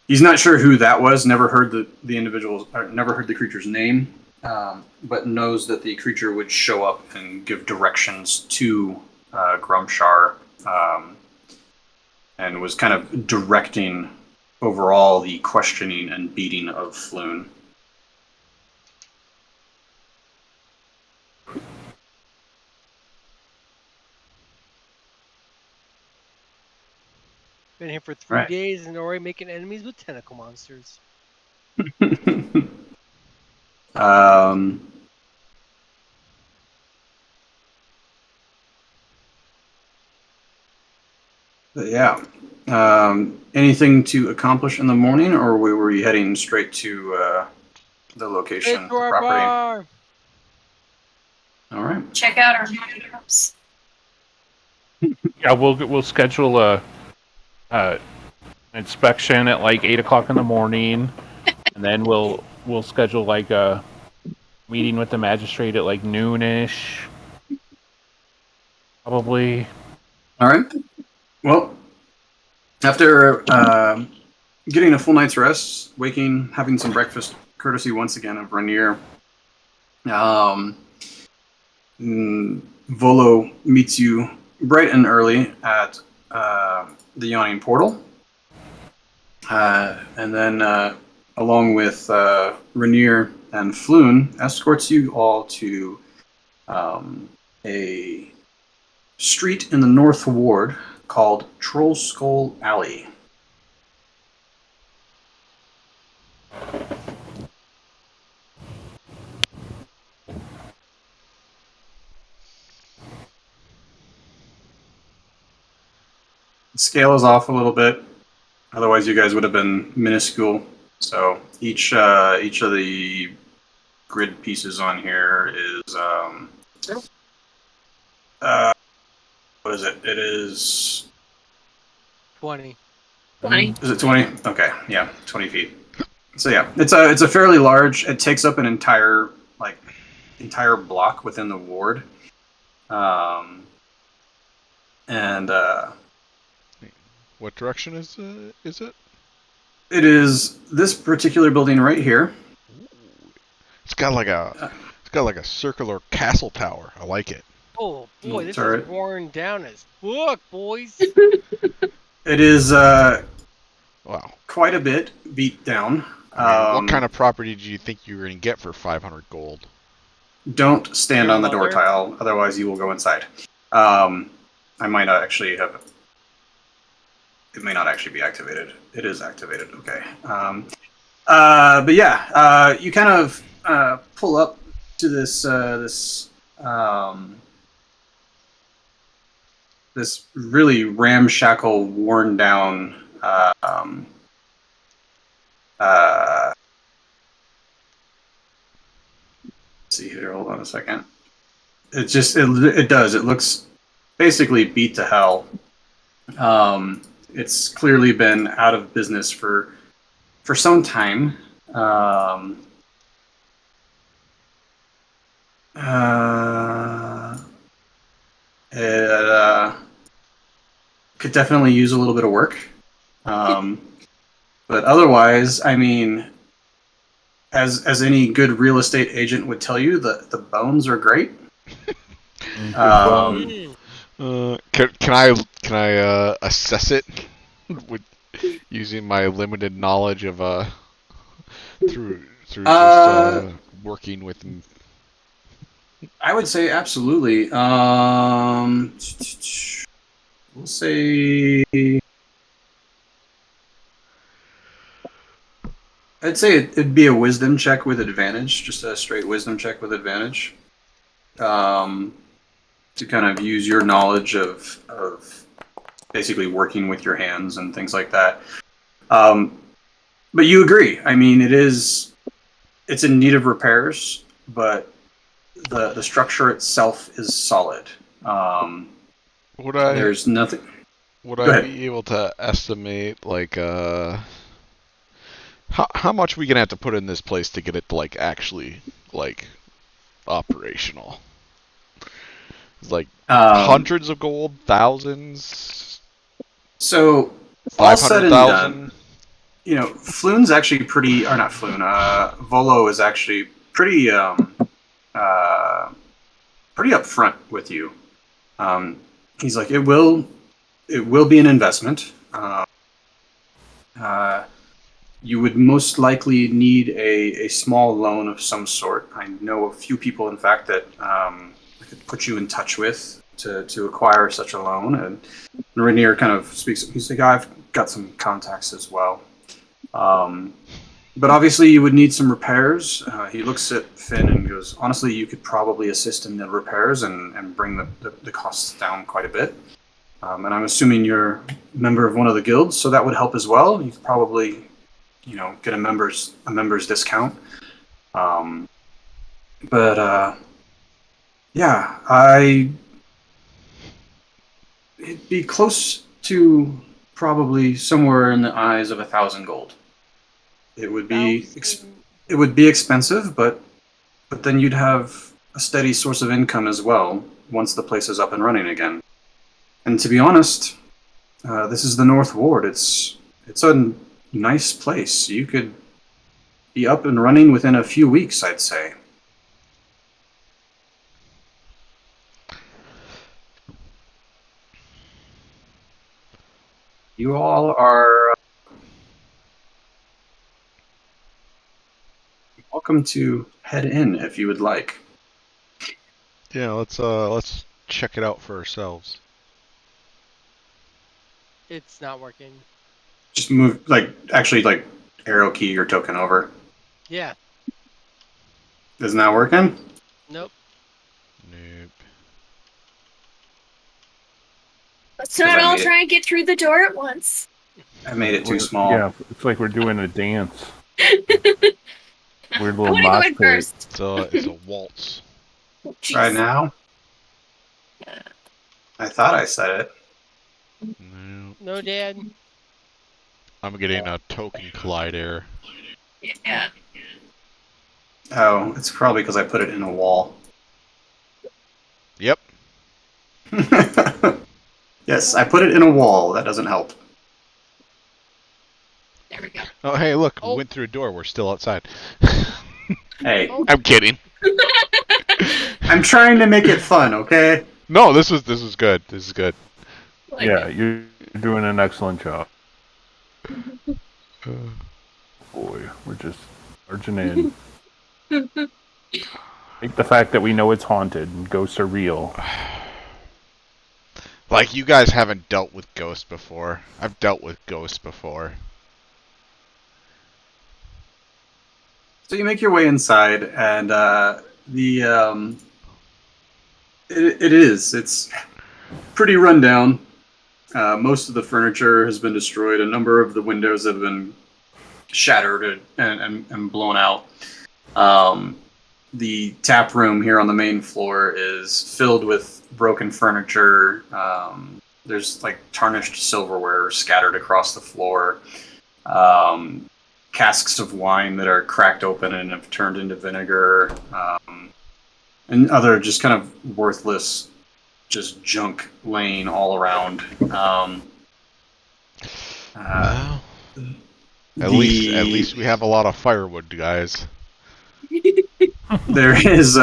He's not sure who that was. Never heard the individual, or never heard the creature's name, but knows that the creature would show up and give directions to Grumshar, and was kind of directing overall the questioning and beating of Floon. Been here for 3 Right. days and already making enemies with tentacle monsters. But yeah. Anything to accomplish in the morning, or were you heading straight to the location, It's the our property? bar. All right. Check out our house. Yeah, we'll schedule a inspection at like 8 o'clock in the morning, and then we'll schedule like a meeting with the magistrate at like noonish, probably. All right. Well, after getting a full night's rest, waking, having some breakfast, courtesy once again of Rainier, Volo meets you bright and early at the Yawning Portal. And then, along with Rainier and Floon, escorts you all to a street in the North Ward called Troll Skull Alley. The scale is off a little bit. Otherwise, you guys would have been minuscule. So each of the grid pieces on here is what is it? It is 20. 20. Is it 20? Okay, yeah, 20 feet. So yeah, it's a fairly large. It takes up an entire block within the ward, and What direction is it? it is this particular building right here. It's got like a circular castle tower. I like it. Oh boy, this turret. is worn down as fuck, boys. It is Wow. quite a bit beat down. I mean, what kind of property do you think you were going to get for 500 gold? Don't stand Your on the door mother? tile, otherwise you will go inside. I might not actually have. It may not actually be activated. It is activated. Okay. But yeah, you kind of pull up to this this really ramshackle, worn down. Let's see here. Hold on a second. It just it does. It looks basically beat to hell. It's clearly been out of business for some time. It could definitely use a little bit of work. But otherwise, I mean, as any good real estate agent would tell you, the bones are great. Can I assess it with using my limited knowledge of through just working with? I would say absolutely. We'll say. I'd say it'd be a wisdom check with advantage, just a straight wisdom check with advantage. To kind of use your knowledge of basically working with your hands and things like that. But you agree. I mean, it's in need of repairs, but the structure itself is solid. There's nothing. Would I be able to estimate like how much we gonna have to put in this place to get it to like actually like operational? It's like hundreds of gold, thousands. So all said and 500,000. You know, Floon's actually pretty, or not Floon. Volo is actually pretty upfront with you. He's like, it will be an investment. You would most likely need a small loan of some sort. I know a few people, in fact, that I could put you in touch with to acquire such a loan. And Rainier kind of speaks. He's like, I've got some contacts as well. But obviously, you would need some repairs. He looks at Finn and goes, honestly, you could probably assist in the repairs and bring the costs down quite a bit. And I'm assuming you're a member of one of the guilds, so that would help as well. You could probably, get a member's discount. Yeah, it'd be close to probably somewhere in the eyes of 1,000 gold. It would be expensive, but then you'd have a steady source of income as well once the place is up and running again. And to be honest, this is the North Ward. It's a nice place. You could be up and running within a few weeks, I'd say. You all are welcome to head in if you would like. Yeah, let's check it out for ourselves. It's not working. Just move, actually arrow key your token over. Yeah. Isn't that working? Nope. Nope. Let's not all try and get through the door at once. I made it too small. Yeah, it's like we're doing a dance. Weird I little want to go mosh in pit. first. It's a waltz. Oh, jeez. Right now? I thought I said it. No. No, Dad. I'm getting a token collide error. Yeah. Oh, it's probably because I put it in a wall. Yep. Yes, I put it in a wall. That doesn't help. There we go. Oh, hey, look, Oh. we went through a door. We're still outside. Hey, I'm kidding. I'm trying to make it fun, okay? No, this is good. This is good. Like Yeah, it. you're doing an excellent job. Boy, we're just marching in. Like the fact that we know it's haunted and ghosts are real. Like, you guys haven't dealt with ghosts before. I've dealt with ghosts before. So you make your way inside, and it's pretty rundown. Most of the furniture has been destroyed. A number of the windows have been shattered and blown out. The tap room here on the main floor is filled with broken furniture. There's like tarnished silverware scattered across the floor. Casks of wine that are cracked open and have turned into vinegar. And other just kind of worthless, just junk laying all around. Well, at least we have a lot of firewood, guys. There is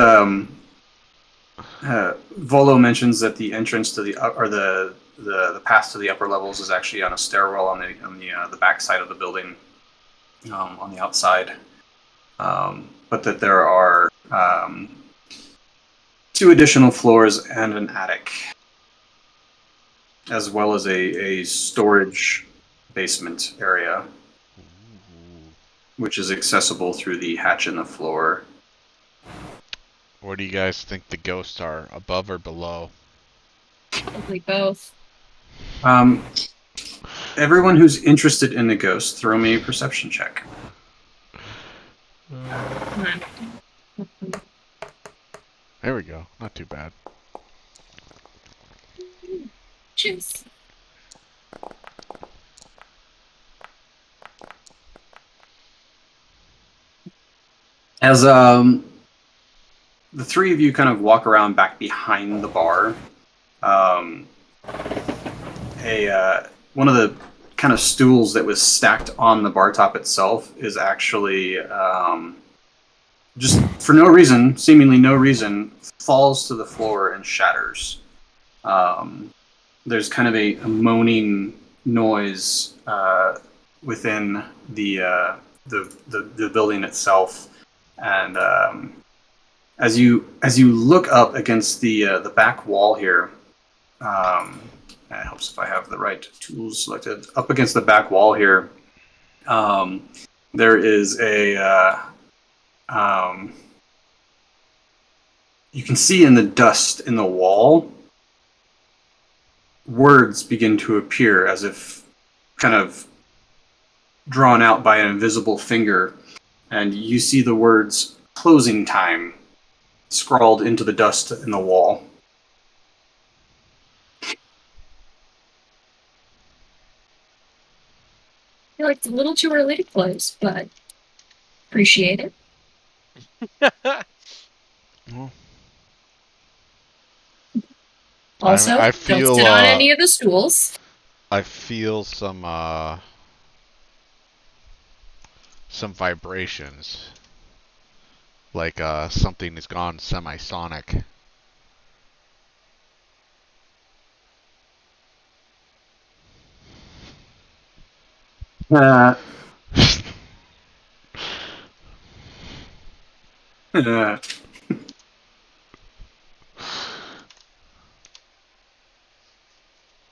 Volo mentions that the entrance to the path to the upper levels is actually on a stairwell on the back side of the building, on the outside, but that there are 2 additional floors and an attic, as well as a storage basement area, which is accessible through the hatch in the floor. Where do you guys think the ghosts are? Above or below? Probably both. Everyone who's interested in the ghost, throw me a perception check. Come on. There we go. Not too bad. Cheers. As the 3 of you kind of walk around back behind the bar, one of the kind of stools that was stacked on the bar top itself is actually just for no reason, seemingly no reason, falls to the floor and shatters. There's kind of a moaning noise within the building itself, and as you look up against the back wall here, it helps if I have the right tools selected. Up against the back wall here, there is you can see in the dust in the wall, words begin to appear as if kind of drawn out by an invisible finger, and you see the words "closing time" scrawled into the dust in the wall. I feel like it's a little too early to close, but appreciate it. Well, Also, I don't feel, sit on any of the stools. I feel some vibrations. Like something has gone semisonic.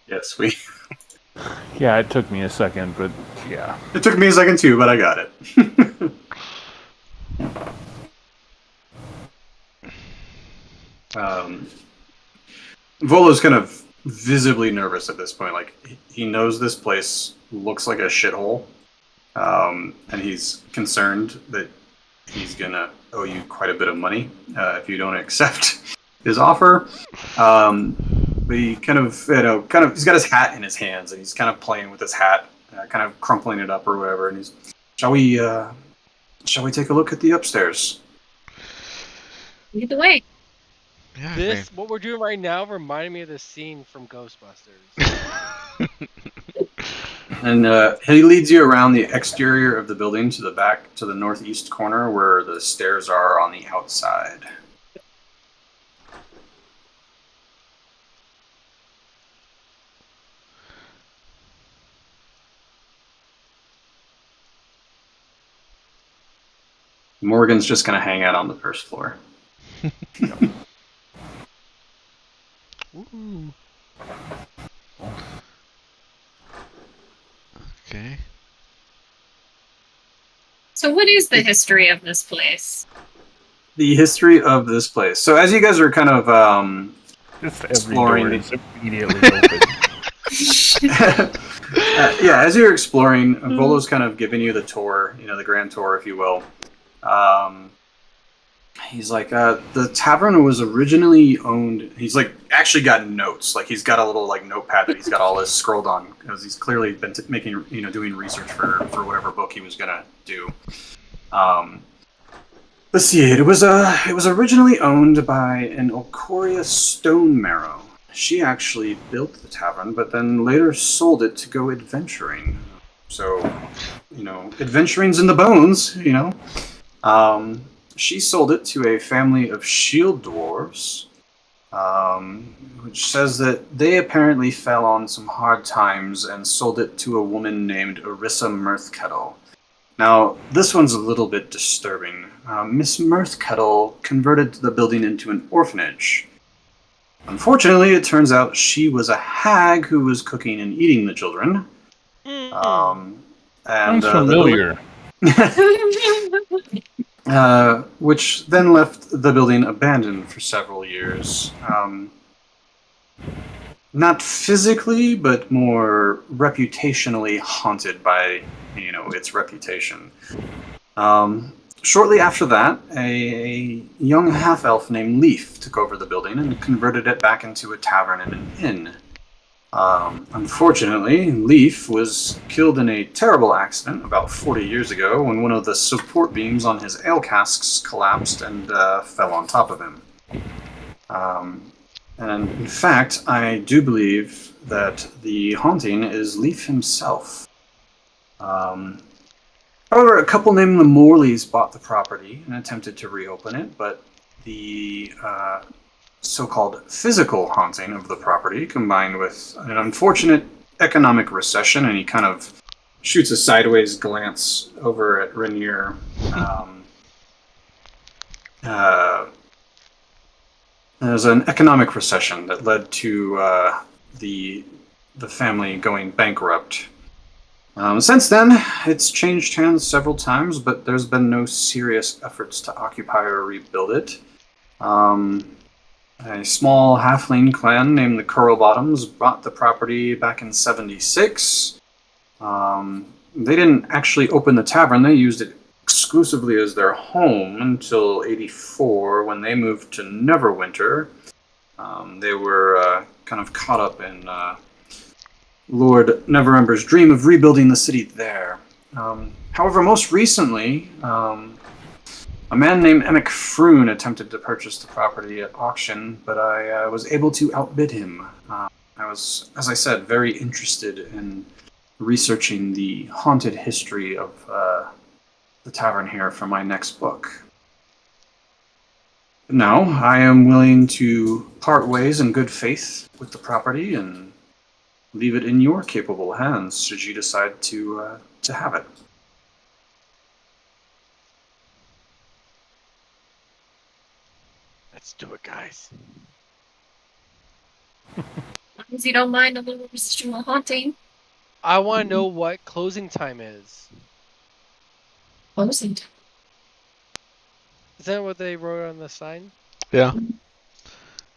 Yes, Yeah, it took me a second, but yeah. it took me a second too, but I got it. Volo's kind of visibly nervous at this point. Like, he knows this place looks like a shithole, and he's concerned that he's gonna owe you quite a bit of money if you don't accept his offer. But he kind of, he's got his hat in his hands, and he's kind of playing with his hat, kind of crumpling it up or whatever. And he's, shall we take a look at the upstairs? Lead the way. Yeah, This, what we're doing right now, reminded me of the scene from Ghostbusters. And he leads you around the exterior of the building to the back, to the northeast corner where the stairs are on the outside. Morgan's just going to hang out on the first floor. Ooh. Okay. So, what is the history of this place? The history of this place. So as you guys are kind of Just every Exploring door the- is immediately open. Yeah, as you're exploring, Volo's kind of giving you the tour, the grand tour, if you will. He's like, the tavern was originally owned. He's like, actually got notes. Like, he's got a little like notepad that he's got all this scrolled on because he's clearly been making, doing research for whatever book he was gonna do. Let's see. It was originally owned by an Ocoria Stone Marrow. She actually built the tavern, but then later sold it to go adventuring. So, adventuring's in the bones. She sold it to a family of shield dwarves, which says that they apparently fell on some hard times and sold it to a woman named Orissa Mirthkettle. Now, this one's a little bit disturbing. Miss Mirthkettle converted the building into an orphanage. Unfortunately, it turns out she was a hag who was cooking and eating the children. And Sounds familiar. Which then left the building abandoned for several years. Not physically, but more reputationally haunted by, its reputation. Shortly after that, a young half-elf named Leaf took over the building and converted it back into a tavern and an inn. Unfortunately, Leaf was killed in a terrible accident about 40 years ago when one of the support beams on his ale casks collapsed and fell on top of him. And in fact, I do believe that the haunting is Leaf himself. However, a couple named the Morleys bought the property and attempted to reopen it, but the so-called physical haunting of the property, combined with an unfortunate economic recession, and he kind of shoots a sideways glance over at Rainier. There's an economic recession that led to the family going bankrupt. Since then, it's changed hands several times, but there's been no serious efforts to occupy or rebuild it. A small halfling clan named the Curlbottoms bought the property back in '76. They didn't actually open the tavern, they used it exclusively as their home until '84 when they moved to Neverwinter. They were kind of caught up in Lord Neverember's dream of rebuilding the city there. However, most recently, a man named Emic Froon attempted to purchase the property at auction, but I was able to outbid him. I was, as I said, very interested in researching the haunted history of the tavern here for my next book. Now, I am willing to part ways in good faith with the property and leave it in your capable hands should you decide to have it. Let's do it, guys. Because you don't mind a little residual haunting. I want to know what closing time is. Closing time. Is that what they wrote on the sign? Yeah.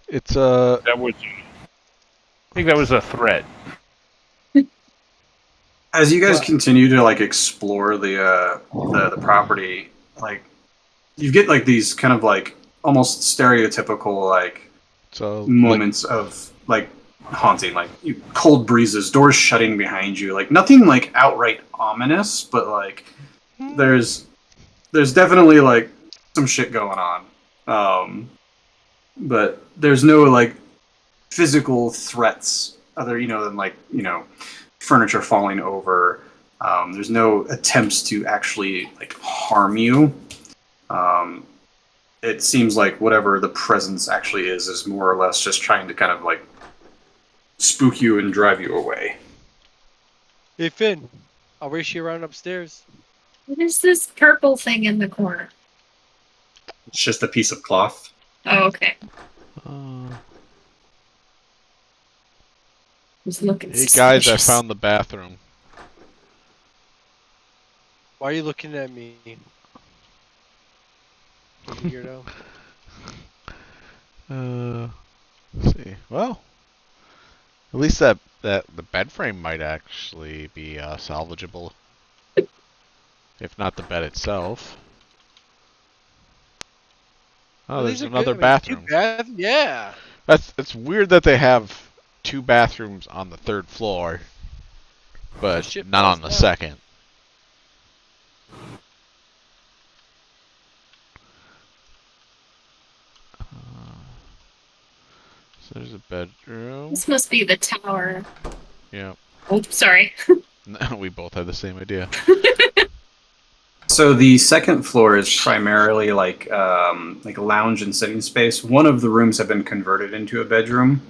It's That was. I think that was a threat. As you guys Well- continue to explore the property, you get these kind of almost stereotypical so moments of haunting, cold breezes, doors shutting behind you, nothing outright ominous, but there's definitely some shit going on. But there's no physical threats other than furniture falling over. There's no attempts to actually harm you. It seems like whatever the presence actually is more or less just trying to kind of spook you and drive you away. Hey, Finn. I'll race you around upstairs. What is this purple thing in the corner? It's just a piece of cloth. Oh, okay. uh, Who's looking hey guys, I suspicious. found the bathroom. Why are you looking at me? You weirdo. Let's see. Well, at least that the bed frame might actually be salvageable, if not the bed itself. Oh, these there's are good. another I mean, two bathroom. yeah. It's weird that they have 2 bathrooms on the 3rd floor, but shit not falls on the down. 2nd. So there's a bedroom. This must be the tower. Yeah, Oh, sorry. we both had the same idea. So the second floor is primarily like lounge and sitting space. One of the rooms have been converted into a bedroom,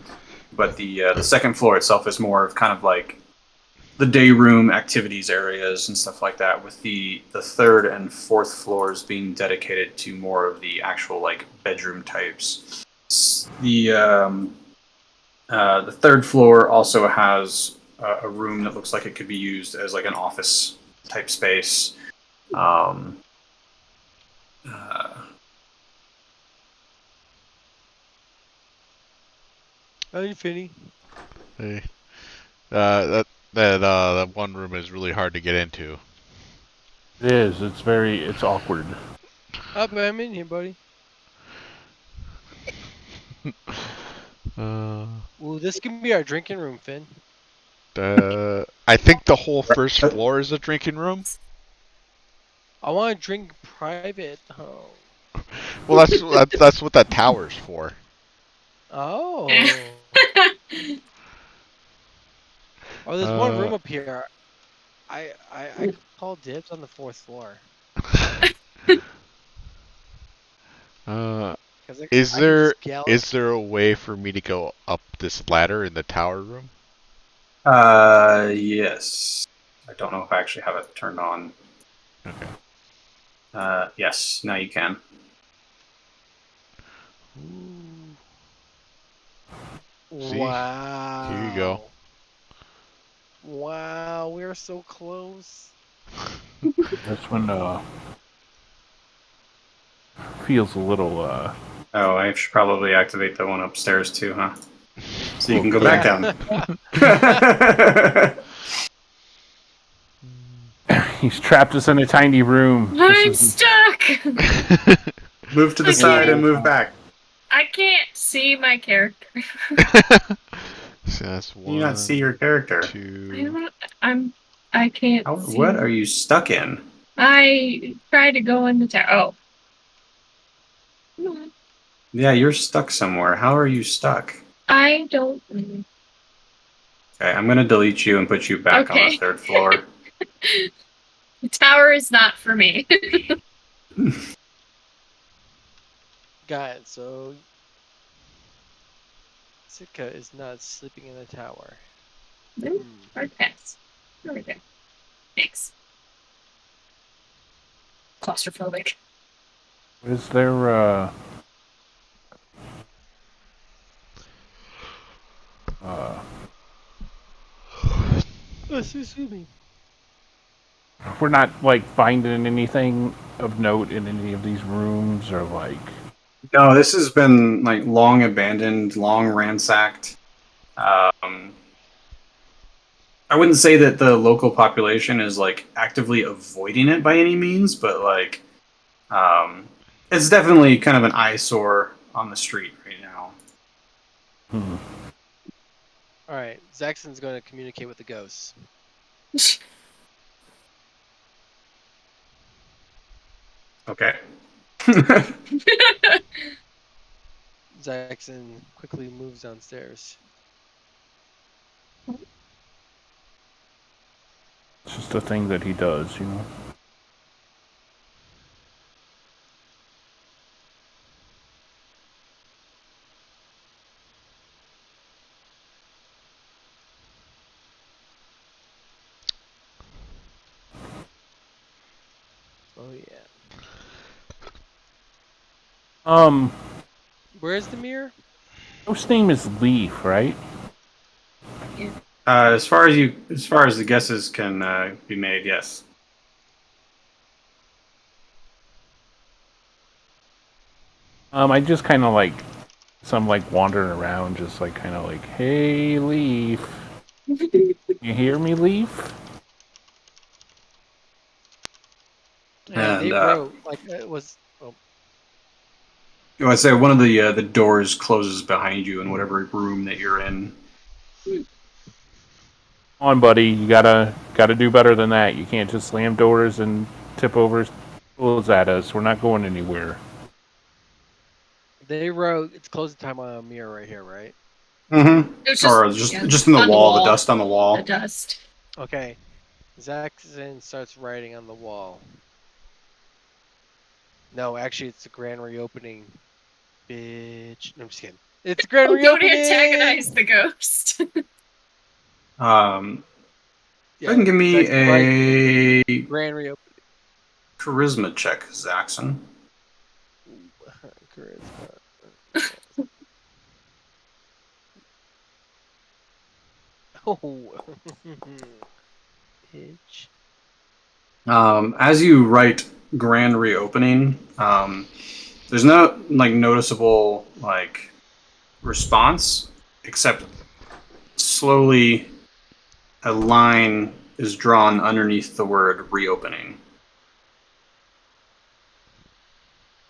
but the second floor itself is more of kind of like the day room activities areas and stuff like that. With the third and fourth floors being dedicated to more of the actual like bedroom types. The third floor also has a room that looks like it could be used as like an office type space. Um, Hey, Finny. Hey. That one room is really hard to get into. It is. It's awkward. Up, I'm in here, buddy. Ooh, this can be our drinking room, Finn. I think the whole first floor is a drinking room. I want to drink private. Oh. Well, that's what that tower's for. Oh. Oh, there's one room up here. I call dibs on the 4th floor. Is I can there just gallop. is there a way for me to go up this ladder in the tower room? yes. I don't know if I actually have it turned on. Okay. Yes, now you can. See? Wow. Here you go. Wow, we're so close. This one feels a little Oh, I should probably activate the one upstairs too, huh? So you can go Yeah. back down. he's trapped us in a tiny room. I'm stuck. Move to the I side can't. and move back. I can't see my character. So that's Can one. you not see your character? I can't see. What are you stuck in? I tried to go in the tower. Oh. Come on. Yeah, you're stuck somewhere. How are you stuck? I don't know. Okay, I'm gonna delete you and put you back on Okay. the 3rd floor. The tower is not for me. Got it. So Sitka is not sleeping in the tower. Nope. Hard pass. There we go. Thanks. Claustrophobic. Is there Excuse me. we're not like finding anything of note in any of these rooms or like No, this has been like long abandoned, long ransacked. I wouldn't say that the local population is like actively avoiding it by any means, but like it's definitely kind of an eyesore on the street right now. All right, Zaxxon's going to communicate with the ghosts. Okay. Zaxxon quickly moves downstairs. it's just a thing that he does, you know. Oh yeah. Where's the mirror? His name is Leaf, right? As far as the guesses can be made, yes. I just kind of like some like wandering around, just like kind of like, "Hey, Leaf, you hear me, Leaf?" And they And wrote like it was. Oh, I'd say one of the doors closes behind you in whatever room that you're in. Come on, buddy, you gotta do better than that. You can't just slam doors and tip over stools at us. We're not going anywhere. they wrote it's closing time on a mirror right here, right? Mm-hmm. It was Or yeah, just in the on wall, the dust on the wall. The dust. Okay. Zaxxon starts writing on the wall. No, actually, it's the grand reopening. Bitch. No, I'm just kidding. It's the grand Oh, don't reopening. antagonize the ghost. Go ahead and give me Zaxxon writes a grand reopening. charisma check, Zaxxon. Charisma. Oh. Bitch. As you write grand reopening, there's no like noticeable like response, except slowly a line is drawn underneath the word reopening.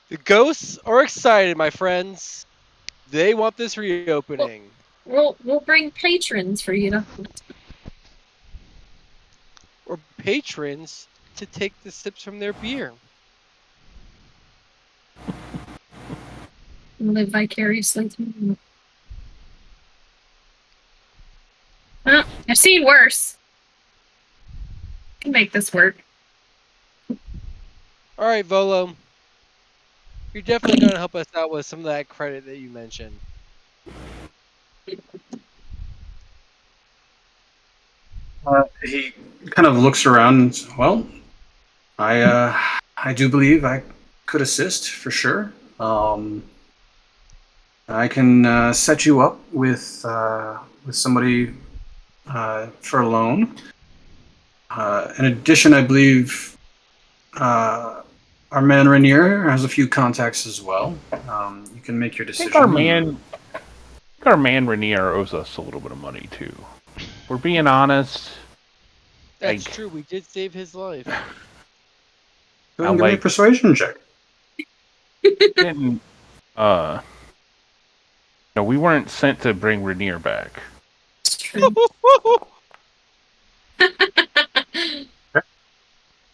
The ghosts are excited, my friends. They want this reopening. We'll bring patrons for you to. Or patrons to take the sips from their beer. Live vicariously through them. Well, I've seen worse. Can make this work. All right, Volo. You're definitely going to help us out with some of that credit that you mentioned. He kind of looks around. And says, well, I do believe I could assist for sure. I can set you up with somebody for a loan. In addition, I believe our man Rainier has a few contacts as well. You can make your I decision. think our man Rainier owes us a little bit of money too. If we're being honest. That's Like- true. We did save his life. Go ahead and give me a like- persuasion check. Didn't, no, we weren't sent to bring Rainier back. It's true.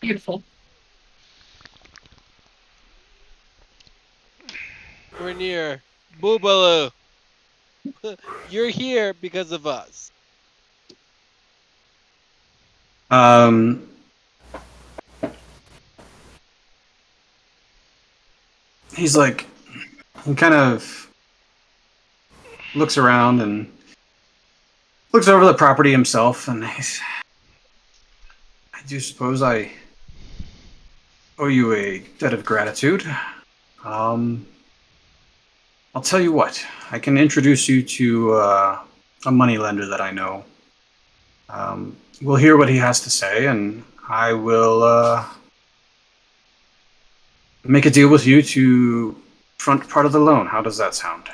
Beautiful. Rainier, Boobaloo. You're here because of us. He's like, he kind of looks around and looks over the property himself, and he's, I do suppose I owe you a debt of gratitude. I'll tell you what, I can introduce you to a moneylender that I know. We'll hear what he has to say, and I will make a deal with you to front part of the loan. How does that sound?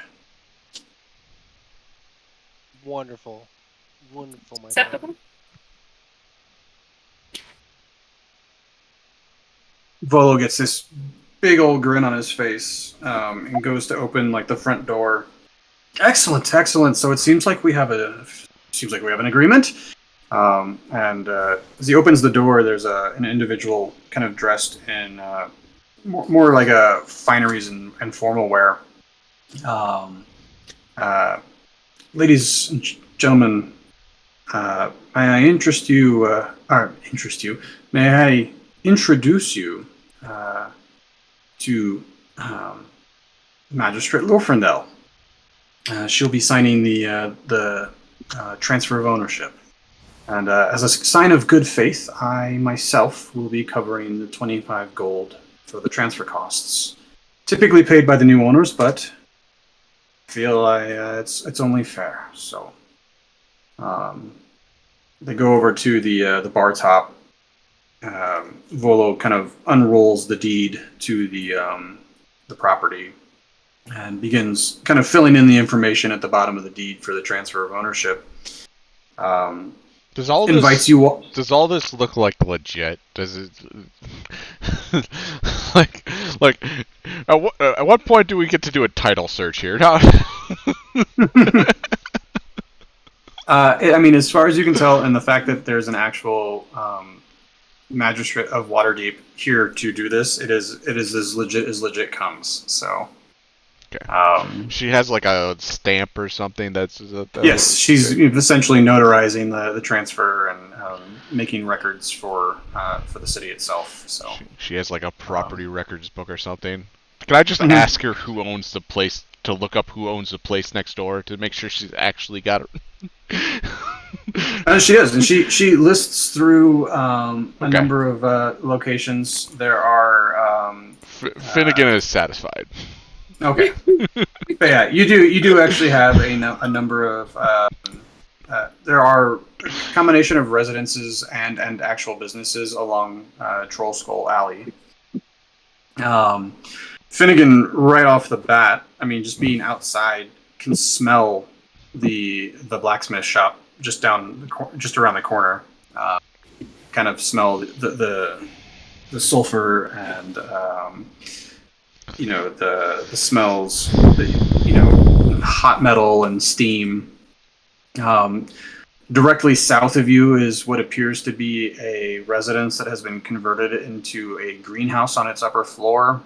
Wonderful. Wonderful, my friend. Acceptable. Volo gets this big old grin on his face and goes to open like the front door. Excellent, excellent. So it seems like we have an agreement. And as he opens the door, there's an individual kind of dressed in more like a fineries and formal wear. Ladies and gentlemen, may I interest you? May I introduce you to Magistrate Lorfrendel? She'll be signing the transfer of ownership. And as a sign of good faith, I myself will be covering the 25 gold for the transfer costs. Typically paid by the new owners, but I feel it's only fair. So they go over to the bar top. Volo kind of unrolls the deed to the property, and begins kind of filling in the information at the bottom of the deed for the transfer of ownership. Does all Invites this you all. does all this look like legit? Does it like at what point do we get to do a title search here? No. I mean, as far as you can tell, and the fact that there's an actual magistrate of Waterdeep here to do this, it is as legit comes. So, Okay. She has like a stamp or something. That's yes, she's essentially notarizing the transfer and making records for the city itself. So she has like a property records book or something. Can I just ask her who owns the place, to look up who owns the place next door to make sure she's actually got it? She does, and she lists through a number of locations. There are Finnegan is satisfied. Okay, but yeah, you do actually have a number of there are a combination of residences and actual businesses along Troll Skull Alley. Finnegan, right off the bat, I mean, just being outside, can smell the blacksmith shop just around the corner. Kind of smell the sulfur and the smells, hot metal and steam. Directly south of you is what appears to be a residence that has been converted into a greenhouse on its upper floor.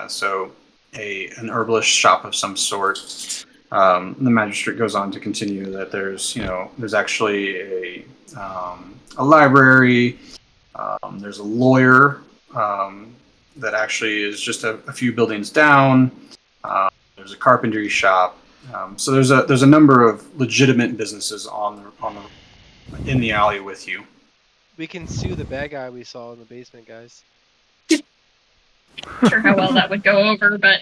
So an herbalist shop of some sort. The magistrate goes on to continue that there's actually a library. There's a lawyer that actually is just a few buildings down. There's a carpentry shop. So there's a number of legitimate businesses in the alley with you. We can sue the bad guy we saw in the basement, guys. Not sure how well that would go over, but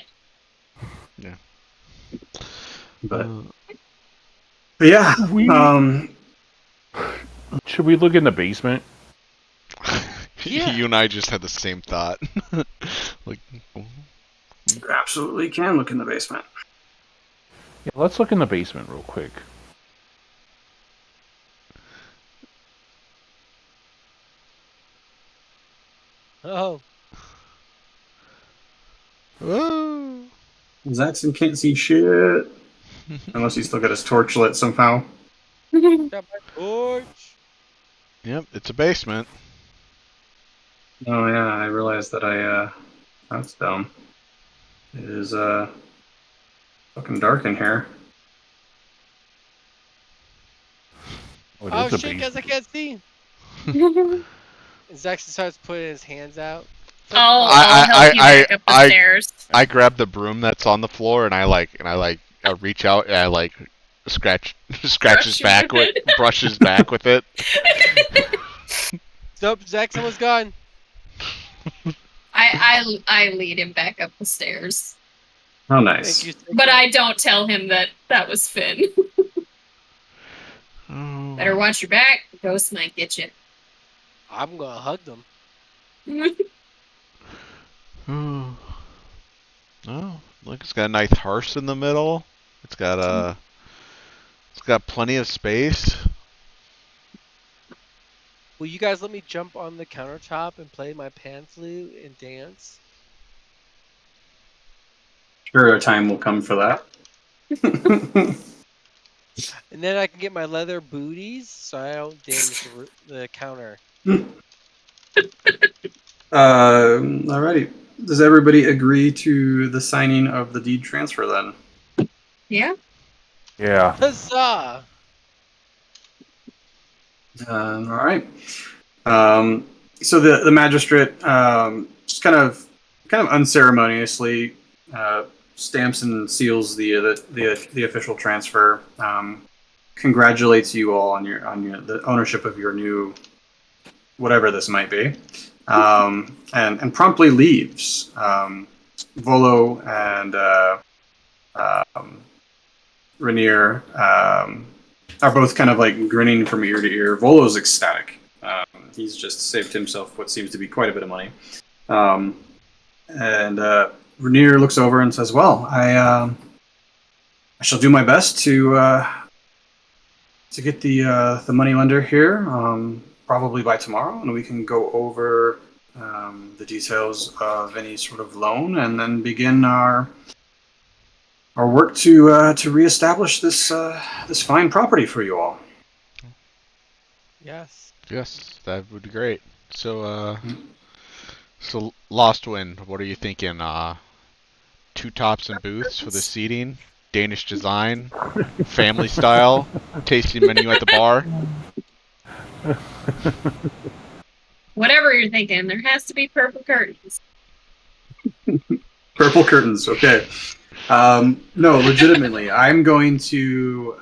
Yeah. But yeah, Should we look in the basement? Yeah. You and I just had the same thought. Like, you absolutely can look in the basement. Yeah, let's look in the basement real quick. Oh, oh. Zaxxon can't see shit unless he's still got his torch lit somehow. got my torch. Yep, it's a basement. Oh yeah, I realized that that's dumb. It is fucking dark in here. Oh, it Oh is a shit, guys, I basement. can't see. And Zaxxon starts putting his hands out. I'll I- help you back up the I- stairs. I grab the broom that's on the floor and I reach out and I scratch his back with brush his back with it. Nope, Zaxxon was gone. I lead him back up the stairs, Oh nice. Thank you. but I don't tell him that was Finn. Oh. Better watch your back. Ghost might get you. I'm gonna hug them. Oh. Oh, look, it's got a nice hearth in the middle. It's got plenty of space. Will you guys let me jump on the countertop and play my pan flute and dance? Sure, a time will come for that. And then I can get my leather booties so I don't damage the counter. Alrighty. Does everybody agree to the signing of the deed transfer then? Yeah. Yeah. Huzzah! All right. So the magistrate just kind of unceremoniously stamps and seals the official transfer. Congratulates you all on the ownership of your new whatever this might be, and promptly leaves. Volo and Rainier are both kind of like grinning from ear to ear. Volo's ecstatic. He's just saved himself what seems to be quite a bit of money. And Rainier looks over and says, "Well, I shall do my best to get the moneylender here, probably by tomorrow, and we can go over the details of any sort of loan, and then begin our work to reestablish this this fine property for you all." Yes. Yes, that would be great. So, so Lost Wind, what are you thinking? Two tops and booths for the seating, Danish design, family style, tasty menu at the bar. Whatever you're thinking, there has to be purple curtains. Purple curtains. Okay. No, legitimately, I'm going to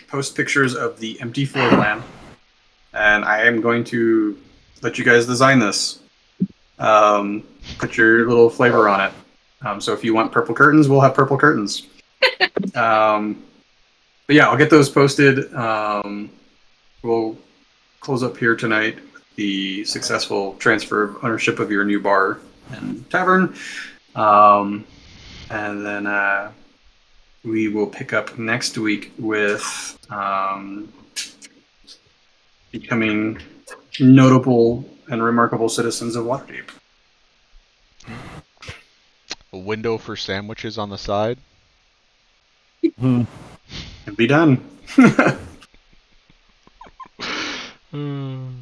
post pictures of the empty floor plan, and I am going to let you guys design this. Put your little flavor on it. So if you want purple curtains, we'll have purple curtains. But yeah, I'll get those posted. We'll close up here tonight with the successful transfer of ownership of your new bar and tavern. And then we will pick up next week with becoming notable and remarkable citizens of Waterdeep. A window for sandwiches on the side. And be done. I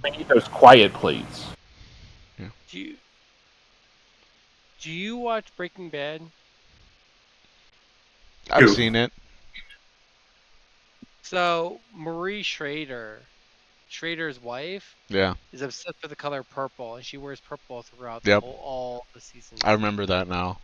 need those quiet plates. Do you watch Breaking Bad? I've Who? seen it. So Marie Schrader's wife, Yeah, is obsessed with the color purple, and she wears purple throughout Yep. all the seasons. I remember that now.